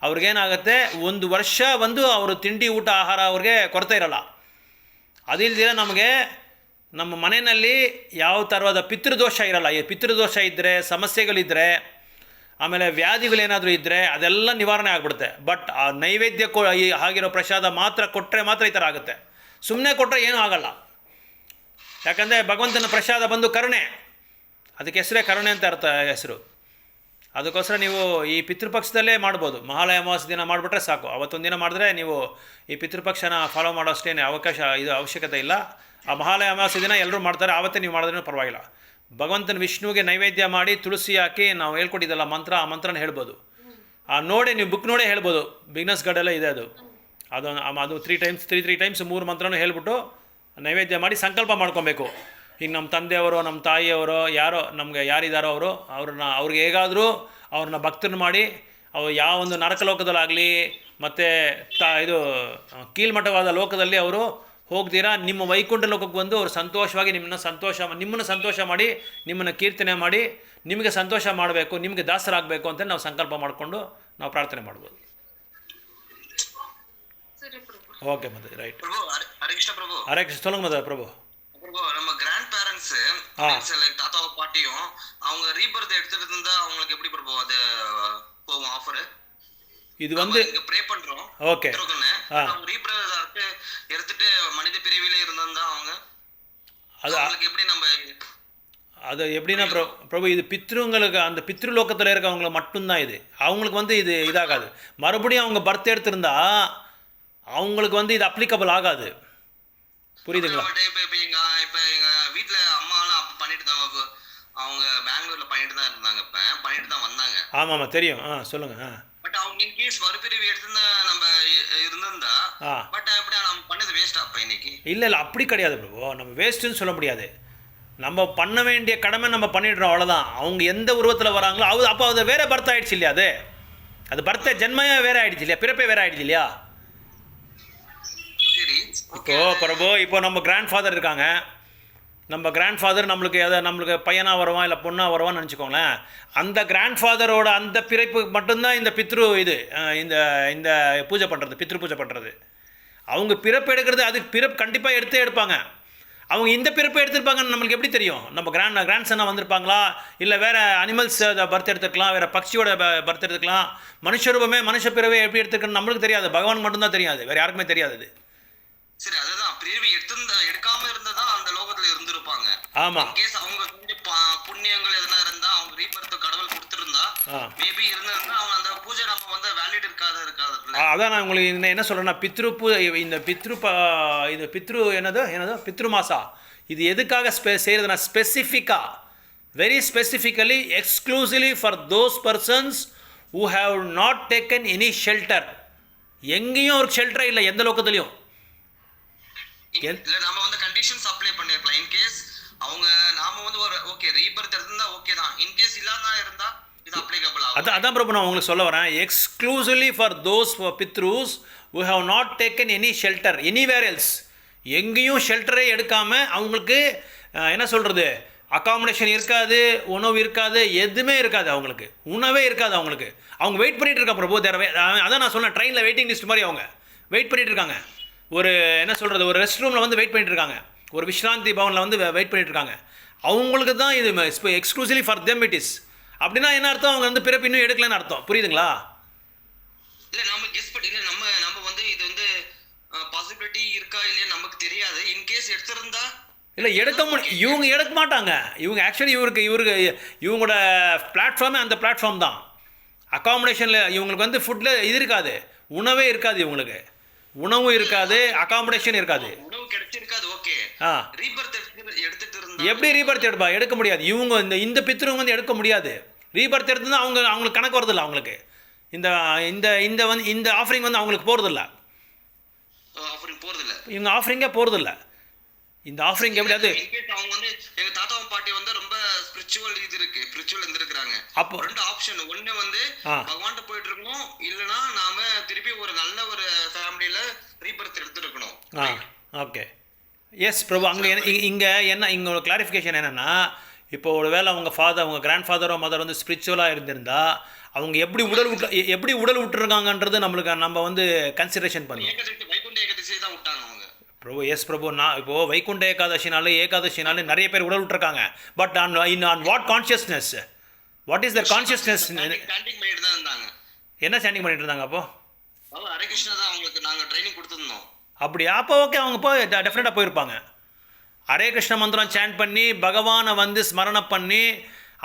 ಅವ್ರಿಗೇನಾಗುತ್ತೆ, 1 ವರ್ಷ ಅವರು ತಿಂಡಿ ಊಟ ಆಹಾರ ಅವ್ರಿಗೆ ಕೊರತೆ ಇರಲ್ಲ. ಅದಿಲ್ದಿರ ನಮ್ಮ ಮನೆಯಲ್ಲಿ ಯಾವ ಥರವಾದ ಪಿತೃದೋಷ ಇರಲ್ಲ. ಈ ಪಿತೃದೋಷ ಇದ್ದರೆ, ಸಮಸ್ಯೆಗಳಿದ್ದರೆ, ಆಮೇಲೆ ವ್ಯಾಧಿಗಳೇನಾದರೂ ಇದ್ದರೆ ಅದೆಲ್ಲ ನಿವಾರಣೆ ಆಗಿಬಿಡುತ್ತೆ. ಬಟ್ ಆ ನೈವೇದ್ಯ ಆಗಿರೋ ಪ್ರಸಾದ ಮಾತ್ರ ಕೊಟ್ಟರೆ ಮಾತ್ರ ಈ ಥರ ಆಗುತ್ತೆ. ಸುಮ್ಮನೆ ಕೊಟ್ಟರೆ ಏನೂ ಆಗಲ್ಲ. ಯಾಕಂದರೆ ಭಗವಂತನ ಪ್ರಸಾದ ಬಂದು ಕರುಣೆ, ಅದಕ್ಕೆ ಹೆಸರೇ ಕರುಣೆ ಅಂತ ಅರ್ಥ ಹೆಸರು. ಅದಕ್ಕೋಸ್ಕರ ನೀವು ಈ ಪಿತೃಪಕ್ಷದಲ್ಲೇ ಮಾಡ್ಬೋದು. ಮಹಾಲಯ ಅಮಾವಾಸ್ಯೆ ದಿನ ಮಾಡಿಬಿಟ್ರೆ ಸಾಕು. ಅವತ್ತೊಂದು ದಿನ ಮಾಡಿದ್ರೆ ನೀವು ಈ ಪಿತೃಪಕ್ಷನ ಫಾಲೋ ಮಾಡೋ ಅಷ್ಟೇನು ಅವಶ್ಯಕತೆ ಇಲ್ಲ. ಆ ಮಹಾಲಯ ಅಮಾವಾಸ್ಯೆ ದಿನ ಎಲ್ಲರೂ ಮಾಡ್ತಾರೆ, ಆವತ್ತೇ ನೀವು ಮಾಡಿದ್ರೂ ಪರವಾಗಿಲ್ಲ. ಭಗವಂತನ ವಿಷ್ಣುವಿಗೆ ನೈವೇದ್ಯ ಮಾಡಿ ತುಳಸಿ ಹಾಕಿ ನಾವು ಹೇಳ್ಕೊಟ್ಟಿದ್ದಲ್ಲ ಮಂತ್ರ, ಆ ಮಂತ್ರನ ಹೇಳ್ಬೋದು. ನೋಡಿ ನೀವು ಬುಕ್ ನೋಡೇ ಹೇಳ್ಬೋದು. ಬಿಗ್ನೆಸ್ ಗಾರ್ಡೆಲ್ಲ ಇದೆ ಅದು 3 ಟೈಮ್ಸ್ 3 ಮಂತ್ರನೂ ಹೇಳ್ಬಿಟ್ಟು ನೈವೇದ್ಯ ಮಾಡಿ ಸಂಕಲ್ಪ ಮಾಡ್ಕೊಬೇಕು. ಈಗ ನಮ್ಮ ತಂದೆಯವರು ನಮ್ಮ ತಾಯಿಯವರು ಯಾರೋ ನಮಗೆ ಯಾರಿದ್ದಾರೋ ಅವ್ರಿಗೆ ಹೇಗಾದರೂ ಅವ್ರನ್ನ ಭಕ್ತರನ್ನ ಮಾಡಿ ಅವ್ರು ಯಾವ ಒಂದು ನರಕಲೋಕದಲ್ಲಾಗಲಿ ಮತ್ತು ಇದು ಕೀಳ್ಮಟ್ಟವಾದ ಲೋಕದಲ್ಲಿ ಅವರು ಹೋಗ್ತೀರಾ ನಿಮ್ಮ ವೈಕುಂಠ ಲೋಕಕ್ಕೆ ಬಂದು ಅವರು ಸಂತೋಷವಾಗಿ ನಿಮ್ಮನ್ನು ಸಂತೋಷ ಮಾಡಿ ನಿಮ್ಮನ್ನು ಕೀರ್ತನೆ ಮಾಡಿ ನಿಮಗೆ ಸಂತೋಷ ಮಾಡಬೇಕು, ನಿಮಗೆ ದಾಸರಾಗಬೇಕು ಅಂತ ನಾವು ಸಂಕಲ್ಪ ಮಾಡಿಕೊಂಡು ನಾವು ಪ್ರಾರ್ಥನೆ ಮಾಡ್ಬೋದು. சரி பிரபு. ஓகே மது ரைட். பிரபு ஹரே கிருஷ்ண பிரபு. ஹரே கிருஷ்ண சொல்லுங்க மது பிரபு. பிரபு நம்ம கிராண்ட் பேரண்ட்ஸ் லைக் தாத்தாவும் பாட்டியும் அவங்க ரீபர்த் எடுத்துட்டு இருந்தா அவங்களுக்கு எப்படி பிரபு அது போகும் ஆஃபர்? இது வந்து இங்க ப்ரே பண்றோம். ஓகே. அவங்க ரீபர்த் எடுத்துட்டு மனித பிறவியில இருந்தா அவங்களுக்கு எப்படி நம்ம அது எப்படின்னா பிரபு இது பித்ருங்களுக்கு அந்த பித்ருலோகத்தில் இருக்கவங்களுக்கு மட்டும்தான் இது. அவங்களுக்கு வந்து இது இதாகாது. மறுபடியும் அவங்க பர்த் எடுத்திருந்தா அவங்களுக்கு வந்து இது அப்ளிகபிள் ஆகாது. புரியுதுங்களா? இப்போ எங்கள் வீட்டில் அம்மாலாம் அப்போ பண்ணிட்டு தான் அவங்க பெங்களூரில் பண்ணிட்டு தான் இருந்தாங்க, இப்போ பண்ணிட்டு தான் வந்தாங்க. ஆமாம் தெரியும். சொல்லுங்கள். பட் அவங்க இன்கேஸ் மறுபிரிவு எடுத்திருந்தா நம்ம இருந்திருந்தா பட் எப்படி நம்ம பண்ணது வேஸ்டா அப்போ இன்னைக்கு? இல்லை அப்படி கிடையாது பிரபு. நம்ம வேஸ்ட்டுன்னு சொல்ல முடியாது. நம்ம பண்ண வேண்டிய கடமை நம்ம பண்ணிடுறோம், அவ்வளோதான். அவங்க எந்த உருவத்தில் வராங்களோ அப்போ அது வேற பர்த் ஆகிடுச்சு இல்லையா? அது பர்த்த ஜென்மையே வேற ஆகிடுச்சு இல்லையா? பிறப்பே வேற ஆகிடுச்சு இல்லையா? இப்போ நம்ம கிராண்ட் ஃபாதர் இருக்காங்க. நம்ம கிராண்ட் ஃபாதர் நம்மளுக்கு பையனாக வருவான் இல்லை பொண்ணாக வருவான்னு நினச்சிக்கோங்களேன். அந்த கிராண்ட் ஃபாதரோட அந்த பிறப்பு மட்டும்தான் இந்த பித்ரு இந்த பூஜை பண்ணுறது, பித்ரு பூஜை பண்ணுறது. அவங்க பிறப்பு எடுக்கிறது அது பிறப்பு கண்டிப்பாக எடுப்பாங்க. அவங்க இந்த பிறப்பு எடுத்திருப்பாங்கன்னு நம்மளுக்கு எப்படி தெரியும்? நம்ம கிராண்ட் சன்னாக வந்திருப்பாங்களா, இல்லை வேறு அனிமல்ஸ் பர்த் எடுத்துக்கலாம், வேறு பக்ஷியோட பர்த் எடுத்துக்கலாம். மனுஷரூபமே மனுஷ பிறவை எப்படி எடுத்துருக்குன்னு நம்மளுக்கு தெரியாது, பகவான் மட்டும்தான் தெரியாது, வேறு யாருக்குமே தெரியாது. சரி, அதுதான் பிறவி எடுக்காம இருந்ததா அந்த லோகத்துல இருந்திருப்பாங்க. ஆமா, கேஸ் அவங்க கொஞ்சம் புண்ணியங்கள் எதனா இருந்தா அவங்க ரீபர்த் கடவுள் கொடுத்திருந்தா மேபி இருந்தா அவங்க அந்த பூஜை நம்ம வந்து வேலிட் இருக்காது. அதான் நான் உங்களுக்கு என்ன சொல்றேன்னா, இந்த பித்ரு என்னதோ பித்ரு மாசா இது எதுக்காக செய்யறதுனா ஸ்பெசிஃபிக்கா, very specifically exclusively for those persons who have not taken any shelter. எங்கேயும் ஒரு ஷெல்டரே இல்லை எந்த லோகத்துலையும். இல்ல நம்ம வந்து கண்டிஷன்ஸ் அப்ளை பண்ணிருக்கலாம். இன் கேஸ் அவங்க நாம வந்து ஒரு ஓகே ரீபர்த் இருந்தா ஓகே தான். இன் கேஸ் இல்லாம இருந்தா இது அப்ளிகபிள் ஆகும். அதான் பிரபு நான் உங்களுக்கு சொல்ல வரேன். Exclusively for those pitrus who have not taken any shelter anywhere else. எங்கேயும் ஷெல்டரே எடுக்காமல் அவங்களுக்கு என்ன சொல்கிறது, அகாமடேஷன் இருக்காது, உணவு இருக்காது, எதுவுமே இருக்காது. அவங்களுக்கு உணவே இருக்காது. அவங்க வெயிட் பண்ணிகிட்டு இருக்காங்க பிரபு. அதான் நான் சொன்னேன், ட்ரெயினில் வெயிட்டிங் லிஸ்ட் மாதிரி அவங்க வெயிட் பண்ணிகிட்டு இருக்காங்க. ஒரு என்ன சொல்கிறது, ஒரு ரெஸ்ட் ரூமில் வந்து வெயிட் பண்ணிட்டு இருக்காங்க, ஒரு விஷ்ராந்தி பவனில் வந்து வெயிட் பண்ணிட்டு இருக்காங்க. அவங்களுக்கு தான் இது exclusively for them it is. அப்படின்னா என்ன அர்த்தம்? அவங்க வந்து பிறப்பு இன்னும் எடுக்கலன்னு அர்த்தம். புரியுதுங்களா? இல்லை நம்ம கெஸ் பண்ணி நம்ம வந்து இது வந்து பாசிபிலிட்டி இருக்கா இல்லையா நமக்கு தெரியாது. இன்கேஸ் எடுத்திருந்தா இல்லை எடுக்க இவங்க எடுக்க மாட்டாங்க. இவங்க ஆக்சுவலி இவங்களோட பிளாட்ஃபார்மே அந்த பிளாட்ஃபார்ம் தான். அகாமடேஷனில் இவங்களுக்கு வந்து ஃபுட்டில் இது இருக்காது, உணவே இருக்காது. இவங்களுக்கு உணவும் இருக்காது, அகாமடேஷன் இருக்காது, உணவு கிடைச்சிருக்காது. ஓகே, ரீபர்த் எடுத்துட்டு இருந்தா எப்படி ரீபர்த் எடுக்க முடியாது. இவங்க இந்த பித்ருங்க வந்து எடுக்க முடியாது. ரீபர்த் எடுத்துதான் அவங்களுக்கு கணக்கு வரதில்லை. அவங்களுக்கு இந்த ஆஃபரிங் வந்து அவங்களுக்கு போகிறதில்ல. இவங்க ஆஃபரிங்கே போகிறதில்ல. இந்த ஆஃபரிங் எப்படியாவது அவங்க வந்து எங்க தாத்தாவும் பாட்டி வந்து ரொம்ப ஸ்பிரிச்சுவல் இது இருக்கு, ஸ்பிரிச்சுவல் இருந்திருக்காங்க. அப்போ ரெண்டு ஆப்ஷன், ஒண்ணு வந்து பகவான்கிட்ட போயிட்டு இருக்கணும், இல்லனா நாம திருப்பி ஒரு நல்ல ஒரு ஃபேமிலில ரீபர்த் எடுத்துருக்கணும். ஓகே, எஸ் பிரபு. இங்கே இங்கே ஒரு கிளாரிஃபிகேஷன் என்னென்னா, இப்போ ஒரு வேளை உங்கள் கிராண்ட் ஃபாதரோ மதர் வந்து ஸ்பிரிச்சுவலாக இருந்திருந்தா அவங்க எப்படி உடல் விட்டுருக்காங்கன்றது நம்ம வந்து கன்சிடரேஷன் பண்ணுவோம். வைகுண்ட ஏகாதசி தான் விட்டாங்க அவங்க பிரபு. எஸ் பிரபு. இப்போது வைகுண்ட ஏகாதசினாலே நிறைய பேர் உடல் விட்டுருக்காங்க. But on what consciousness, what is Dhar consciousness? என்ன ஸ்டாண்டிங் பண்ணிட்டு இருந்தாங்க அப்போ? ஹரே கிருஷ்ணா தான் அவங்களுக்கு நாங்கள் ட்ரைனிங் கொடுத்துருந்தோம். அப்படியா? அப்போ ஓகே, அவங்க டெஃபினட்டாக போயிருப்பாங்க. ஹரே கிருஷ்ண மந்திரம் சாண்ட் பண்ணி பகவானை வந்து ஸ்மரணம் பண்ணி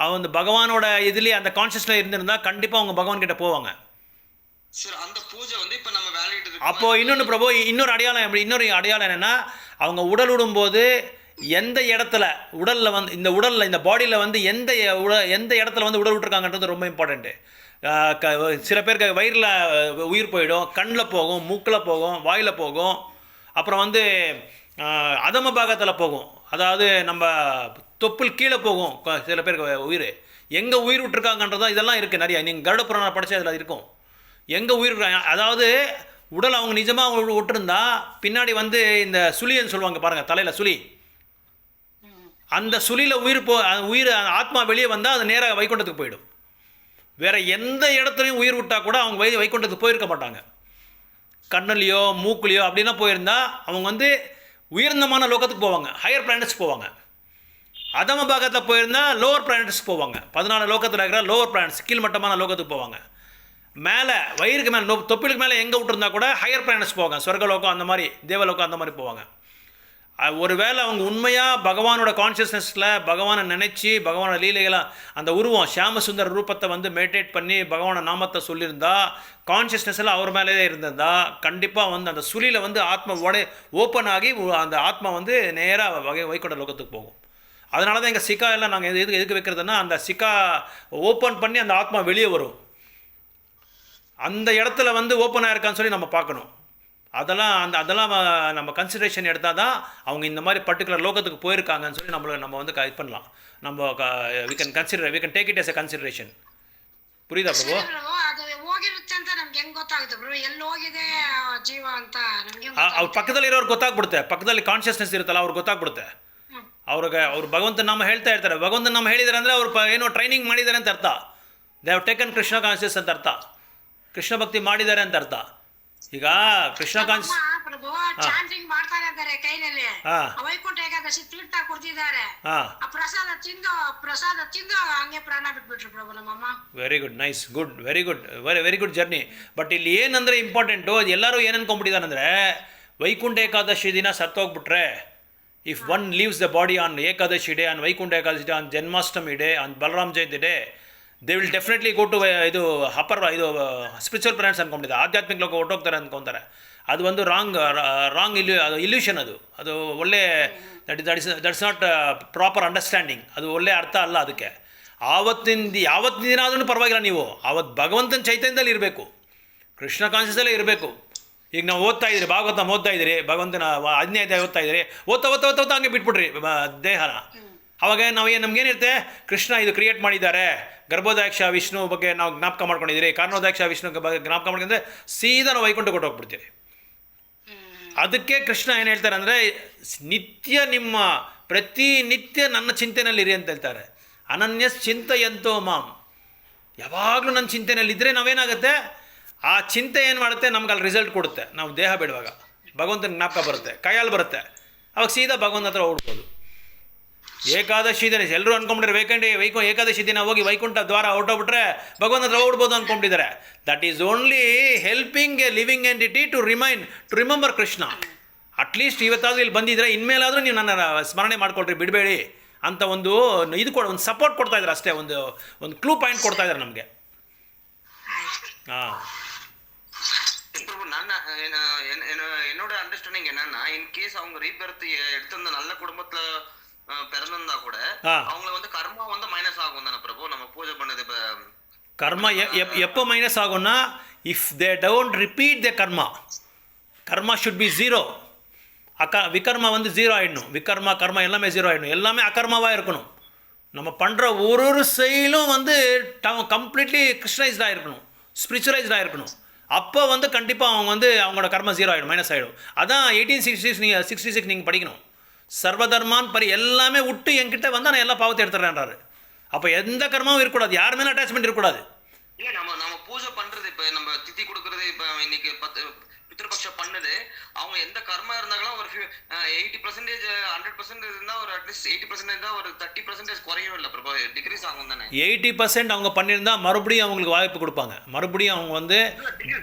அவங்க பகவானோட இதுலேயே அந்த கான்ஷியஸில் இருந்திருந்தால் கண்டிப்பாக அவங்க பகவான் கிட்ட போவாங்க. அப்போது இன்னொன்று பிரபு, இன்னொரு அடையாளம் என்னென்னா, அவங்க உடல் விடும்போது எந்த இடத்துல உடலில் வந்து இந்த பாடியில் வந்து எந்த இடத்துல வந்து உடல் விட்டுருக்காங்கன்றது ரொம்ப இம்பார்ட்டண்ட்டு. சில பேருக்கு வயிறில் உயிர் போயிடும், கண்ணில் போகும், மூக்கில் போகும், வாயில் போகும். அப்புறம் வந்து அதம பாகத்தில் போகும். அதாவது நம்ம தொப்புள் கீழே போகும் சில பேருக்கு உயிர். எங்கே உயிர் விட்டுருக்காங்கன்றதோ இதெல்லாம் இருக்குது நிறையா. நீங்கள் கருட புராணம் படித்தா அதில் இருக்கும். எங்கே உயிர் விட்றாங்க, அதாவது உடல் அவங்க நிஜமாக விட்டுருந்தா பின்னாடி வந்து இந்த சுழின்னு சொல்லுவாங்க பாருங்கள், தலையில் சுழி, அந்த சுழியில் உயிர் ஆத்மா வெளியே வந்தால் அது நேராக வைகுண்டத்துக்கு போயிடும். வேறு எந்த இடத்துலையும் உயிர் விட்டால் கூட அவங்க வைகுண்டத்துக்கு போயிருக்க மாட்டாங்க. கண்ணுலையோ மூக்குலையோ அப்படின்னா போயிருந்தா அவங்க வந்து உயர்ந்தமான லோகத்துக்கு போவாங்க, ஹையர் பிளானட்ஸ் போவாங்க. அதம பாகத்தில் போயிருந்தால் லோவர் பிளானட்ஸ் போவாங்க. 14 லோகத்தில் இருக்கிற லோவர் பிளானட்ஸ் கீழ்மட்டமான லோகத்துக்கு போவாங்க. மேலே வயிறுக்கு மேலே தொப்பிலுக்கு மேலே எங்கே விட்டுருந்தா கூட ஹையர் பிளானட்ஸ் போவாங்க. சொர்க்கலோகம் அந்த மாதிரி, தேவலோகம் அந்த மாதிரி போவாங்க. ஒரு வேளை அவங்க உண்மையாக பகவானோட கான்ஷியஸ்னஸில் பகவானை நினச்சி பகவானோட லீலைகளாக அந்த உருவம் ஷியாமசுந்தர ரூபத்தை வந்து மெடிடேட் பண்ணி பகவான நாமத்தை சொல்லியிருந்தா, கான்ஷியஸ்னஸில் அவர் மேலே இருந்திருந்தா கண்டிப்பாக வந்து அந்த சுழியில் வந்து ஆத்மா ஓப்பன் ஆகி அந்த ஆத்மா வந்து நேராக வைகுண்ட லோகத்துக்கு போகும். அதனால தான் எங்கள் சிக்கா எல்லாம் நாங்கள் எதுக்கு வைக்கிறதுனா, அந்த சிக்கா ஓப்பன் பண்ணி அந்த ஆத்மா வெளியே வரும். அந்த இடத்துல வந்து ஓப்பனாக இருக்கான்னு சொல்லி நம்ம பார்க்கணும். அதெல்லாம் நம்ம கன்சிடரேஷன் எடுத்தால் தான் அவங்க இந்த மாதிரி பர்டிகுலர் லோகத்துக்கு போயிருக்காங்கன்னு சொல்லி நம்ம வந்து இது பண்ணலாம். நம்ம we can take it as a consideration. புரியுதா பிரபு? ಅದು ಹೋಗಿರುತ್ತೆ ಅಂತ ನಮ್ಗೆ ಹೆಂಗ್ ಗೊತ್ತಾಗುತ್ತೆ ಬ್ರೋ, ಎಲ್ಲಿ ಹೋಗಿದೆ ಜೀವ ಅಂತ ನಮ್ಗೆ ಅವ್ರ ಪಕ್ಕದಲ್ಲಿ ಇರೋರು ಗೊತ್ತಾಗ್ಬಿಡುತ್ತೆ. ಪಕ್ಕದಲ್ಲಿ ಕಾನ್ಷಿಯಸ್ನೆಸ್ ಇರುತ್ತಲ್ಲ ಅವ್ರಿಗೆ ಗೊತ್ತಾಗ್ಬಿಡುತ್ತೆ. ಅವ್ರು ಭಗವಂತನ ನಾಮ ಹೇಳ್ತಾ ಇರ್ತಾರೆ. ಭಗವಂತನ ನಾಮ ಹೇಳಿದ್ದಾರೆ ಅಂದರೆ ಅವ್ರು ಏನೋ ಟ್ರೈನಿಂಗ್ ಮಾಡಿದ್ದಾರೆ ಅಂತ ಅರ್ಥ. They have taken Krishna conscious ಅಂತ ಅರ್ಥ. ಕೃಷ್ಣ ಭಕ್ತಿ ಮಾಡಿದ್ದಾರೆ ಅಂತ ಅರ್ಥ. ಈಗ ಕೃಷ್ಣ ಕಾನ್ಷಿಯಸ್ ಪ್ರಭು ಚಾಂಟಿಂಗ್ ಮಾಡ್ತಾ ಇದ್ದಾರೆ ಕೈನಲ್ಲಿ, ವೈಕುಂಠ ಏಕಾದಶಿ ತೀರ್ಥ ಕೊಡ್ತಿದ್ದಾರೆ, ಪ್ರಸಾದ ತಿಂದು ಹಂಗೆ ಪ್ರಾಣ ಬಿಟ್ಬಿಟ್ರು ಪ್ರಭು ನಮ್ಮಮ್ಮ. Very good, nice, good, very good journey. But ಇಲ್ಲಿ ಏನಂದರೆ ಇಂಪಾರ್ಟೆಂಟು, ಎಲ್ಲರೂ ಏನು ಅನ್ಕೊಂಡ್ಬಿಟ್ಟಿದ್ದಾರೆ ಅಂದರೆ ವೈಕುಂಠ ಏಕಾದಶಿ ದಿನ ಸತ್ತೋಗ್ಬಿಟ್ರೆ, if one leaves the body on Ekadashi day, on Vaikunta Ekadashi day, on Janmashtami day, on Balaram Jayanti day, they will definitely go to ಇದು spiritual planets ಅನ್ಕೊಂಡಿದ್ದಾರೆ. ಆಧ್ಯಾತ್ಮಿಕ ಲೋಕ ಹೊಟ್ಟೋಗ್ತಾರೆ ಅಂದ್ಕೊತಾರೆ. ಅದು ಒಂದು ರಾಂಗ್ ಅದು ಇಲ್ಯೂಷನ್. ಅದು ಒಳ್ಳೆ ದಟ್ಸ್ ನಾಟ್ ಪ್ರಾಪರ್ ಅಂಡರ್ಸ್ಟ್ಯಾಂಡಿಂಗ್. ಅದು ಒಳ್ಳೆ ಅರ್ಥ ಅಲ್ಲ ಅದಕ್ಕೆ. ಯಾವತ್ತಿನ ದಿನ ಆದ್ರೂ ಪರವಾಗಿಲ್ಲ, ನೀವು ಆವತ್ತು ಭಗವಂತನ ಚೈತನ್ಯದಲ್ಲಿ ಇರಬೇಕು, ಕೃಷ್ಣ ಕಾನ್ಷಿಯಸ್ಸಲ್ಲೇ ಇರಬೇಕು. ಈಗ ನಾವು ಓದ್ತಾ ಇದ್ದೀರಿ, ಭಾಗವತ ಓದ್ತಾ ಇದ್ದೀರಿ, ಭಗವಂತನ 15ನೇ ಅಧ್ಯಾಯ ಓದ್ತಾ ಇದ್ದೀರಿ, ಓದ್ತಾ ಹಂಗೆ ಬಿಟ್ಬಿಟ್ರಿ ದೇಹನ. ಅವಾಗ ನಮಗೇನಿರುತ್ತೆ, ಕೃಷ್ಣ ಇದು ಕ್ರಿಯೇಟ್ ಮಾಡಿದ್ದಾರೆ, ಗರ್ಭೋದಾಕ್ಷ ವಿಷ್ಣು ಬಗ್ಗೆ ನಾವು ಜ್ಞಾಪಕ ಮಾಡ್ಕೊಂಡಿದ್ದೀರಿ, ಕಾರಣೋದಾಕ್ಷ ವಿಷ್ಣು ಬಗ್ಗೆ ಜ್ಞಾಪಕ ಮಾಡ್ಕೊಂಡ್ರೆ ಸೀದಾ ನಾವು ವೈಕುಂಠ ಕೊಟ್ಟೋಗ್ಬಿಡ್ತೀರಿ. ಅದಕ್ಕೆ ಕೃಷ್ಣ ಏನು ಹೇಳ್ತಾರೆ ಅಂದರೆ, ಪ್ರತಿನಿತ್ಯ ನನ್ನ ಚಿಂತೆನಲ್ಲಿರಿ ಅಂತ ಹೇಳ್ತಾರೆ. ಅನನ್ಯ ಚಿಂತೆಯಂತೋ ಮಾಂ. ಯಾವಾಗಲೂ ನನ್ನ ಚಿಂತೆನಲ್ಲಿದ್ದರೆ ನಾವೇನಾಗುತ್ತೆ, ಆ ಚಿಂತೆ ಏನು ಮಾಡುತ್ತೆ, ನಮ್ಗೆ ಅಲ್ಲಿ ರಿಸಲ್ಟ್ ಕೊಡುತ್ತೆ. ನಾವು ದೇಹ ಬಿಡುವಾಗ ಭಗವಂತನ ಜ್ಞಾಪಕ ಬರುತ್ತೆ, ಕೈಯಲ್ಲಿ ಬರುತ್ತೆ, ಅವಾಗ ಸೀದಾ ಭಗವಂತನ ಹತ್ರ ಹೋಗ್ಬೋದು. ಏಕಾದಶಿ ದಿನ ಎಲ್ಲರೂ ಅನ್ಕೊಂಡ್ಬಿಟ್ರೆ ಏಕಾದಶಿ ದಿನ ಹೋಗಿ ವೈಕುಂಠ ದ್ವಾರ ಹೊರಟೋಗ್ಬಿಟ್ರೆ ಭಗವಂತನ ಹತ್ರ ಹೋಗ್ಬೋದು ಅಂದ್ಕೊಂಡಿದ್ದಾರೆ. That is only helping a living entity to remember Krishna. At least ಇವತ್ತಾದರೂ ಇಲ್ಲಿ ಬಂದಿದ್ರೆ ಇನ್ಮೇಲಾದರೂ ನೀವು ನನ್ನ ಸ್ಮರಣೆ ಮಾಡ್ಕೊಳ್ರಿ, ಬಿಡಬೇಡಿ ಅಂತ ಒಂದು ಸಪೋರ್ಟ್ ಕೊಡ್ತಾ ಇದ್ದಾರೆ ಅಷ್ಟೇ. ಒಂದು ಕ್ಲೂ ಪಾಯಿಂಟ್ ಕೊಡ್ತಾ ಇದ್ದಾರೆ ನಮಗೆ. என்னோட அண்டர்ஸ்டாண்டிங் என்னன்னா, இன் கேஸ் அவங்க ரீபர்த் எடுத்து அந்த நல்ல குடும்பத்துல பிறந்திருந்தா கூட அவங்க வந்து கர்மா வந்து மைனஸ் ஆகும் தானே பிரபு? நம்ம பூஜை பண்ணது கர்மா எப்போ மைனஸ் ஆகும்னா, if they don't repeat the karma should be zero. விகர்மா வந்து ஜீரோ ஆகிடணும். கர்மா எல்லாமே ஜீரோ ஆகிடணும். எல்லாமே அகர்மாவாக இருக்கணும். நம்ம பண்ணுற ஒரு செயலும் வந்து கம்ப்ளீட்லி கிறிஸ்டனைஸ்டாக இருக்கணும், ஸ்பிரிச்சுவலைஸ்டாக இருக்கணும். அப்போ வந்து கண்டிப்பாக அவங்க வந்து அவங்களோட கர்மா ஜீரோ ஆகிடும், மைனஸ் ஆகிடும். அதான் 1866 நீங்கள் படிக்கணும். சர்வதர்மான் எல்லாமே விட்டு என்கிட்ட வந்து நான் எல்லா பாவத்தை எடுத்துறேன்றாரு. அப்போ எந்த கர்மாவும் இருக்கக்கூடாது, யார் மேலே அட்டாச்மெண்ட் இருக்கக்கூடாது. இல்லை நம்ம பூஜை பண்ணுறது, இப்போ நம்ம திதி கொடுக்குறது, இப்போ இன்னைக்கு பித்ருபக்ஷம் பண்ணுது, அவங்க எந்த கர்மா இருந்தாலும் ஒரு 80% 100% இருந்தால் ஒரு அட்லீஸ்ட் 80% தான், ஒரு 30% குறையும் இல்லை பிரபு, டிக்ரீஸ் ஆகும் தானே? 80% அவங்க பண்ணியிருந்தா மறுபடியும் அவங்களுக்கு வாய்ப்பு கொடுப்பாங்க. மறுபடியும் அவங்க வந்து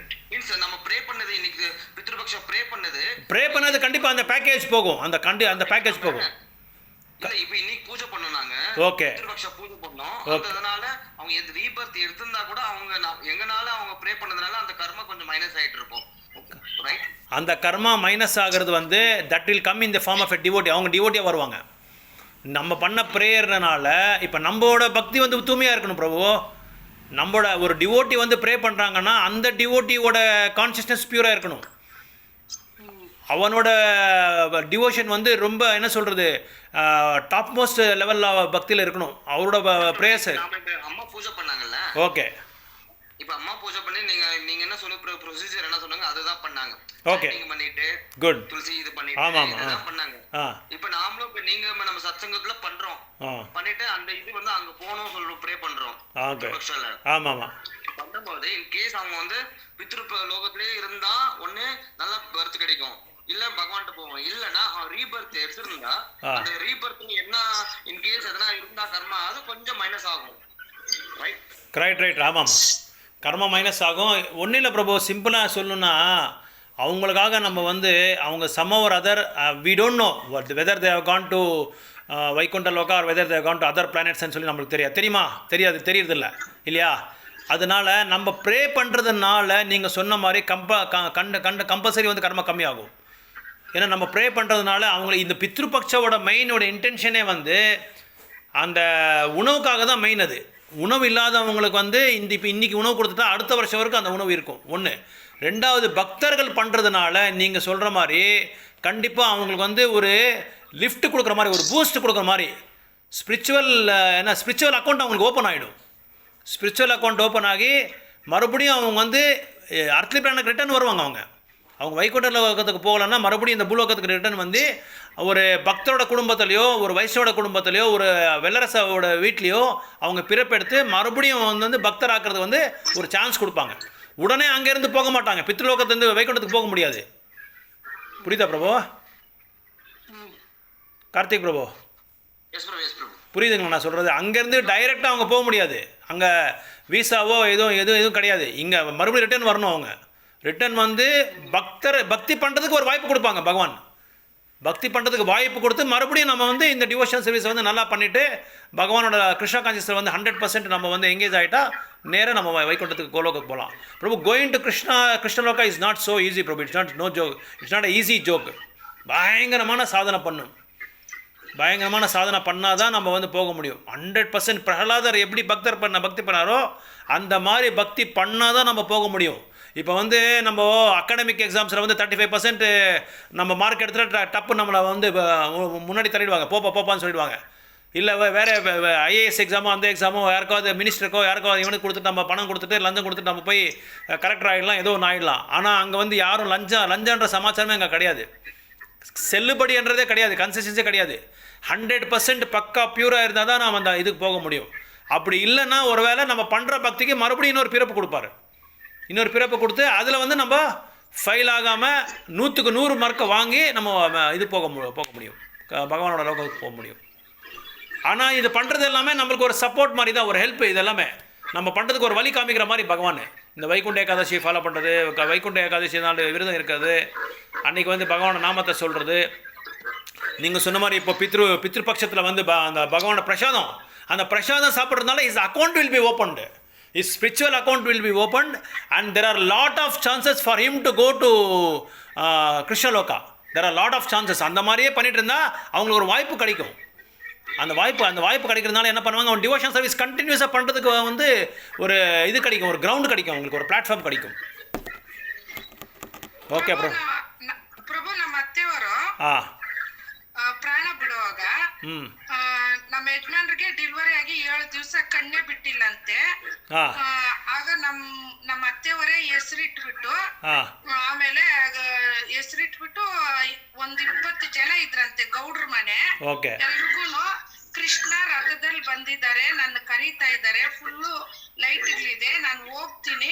நம்ம ப்ரே பண்ணது, இன்னைக்கு பித்ருபக்ஷம் ப்ரே பண்ணது கண்டிப்பாக அந்த பேக்கேஜ் போகும். அந்த பேக்கேஜ் போகும். இல்ல இப்போ இன்னைக்கு பூஜை பண்ணோம்னாங்க, ஓகே, பித்ருபக்ஷம் பூஜை பண்ணோம். அதனால அவங்க எது ரீபர்த் எடுத்திருந்தா கூட அவங்க எங்கனால அவங்க ப்ரே பண்ணதுனால அந்த கர்மா கொஞ்சம் மைனஸ் ஆயிட்டு இருக்கும். அந்த கர்மா மைனஸ் ஆகிறது வந்து that will come in the form of a devotee. அவங்க டிவோட்டியாக வருவாங்க. நம்ம பண்ண ப்ரேயர்னால இப்போ நம்மளோட பக்தி வந்து தூய்மையாக இருக்கணும் பிரபு. நம்மளோட ஒரு டிவோட்டி வந்து ப்ரே பண்ணுறாங்கன்னா அந்த டிவோட்டியோட கான்ஷியஸ்னஸ் பியூராக இருக்கணும். அவனோட டிவோஷன் வந்து ரொம்ப என்ன சொல்கிறது டாப் மோஸ்ட் லெவலில் பக்தியில் இருக்கணும் அவரோட ப்ரேயர்ஸு. அம்மா பூஜை பண்ணாங்கல்ல, ஓகே. இப்போ அம்மா பூஜை பண்ணி நீங்க என்ன சொன்ன ப்ரொசீஜர் என்ன சொன்னாங்க அதுதான் பண்ணாங்க. ஓகே, பண்ணிட்டு குட். துளசி இது பண்ணிட்டு இதெல்லாம் பண்ணாங்க. இப்போ நாமளும் இப்போ நீங்க நம்ம சத்சங்கத்துல பண்றோம், பண்ணிட்டு அந்த இது வந்து அங்க போகணும் சொல்லி ப்ரே பண்றோம். ஓகே, ஆமாம் ஆமாம். பண்ணும்போது இன் கேஸ் அவங்க வந்து பித்ரு லோகத்திலேயே இருந்தா ஒண்ணு நல்ல பர்த் கிடைக்கும், இல்ல பகவான்கிட்ட போவோம். இல்லைன்னா அவன் ரீபர்த் எடுத்துருந்தா அந்த ரீபர்த் என்ன இன் கேஸ் எதனா இருந்தா கர்மா அது கொஞ்சம் மைனஸ் ஆகும். ரைட். ஆமாம், கர்மா மைனஸ் ஆகும். ஒன்றும் இல்லை பிரபு, சிம்பிளாக சொல்லணுன்னா அவங்களுக்காக நம்ம வந்து அவங்க some over other we don't know whether they have gone to Vaikuntha loka or whether they have gone to other பிளானட்ஸ்ன்னு சொல்லி நம்மளுக்கு தெரியறதில்ல இல்லையா? அதனால் நம்ம ப்ரே பண்ணுறதுனால நீங்கள் சொன்ன மாதிரி கம்பல்சரி வந்து கர்மா கம்மியாகும். ஏன்னா நம்ம ப்ரே பண்ணுறதுனால அவங்களுக்கு இந்த பித்ருபக்ஷோட மெயினோட இன்டென்ஷனே வந்து அந்த உணவுக்காக தான் மெயின். அது உணவு இல்லாதவங்களுக்கு வந்து இப்போ இன்றைக்கி உணவு கொடுத்துட்டா அடுத்த வருஷம் வரைக்கும் அந்த உணவு இருக்கும். ஒன்று. ரெண்டாவது, பக்தர்கள் பண்ணுறதுனால நீங்கள் சொல்கிற மாதிரி கண்டிப்பாக அவங்களுக்கு வந்து ஒரு லிஃப்ட் கொடுக்குற மாதிரி, ஒரு பூஸ்ட் கொடுக்குற மாதிரி ஸ்பிரிச்சுவல் அக்கௌண்ட் அவங்களுக்கு ஓப்பன் ஆகிடும். ஸ்பிரிச்சுவல் அக்கௌண்ட் ஓப்பன் ஆகி மறுபடியும் அவங்க வந்து அர்த்லி பிளானுக்கு ரிட்டர்ன் வருவாங்க. அவங்க வைகுண்ட லோகத்துக்கு போகலன்னா மறுபடியும் இந்த பூலோகத்துக்கு ரிட்டர்ன் வந்து ஒரு பக்தரோட குடும்பத்திலையோ ஒரு வைஷ்ணவோட குடும்பத்திலையோ ஒரு வெள்ளரசோட வீட்லேயோ அவங்க பிறப்பெடுத்து மறுபடியும் வந்து பக்தர் ஆக்கிறது வந்து ஒரு சான்ஸ் கொடுப்பாங்க. உடனே அங்கேருந்து போக மாட்டாங்க, பித்ருலோகத்துலேருந்து வைகுண்டத்துக்கு போக முடியாது. புரியுதா பிரபு? கார்த்திக் பிரபு புரியுதுங்களா நான் சொல்கிறது? அங்கேருந்து டைரெக்டாக அவங்க போக முடியாது, அங்கே வீசாவோ எதுவும் கிடையாது. இங்கே மறுபடியும் ரிட்டர்ன் வரணும். அவங்க ரிட்டர்ன் வந்து பக்தி பண்ணுறதுக்கு ஒரு வாய்ப்பு கொடுப்பாங்க. பகவான் பக்தி பண்ணுறதுக்கு வாய்ப்பு கொடுத்து மறுபடியும் நம்ம வந்து இந்த டிவோஷன் சர்வீஸ் வந்து நல்லா பண்ணிவிட்டு பகவானோட கிருஷ்ணா கான்சியஸில் வந்து 100% நம்ம வந்து எங்கேஜ் ஆகிட்டா நேராக நம்ம வைகுண்டத்துக்கு கோலோகத்துக்கு போகலாம். Prabhu, going to Krishnaloka is not so easy Prabhu. It's not no joke, it's not easy joke. பயங்கரமான சாதனை பண்ணால் தான் நம்ம வந்து போக முடியும். 100% பிரகலாதர் எப்படி பக்தி பண்ணாரோ அந்த மாதிரி பக்தி பண்ணால் தான் நம்ம போக முடியும். இப்போ வந்து நம்ம அகாடமிக் எக்ஸாம்ஸில் வந்து 35% நம்ம மார்க் எடுத்துகிட்டு டப்பு நம்மளை வந்து முன்னாடி தள்ளிடுவாங்க, போப்பான்னு சொல்லிடுவாங்க. இல்லை வேறு ஐஏஎஸ் எக்ஸாமோ அந்த எக்ஸாமோ யாருக்காவது மினிஸ்டருக்கோ யாருக்காவது இவனுக்கு கொடுத்துட்டு நம்ம பணம் கொடுத்துட்டு லஞ்சம் கொடுத்துட்டு நம்ம போய் கரெக்டர் ஆகிடலாம், ஏதோ ஒன்று ஆகிடலாம். ஆனால் அங்கே வந்து யாரும் லஞ்சன்ற சமாச்சாரமே அங்கே கிடையாது, செல்லுபடின்றதே கிடையாது, கன்சிஸ்டன்ஸே கிடையாது. 100% பக்கா பியூராக இருந்தால் தான் நாம் அந்த இதுக்கு போக முடியும். அப்படி இல்லைன்னா ஒரு வேளை நம்ம பண்ணுற பக்திக்கு மறுபடியும் இன்னொரு பிறப்பு கொடுப்பாரு. இன்னொரு பிறப்பு கொடுத்து அதில் வந்து நம்ம ஃபெயில் ஆகாமல் 100க்கு 100 மார்க்கை வாங்கி நம்ம இது போக முடியும், பகவானோட லோகத்துக்கு போக முடியும். ஆனால் இது பண்ணுறது எல்லாமே நம்மளுக்கு ஒரு சப்போர்ட் மாதிரி தான், ஒரு ஹெல்ப். இது எல்லாமே நம்ம பண்ணுறதுக்கு ஒரு வழி காமிக்கிற மாதிரி பகவான். இந்த வைகுண்ட ஏகாதசி ஃபாலோ பண்ணுறது, வைகுண்ட ஏகாதசி நாள் விரதம் இருக்கிறது, அன்றைக்கி வந்து பகவானோட நாமத்தை சொல்கிறது. நீங்கள் சொன்ன மாதிரி இப்போ பித்ருபக்ஷத்தில் வந்து அந்த பகவானோட பிரசாதம், அந்த பிரசாதம் சாப்பிட்றதுனால is account will be opened, his spiritual account will be opened and there are lot of chances for him to go to Krishna Loka. There are lot of chances. அந்த மாதிரியே பண்ணிட்டு இருந்தால் அவங்களுக்கு ஒரு வாய்ப்பு கிடைக்கும். அந்த வாய்ப்பு கிடைக்கிறதுனால என்ன பண்ணுவாங்க, அவன் டிவோஷன் சர்வீஸ் கண்டினியூஸாக பண்ணுறதுக்கு வந்து ஒரு இது கிடைக்கும், ஒரு கிரவுண்டு கிடைக்கும், அவங்களுக்கு ஒரு பிளாட்ஃபார்ம் கிடைக்கும். Okay bro. ಪ್ರಭು ನಮ್ಮ ಅತ್ತೆಯವರು ಪ್ರಾಣ ಬಿಡುವಾಗ ನಮ್ಮ ಯಜಮಾನ್ರಿಗೆ ಡೆಲಿವರಿ ಆಗಿ 7 ದಿವಸ ಕಣ್ಣೇ ಬಿಟ್ಟಿಲ್ಲಂತೆ. ಆಗ ನಮ್ಮ ಅತ್ತೆಯವರೇ ಹೆಸರಿಟ್ಬಿಟ್ಟು ಆಮೇಲೆ ಹೆಸರಿಟ್ಬಿಟ್ಟು ಒಂದು 20 ಜನ ಇದ್ರಂತೆ ಗೌಡ್ರ ಮನೆ. ಎಲ್ರಿಗೂ ಕೃಷ್ಣ ರಥದಲ್ಲಿ ಬಂದಿದ್ದಾರೆ, ನನ್ನ ಕರೀತಾ ಇದ್ದಾರೆ, ಫುಲ್ಲು ಲೈಟ್ಗಳಿದೆ, ನಾನು ಹೋಗ್ತೀನಿ,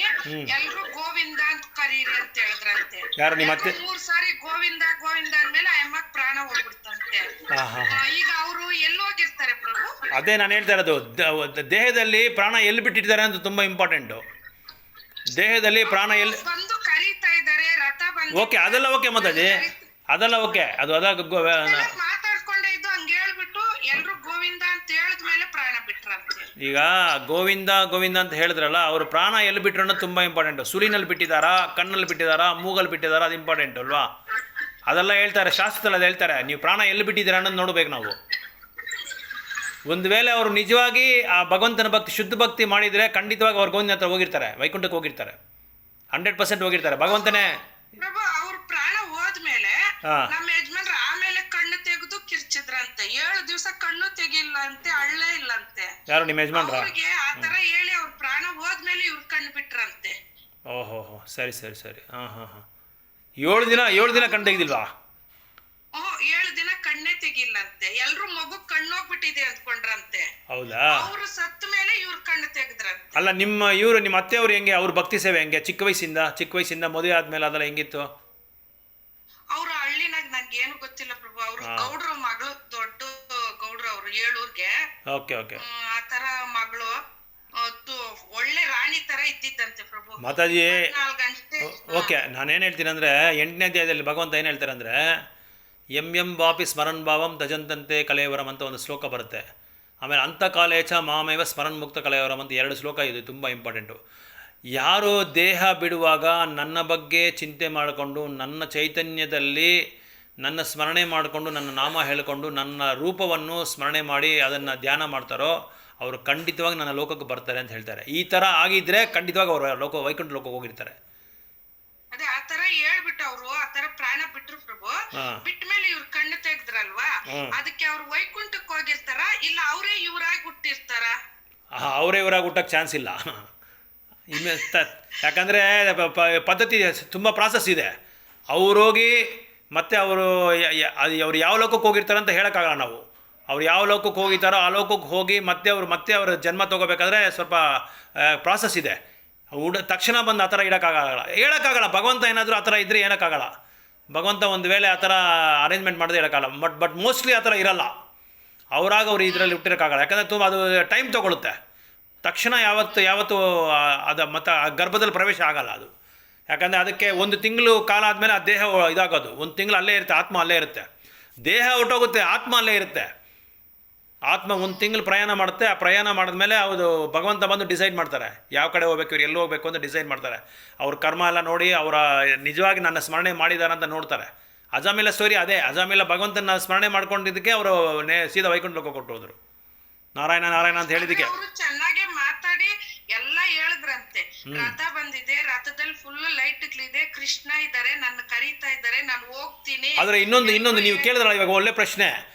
ಎಲ್ರು ಗೋವಿಂದ ಅಂತ ಕರೀರಿ ಅಂತ ಹೇಳಿದ್ರಂತೆ. 3 ಸಾರಿ ಗೋವಿಂದ ಗೋವಿಂದ ಅಂದ್ಮೇಲೆ ಆ ಅಮ್ಮಕ್ ಪ್ರಾಣ ಹೋಗ್ಬಿಡ್ತಂತೆ. ಈಗ ಅವರು ಎಲ್ಲಿ ಹೋಗಿರ್ತಾರೆ ಪ್ರಭು? ಅದೇ ನಾನು ಹೇಳ್ತಾ ಇರೋದು, ದೇಹದಲ್ಲಿ ಪ್ರಾಣ ಎಲ್ಲಿ ಬಿಟ್ಟಿದ್ದಾರೆ ಅಂತ ತುಂಬಾ ಇಂಪಾರ್ಟೆಂಟ್. ದೇಹದಲ್ಲಿ ಪ್ರಾಣ ಎಲ್ಲಿ ಬಂದು ಕರೀತಾ ಇದ್ದಾರೆ, ರಥ ಬಂದು ಓಕೆ, ಅದೆಲ್ಲ ಓಕೆ, ಮಾತಾಡಿ ಅದೆಲ್ಲ ಓಕೆ, ಅದು ಮಾತಾಡ್ಕೊಂಡೇ ಇದ್ದು ಹಂಗೆ ಹೇಳ್ಬಿಟ್ಟು ಎಲ್ರು ಗೋವಿಂದ ಅಂತ ಹೇಳಿದ್ಮೇಲೆ ಪ್ರಾಣ ಬಿಟ್ರಂತೆ. ಈಗ ಗೋವಿಂದ ಗೋವಿಂದ ಅಂತ ಹೇಳಿದ್ರಲ್ಲ, ಅವರು ಪ್ರಾಣ ಎಲ್ಲಿ ಬಿಟ್ರು ಅನ್ನೋದು ತುಂಬ ಇಂಪಾರ್ಟೆಂಟು. ಸುಳಿನಲ್ಲಿ ಬಿಟ್ಟಿದ್ದಾರಾ, ಕಣ್ಣಲ್ಲಿ ಬಿಟ್ಟಿದ್ದಾರಾ, ಮೂಗಲ್ಲಿ ಬಿಟ್ಟಿದ್ದಾರಾ, ಅದು ಇಂಪಾರ್ಟೆಂಟ್ ಅಲ್ವಾ? ಅದೆಲ್ಲ ಹೇಳ್ತಾರೆ ಶಾಸ್ತ್ರದಲ್ಲಿ, ಅದು ಹೇಳ್ತಾರೆ. ನೀವು ಪ್ರಾಣ ಎಲ್ಲಿ ಬಿಟ್ಟಿದ್ದೀರಾ ಅನ್ನೋದು ನೋಡ್ಬೇಕು ನಾವು. ಒಂದು ವೇಳೆ ಅವರು ನಿಜವಾಗಿ ಆ ಭಗವಂತನ ಭಕ್ತಿ, ಶುದ್ಧ ಭಕ್ತಿ ಮಾಡಿದರೆ ಖಂಡಿತವಾಗಿ ಅವ್ರು ಗೋವಿಂದ ಹತ್ರ ಹೋಗಿರ್ತಾರೆ, ವೈಕುಂಠಕ್ಕೆ ಹೋಗಿರ್ತಾರೆ, 100% ಹೋಗಿರ್ತಾರೆ. ಭಗವಂತನೇ ಅವ್ರ ಪ್ರಾಣ ಹೋದ್ಮೇಲೆ ನಮ್ಮ ಯಜಮಾನ್ರು ಆಮೇಲೆ ಕಣ್ಣು ತೆಗೆದು ಕಿರ್ಚಿದ್ರಂತೆ. 7 ದಿವಸ ಕಣ್ಣು ತೆಗಿಲ್ಲ ಅಂತೆ, ಅಳ್ಳೇ ಇಲ್ಲಂತೆ. ಯಾರು ನಿಮ್ಮ ಯಜಮಾನ್ರ? ಅವ್ರಿಗೆ ಆತರ ಹೇಳಿ ಅವ್ರ ಪ್ರಾಣ ಹೋದ್ಮೇಲೆ ಇವ್ರು ಕಣ್ಣು ಬಿಟ್ರಂತೆ. ಓಹೋ ಸರಿ ಸರಿ ಸರಿ. ಹಾಂ ಹಾಂ ಹಾಂ. 7 ದಿನ ಕಣ್ಣು ತೆಗೆದಿಲ್ವಾ? 7 ದಿನ ಕಣ್ಣೇ ತೆಗಿಲ್ಲಂತೆ. ಎಲ್ರು ಮಗು ಕಣ್ಣು ಹೋಗ್ಬಿಟ್ಟಿದೆ ಅಂದ್ಕೊಂಡ್ರಂತೆ. ಹೌದಾ? ಅವ್ರು ಸತ್ತ ಮೇಲೆ ಇವ್ರ ಕಣ್ಣು ತೆಗೆದ್ರಂತೆ. ಅಲ್ಲ ನಿಮ್ಮ ಅತ್ತೆಯವರು ಹೆಂಗೆ, ಅವ್ರ ಭಕ್ತಿ ಸೇವೆ ಹೆಂಗೆ? ಚಿಕ್ಕ ವಯಸ್ಸಿಂದ ಮದುವೆ ಆದ್ಮೇಲೆ ಅದೆಲ್ಲ ಹೆಂಗಿತ್ತು? ಅವ್ರು ಹಳ್ಳಿನಾಗ ನನ್ಗೆ ಏನು ಗೊತ್ತಿಲ್ಲ ಪ್ರಭು. ಅವ್ರು ಗೌಡ್ರ ಮಗಳು, ದೊಡ್ಡ ಗೌಡ್ರ ಅವ್ರು, 7 ಊರ್ಗೆ. Okay okay. ಆತರ ಮಗಳು ಒಳ್ಳೆ ರಾಣಿ ತರ ಇದ್ದಿದ್ದಂತೆ ಪ್ರಭು. ಮಾತಾಜಿ 4 ಗಂಟೆ. ಓಕೆ, ನಾನೇನು ಹೇಳ್ತೀನಿ ಅಂದರೆ 8ನೇ ಅಧ್ಯಾಯದಲ್ಲಿ ಭಗವಂತ ಏನು ಹೇಳ್ತಾರೆ ಅಂದರೆ, ಎಂ ವಾಪಿ ಸ್ಮರನ್ ಭಾವಂ ತಜಂತಂತೆ ಕಲೇವರಂ ಅಂತ ಒಂದು ಶ್ಲೋಕ ಬರುತ್ತೆ. ಆಮೇಲೆ ಅಂತಕಾಲೇಚ ಮಾಮೇವ ಸ್ಮರನ್ ಮುಕ್ತ ಕಲೇವರಂ ಅಂತ 2 ಶ್ಲೋಕ ಇದು ತುಂಬ ಇಂಪಾರ್ಟೆಂಟು. ಯಾರು ದೇಹ ಬಿಡುವಾಗ ನನ್ನ ಬಗ್ಗೆ ಚಿಂತೆ ಮಾಡಿಕೊಂಡು, ನನ್ನ ಚೈತನ್ಯದಲ್ಲಿ ನನ್ನ ಸ್ಮರಣೆ ಮಾಡಿಕೊಂಡು, ನನ್ನ ನಾಮ ಹೇಳಿಕೊಂಡು, ನನ್ನ ರೂಪವನ್ನು ಸ್ಮರಣೆ ಮಾಡಿ ಅದನ್ನು ಧ್ಯಾನ ಮಾಡ್ತಾರೋ ಅವರು ಖಂಡಿತವಾಗಿ ನನ್ನ ಲೋಕಕ್ಕೆ ಬರ್ತಾರೆ ಅಂತ ಹೇಳ್ತಾರೆ. ಈ ಥರ ಆಗಿದ್ದರೆ ಖಂಡಿತವಾಗಿ ಅವರು ವೈಕುಂಠ ಲೋಕಕ್ಕೆ ಹೋಗಿರ್ತಾರೆ. ಅದೇ ಆತರ ಹೇಳ್ಬಿಟ್ಟು ಅವ್ರು ಆತರ ಪ್ರಾಣ ಬಿಟ್ರು ಪ್ರಭು. ಬಿಟ್ಟ ಮೇಲೆ ಇವ್ರ ಕಣ್ಣು ತೆಗ್ದ್ರಲ್ವಾ, ಅದಕ್ಕೆ ಅವ್ರು ವೈಕುಂಠಕ್ಕೆ ಹೋಗಿರ್ತಾರ, ಇಲ್ಲ ಅವರೇ ಇವರಾಗಿ ಹುಟ್ಟಿರ್ತಾರ? ಅವರೇ ಇವರಾಗಿ ಹುಟ್ಟಕ್ಕೆ ಚಾನ್ಸ್ ಇಲ್ಲ. ಯಾಕಂದರೆ ಪದ್ಧತಿ ತುಂಬ ಪ್ರಾಸೆಸ್ ಇದೆ. ಹೋಗಿ ಮತ್ತೆ ಅವರು ಯಾವ ಲೋಕಕ್ಕೆ ಹೋಗಿರ್ತಾರೆ ಅಂತ ಹೇಳೋಕ್ಕಾಗಲ್ಲ ನಾವು. ಅವ್ರು ಯಾವ ಲೋಕಕ್ಕೆ ಹೋಗಿರ್ತಾರೋ ಆ ಲೋಕಕ್ಕೆ ಹೋಗಿ ಮತ್ತೆ ಅವರ ಜನ್ಮ ತೊಗೋಬೇಕಾದ್ರೆ ಸ್ವಲ್ಪ ಪ್ರಾಸೆಸ್ ಇದೆ. ತಕ್ಷಣ ಬಂದು ಆ ಥರ ಹೇಳೋಕ್ಕಾಗಲ್ಲ. ಭಗವಂತ ಏನಾದರೂ ಆ ಥರ ಇದ್ದರೆ ಹೇಳೋಕ್ಕಾಗಲ್ಲ. ಭಗವಂತ ಒಂದು ವೇಳೆ ಆ ಥರ ಅರೇಂಜ್ಮೆಂಟ್ ಮಾಡೋದು ಹೇಳೋಕ್ಕಾಗಲ್ಲ. ಬಟ್ ಮೋಸ್ಟ್ಲಿ ಆ ಥರ ಇರಲ್ಲ. ಅವ್ರು ಇದರಲ್ಲಿ ಹುಟ್ಟಿರೋಕ್ಕಾಗಲ್ಲ. ಯಾಕಂದರೆ ತುಂಬ ಅದು ಟೈಮ್ ತೊಗೊಳುತ್ತೆ. ತಕ್ಷಣ ಯಾವತ್ತು ಅದು ಮತ್ತು ಆ ಗರ್ಭದಲ್ಲಿ ಪ್ರವೇಶ ಆಗಲ್ಲ ಅದು. ಯಾಕಂದರೆ ಅದಕ್ಕೆ 1 ತಿಂಗಳು ಕಾಲ ಆದಮೇಲೆ ಆ ದೇಹ ಇದಾಗೋದು. 1 ತಿಂಗಳು ಅಲ್ಲೇ ಇರುತ್ತೆ, ಆತ್ಮ ಅಲ್ಲೇ ಇರುತ್ತೆ. ದೇಹ ಹೊಟ್ಟೋಗುತ್ತೆ, ಆತ್ಮ ಅಲ್ಲೇ ಇರುತ್ತೆ. ಆತ್ಮ 1 ತಿಂಗಳು ಪ್ರಯಾಣ ಮಾಡುತ್ತೆ. ಆ ಪ್ರಯಾಣ ಮಾಡಿದ್ಮೇಲೆ ಅದು ಭಗವಂತ ಬಂದು ಡಿಸೈಡ್ ಮಾಡ್ತಾರೆ ಯಾವ ಕಡೆ ಹೋಗ್ಬೇಕು, ಇವ್ರು ಎಲ್ಲಿ ಹೋಗಬೇಕು ಅಂತ ಡಿಸೈಡ್ ಮಾಡ್ತಾರೆ. ಅವ್ರ ಕರ್ಮ ಎಲ್ಲ ನೋಡಿ ಅವರ ನಿಜವಾಗಿ ನನ್ನ ಸ್ಮರಣೆ ಮಾಡಿದ್ದಾರೆ ಅಂತ ನೋಡ್ತಾರೆ. ಅಜಾಮಿಲ ಸ್ಟೋರಿ ಅದೇ. ಅಜಾಮಿಲ ಭಗವಂತನ ಸ್ಮರಣೆ ಮಾಡ್ಕೊಂಡಿದ್ದಕ್ಕೆ ಅವರು ಸೀದಾ ವೈಕುಂಠ ಲೋಕ ಕೊಟ್ಟು ಹೋದರು. ನಾರಾಯಣ ನಾರಾಯಣ ಅಂತ ಹೇಳಿದಕ್ಕೆ ಅವರು ಚೆನ್ನಾಗಿ ಮಾತಾಡಿ ಎಲ್ಲ ಹೇಳಿದ್ರಂತೆ. ರಥ ಬಂದಿದೆ, ರಥದಲ್ಲಿ ಫುಲ್ ಲೈಟ್ಗಳಿದೆ, ಕೃಷ್ಣ ಇದ್ದಾರೆ, ನನ್ನ ಕರೀತಾ ಇದ್ದಾರೆ, ನಾನು ಹೋಗ್ತೀನಿ. ಆದರೆ ಇನ್ನೊಂದು ನೀವು ಕೇಳಿದ್ರಲ್ಲ ಇವಾಗ ಒಳ್ಳೆ ಪ್ರಶ್ನೆ.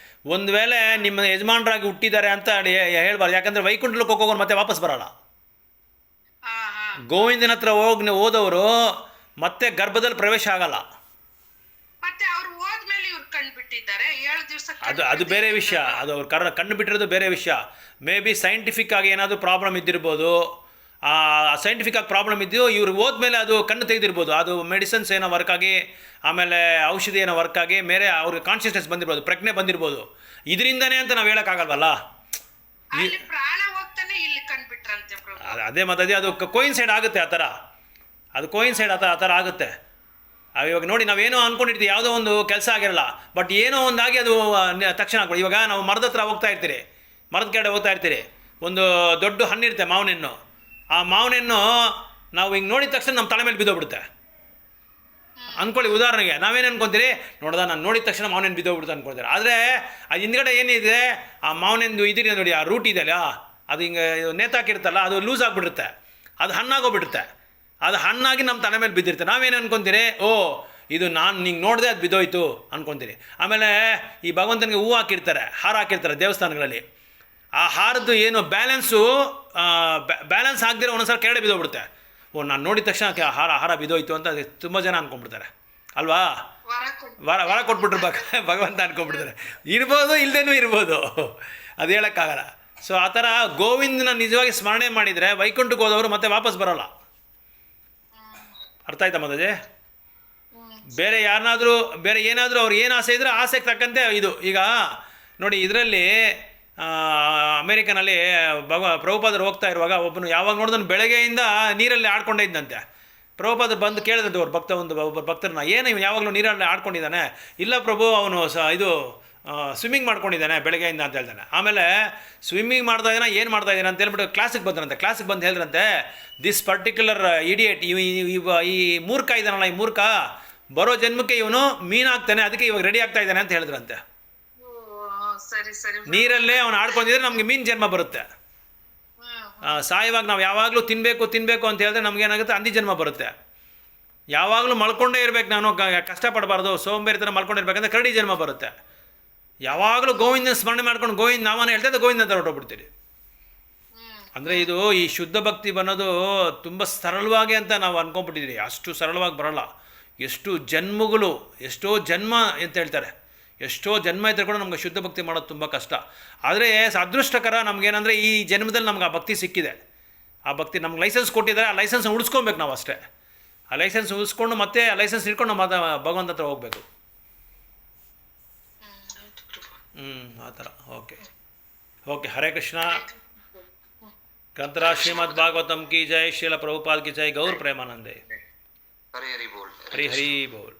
ಒಂದು ವೇಳೆ ನಿಮ್ಮ ಯಜಮಾನರಾಗಿ ಹುಟ್ಟಿದ್ದಾರೆ ಅಂತ ಹೇಳ್ಬಾರ್ದು. ಯಾಕಂದರೆ ವೈಕುಂಠ ಲೋಕಕ್ಕೆ ಹೋಗೋರು ಮತ್ತೆ ವಾಪಸ್ ಬರಲ್ಲ. ಗೋವಿಂದನ ಹತ್ರ ಹೋದವರು ಮತ್ತೆ ಗರ್ಭದಲ್ಲಿ ಪ್ರವೇಶ ಆಗಲ್ಲ. ಮತ್ತೆ ಅವ್ರು ಹೋದ್ಮೇಲೆ ಇವ್ರು ಕಣ್ಣು ಬಿಟ್ಟಿದ್ದಾರೆ 7 ದಿವಸ. ಅದು ಬೇರೆ ವಿಷಯ. ಅದು ಅವ್ರು ಕಣ್ಣು ಬಿಟ್ಟಿರೋದು ಬೇರೆ ವಿಷಯ. ಮೇ ಬಿ ಸೈಂಟಿಫಿಕ್ ಆಗಿ ಏನಾದರೂ ಪ್ರಾಬ್ಲಮ್ ಇದ್ದಿರ್ಬೋದು. ಸೈಂಟಿಫಿಕ್ ಆಗಿ ಪ್ರಾಬ್ಲಮ್ ಇದ್ದು ಇವ್ರಿಗೆ ಹೋದ್ಮೇಲೆ ಅದು ಕಣ್ಣು ತೆಗೆದಿರ್ಬೋದು. ಅದು ಮೆಡಿಸಿನ್ಸ್ ಏನೋ ವರ್ಕ್ ಆಗಿ, ಆಮೇಲೆ ಔಷಧಿ ಏನೋ ವರ್ಕ್ ಆಗಿ ಮೇರೆ ಅವ್ರಿಗೆ ಕಾನ್ಷಿಯಸ್ನೆಸ್ ಬಂದಿರ್ಬೋದು, ಪ್ರಜ್ಞೆ ಬಂದಿರ್ಬೋದು. ಇದರಿಂದನೇ ಅಂತ ನಾವು ಹೇಳೋಕ್ಕಾಗಲ್ವಲ್ಲ. ಪ್ರಾಣ ಹೋಗ್ತಾನೆ ಇಲ್ಲಿ ಕಂಡುಬಿಟ್ರಂತೆ. ಅದೇ ಮತ್ತೆ ಅದು ಕೋಯಿನ್ಸೈಡ್ ಆಗುತ್ತೆ. ಆ ಥರ ಅದು ಕೋಯಿನ್ಸೈಡ್ ಆ ಥರ ಆಗುತ್ತೆ. ಇವಾಗ ನೋಡಿ, ನಾವೇನೋ ಅಂದ್ಕೊಂಡಿರ್ತೀವಿ, ಯಾವುದೋ ಒಂದು ಕೆಲಸ ಆಗಿರಲ್ಲ, ಬಟ್ ಏನೋ ಒಂದಾಗಿ ಅದು ತಕ್ಷಣ ಆಗ್ಬೋದು. ಇವಾಗ ನಾವು ಮರದ ಹತ್ರ ಹೋಗ್ತಾ ಇರ್ತೀರಿ, ಮರದ ಕೆಳಗಡೆ ಹೋಗ್ತಾ ಇರ್ತೀರಿ, ಒಂದು ದೊಡ್ಡ ಹಣ್ಣಿರುತ್ತೆ, ಮಾವಿನ. ಆ ಮಾವಿನ ನಾವು ಹಿಂಗೆ ನೋಡಿದ ತಕ್ಷಣ ನಮ್ಮ ತಲೆ ಮೇಲೆ ಬಿದ್ದೋಗ್ಬಿಡುತ್ತೆ ಅಂದ್ಕೊಳ್ಳಿ. ಉದಾಹರಣೆಗೆ ನಾವೇನು ಅನ್ಕೊತೀರಿ, ನೋಡ್ದ ನಾನು ನೋಡಿದ ತಕ್ಷಣ ಮಾವಿನ ಬಿದ್ದೋಗ್ಬಿಡುತ್ತೆ ಅಂದ್ಕೊಳ್ತಾರೆ. ಆದರೆ ಅದು ಹಿಂದ್ಗಡೆ ಏನಿದೆ, ಆ ಮಾವಿನದು ಇದಿದೆ ನೋಡಿ, ಆ ರೂಟ್ ಇದೆಯಲ್ಲ, ಅದು ಹಿಂಗೆ ನೇತಾಕಿರುತ್ತಲ್ಲ, ಅದು ಲೂಸ್ ಆಗಿಬಿಡುತ್ತೆ, ಅದು ಹಣ್ಣಾಗೋಗ್ಬಿಡುತ್ತೆ. ಅದು ಹಣ್ಣಾಗಿ ನಮ್ಮ ತಲೆ ಮೇಲೆ ಬಿದ್ದಿರುತ್ತೆ. ನಾವೇನು ಅನ್ಕೊತೀರಿ, ಇದು ನಾನು ನಿಂಗೆ ನೋಡಿದೆ ಅದು ಬಿದ್ದೋಯ್ತು ಅನ್ಕೊತೀರಿ. ಆಮೇಲೆ ಈ ಭಗವಂತನಿಗೆ ಹೂವು ಹಾಕಿರ್ತಾರೆ, ಹಾರ ಹಾಕಿರ್ತಾರೆ ದೇವಸ್ಥಾನಗಳಲ್ಲಿ. ಆ ಹಾರದ್ದು ಏನು ಬ್ಯಾಲೆನ್ಸ್ ಆಗದಿರೋ ಒಂದೊಂದ್ಸಲ ಕೆಳಗಡೆ ಬಿದ್ದೋಗ್ಬಿಡುತ್ತೆ. ನಾನು ನೋಡಿದ ತಕ್ಷಣ ಹಾರ ಬಿದ್ದೋಯ್ತು ಅಂತ ತುಂಬ ಜನ ಅಂದ್ಕೊಂಡ್ಬಿಡ್ತಾರೆ ಅಲ್ವಾ. ವರ ಕೊಟ್ಬಿಟ್ರು ಭಗವಂತ ಅಂದ್ಕೊಂಡ್ಬಿಡ್ತಾರೆ. ಇರ್ಬೋದು, ಇಲ್ಲದೇನೂ ಇರ್ಬೋದು, ಅದು ಹೇಳೋಕ್ಕಾಗಲ್ಲ. ಸೊ ಆ ಥರ ಗೋವಿಂದನ ನಿಜವಾಗಿ ಸ್ಮರಣೆ ಮಾಡಿದರೆ ವೈಕುಂಠಕ್ಕೆ ಹೋದವರು ಮತ್ತೆ ವಾಪಸ್ ಬರೋಲ್ಲ. ಅರ್ಥ ಆಯ್ತಾ ಮದಜೆ? ಬೇರೆ ಏನಾದರೂ ಅವ್ರು ಏನು ಆಸೆ ಇದ್ದರೆ ಆಸೆಗೆ ತಕ್ಕಂತೆ ಇದು. ಈಗ ನೋಡಿ, ಇದರಲ್ಲಿ ಅಮೇರಿಕನಲ್ಲಿ ಪ್ರಭುಪಾದರು ಹೋಗ್ತಾ ಇರುವಾಗ ಒಬ್ಬನು ಯಾವಾಗ ನೋಡಿದನು ಬೆಳಗ್ಗೆಯಿಂದ ನೀರಲ್ಲಿ ಆಡ್ಕೊಂಡೇ ಇದ್ದಂತೆ. ಪ್ರಭುಪಾದರು ಬಂದು ಕೇಳಿದಂತೆ ಒಬ್ಬ ಭಕ್ತರನ್ನ, ಏನು ಇವ್ನು ಯಾವಾಗಲೂ ನೀರಲ್ಲಿ ಆಡ್ಕೊಂಡಿದ್ದಾನೆ? ಇಲ್ಲ ಪ್ರಭು, ಅವನು ಸ್ವಿಮ್ಮಿಂಗ್ ಮಾಡ್ಕೊಂಡಿದ್ದಾನೆ ಬೆಳಗ್ಗೆಯಿಂದ ಅಂತ ಹೇಳ್ತಾನೆ. ಆಮೇಲೆ ಸ್ವಿಮ್ಮಿಂಗ್ ಮಾಡ್ತಾ ಇದ್ದಾನೆ, ಏನು ಮಾಡ್ತಾ ಇದ್ದಾನೆ ಅಂತ ಹೇಳ್ಬಿಟ್ಟು ಕ್ಲಾಸಿಗೆ ಬಂದ್ರಂತೆ. ಕ್ಲಾಸಿಗೆ ಬಂದು ಹೇಳಿದ್ರಂತೆ, ದಿಸ್ ಪರ್ಟಿಕ್ಯುಲರ್ ಇಡಿಯೇಟ್, ಈ ಮೂರ್ಖ ಇದ್ದಾನಲ್ಲ, ಈ ಮೂರ್ಖ ಬರೋ ಜನ್ಮಕ್ಕೆ ಇವನು ಮೀನಾಗ್ತಾನೆ, ಅದಕ್ಕೆ ಇವಾಗ ರೆಡಿ ಆಗ್ತಾ ಇದ್ದಾನೆ ಅಂತ ಹೇಳಿದ್ರಂತೆ. ನೀರಲ್ಲೇ ಅವನು ಆಡ್ಕೊಂಡಿದ್ರೆ ನಮಗೆ ಮೀನು ಜನ್ಮ ಬರುತ್ತೆ. ಸಾಯುವಾಗ ನಾವು ಯಾವಾಗಲೂ ತಿನ್ನಬೇಕು ಅಂತ ಹೇಳಿದ್ರೆ ನಮಗೇನಾಗುತ್ತೆ, ಹಂದಿ ಜನ್ಮ ಬರುತ್ತೆ. ಯಾವಾಗಲೂ ಮಲ್ಕೊಂಡೇ ಇರಬೇಕು, ನಾನು ಕಷ್ಟಪಡಬಾರ್ದು, ಸೋಂಬೇರಿತನ ಮಲ್ಕೊಂಡಿರ್ಬೇಕಂದ್ರೆ ಕರಡಿ ಜನ್ಮ ಬರುತ್ತೆ. ಯಾವಾಗಲೂ ಗೋವಿಂದನ ಸ್ಮರಣೆ ಮಾಡ್ಕೊಂಡು ಗೋವಿಂದ ನಾಮನ ಹೇಳ್ತಾ ಗೋವಿಂದ ಅಂತ ಹೊರಟೋಗ್ಬಿಡ್ತೀರಿ. ಅಂದರೆ ಇದು ಈ ಶುದ್ಧ ಭಕ್ತಿ ಬನ್ನೋದು ತುಂಬ ಸರಳವಾಗಿ ಅಂತ ನಾವು ಅಂದ್ಕೊಂಡ್ಬಿಟ್ಟಿದ್ದೀರಿ. ಅಷ್ಟು ಸರಳವಾಗಿ ಬರೋಲ್ಲ. ಎಷ್ಟೋ ಜನ್ಮ ಅಂತ ಹೇಳ್ತಾರೆ, ಎಷ್ಟೋ ಜನ್ಮ ಇದ್ದರೆ ಕೂಡ ನಮಗೆ ಶುದ್ಧ ಭಕ್ತಿ ಮಾಡೋದು ತುಂಬ ಕಷ್ಟ. ಆದರೆ ಅದೃಷ್ಟಕರ ನಮಗೇನಂದರೆ ಈ ಜನ್ಮದಲ್ಲಿ ನಮ್ಗೆ ಆ ಭಕ್ತಿ ಸಿಕ್ಕಿದೆ. ಆ ಭಕ್ತಿ ನಮ್ಗೆ ಲೈಸೆನ್ಸ್ ಕೊಟ್ಟಿದ್ದಾರೆ, ಆ ಲೈಸೆನ್ಸ್ ಉಳಿಸ್ಕೊಬೇಕು ನಾವು ಅಷ್ಟೇ. ಆ ಲೈಸೆನ್ಸ್ ಉಳಿಸ್ಕೊಂಡು ಮತ್ತೆ ಆ ಲೈಸೆನ್ಸ್ ಇಟ್ಕೊಂಡು ನಮ್ಮ ಭಗವಂತ ಹತ್ರ ಹೋಗಬೇಕು. ಆ ಥರ. ಓಕೆ ಹರೇ ಕೃಷ್ಣ. ग्रंथराज श्रीमद् भागवतम की जय, श्रील प्रभुपाद की जय, गौर प्रेमानंदे, हरि हरि बोल, हरि हरि बोल.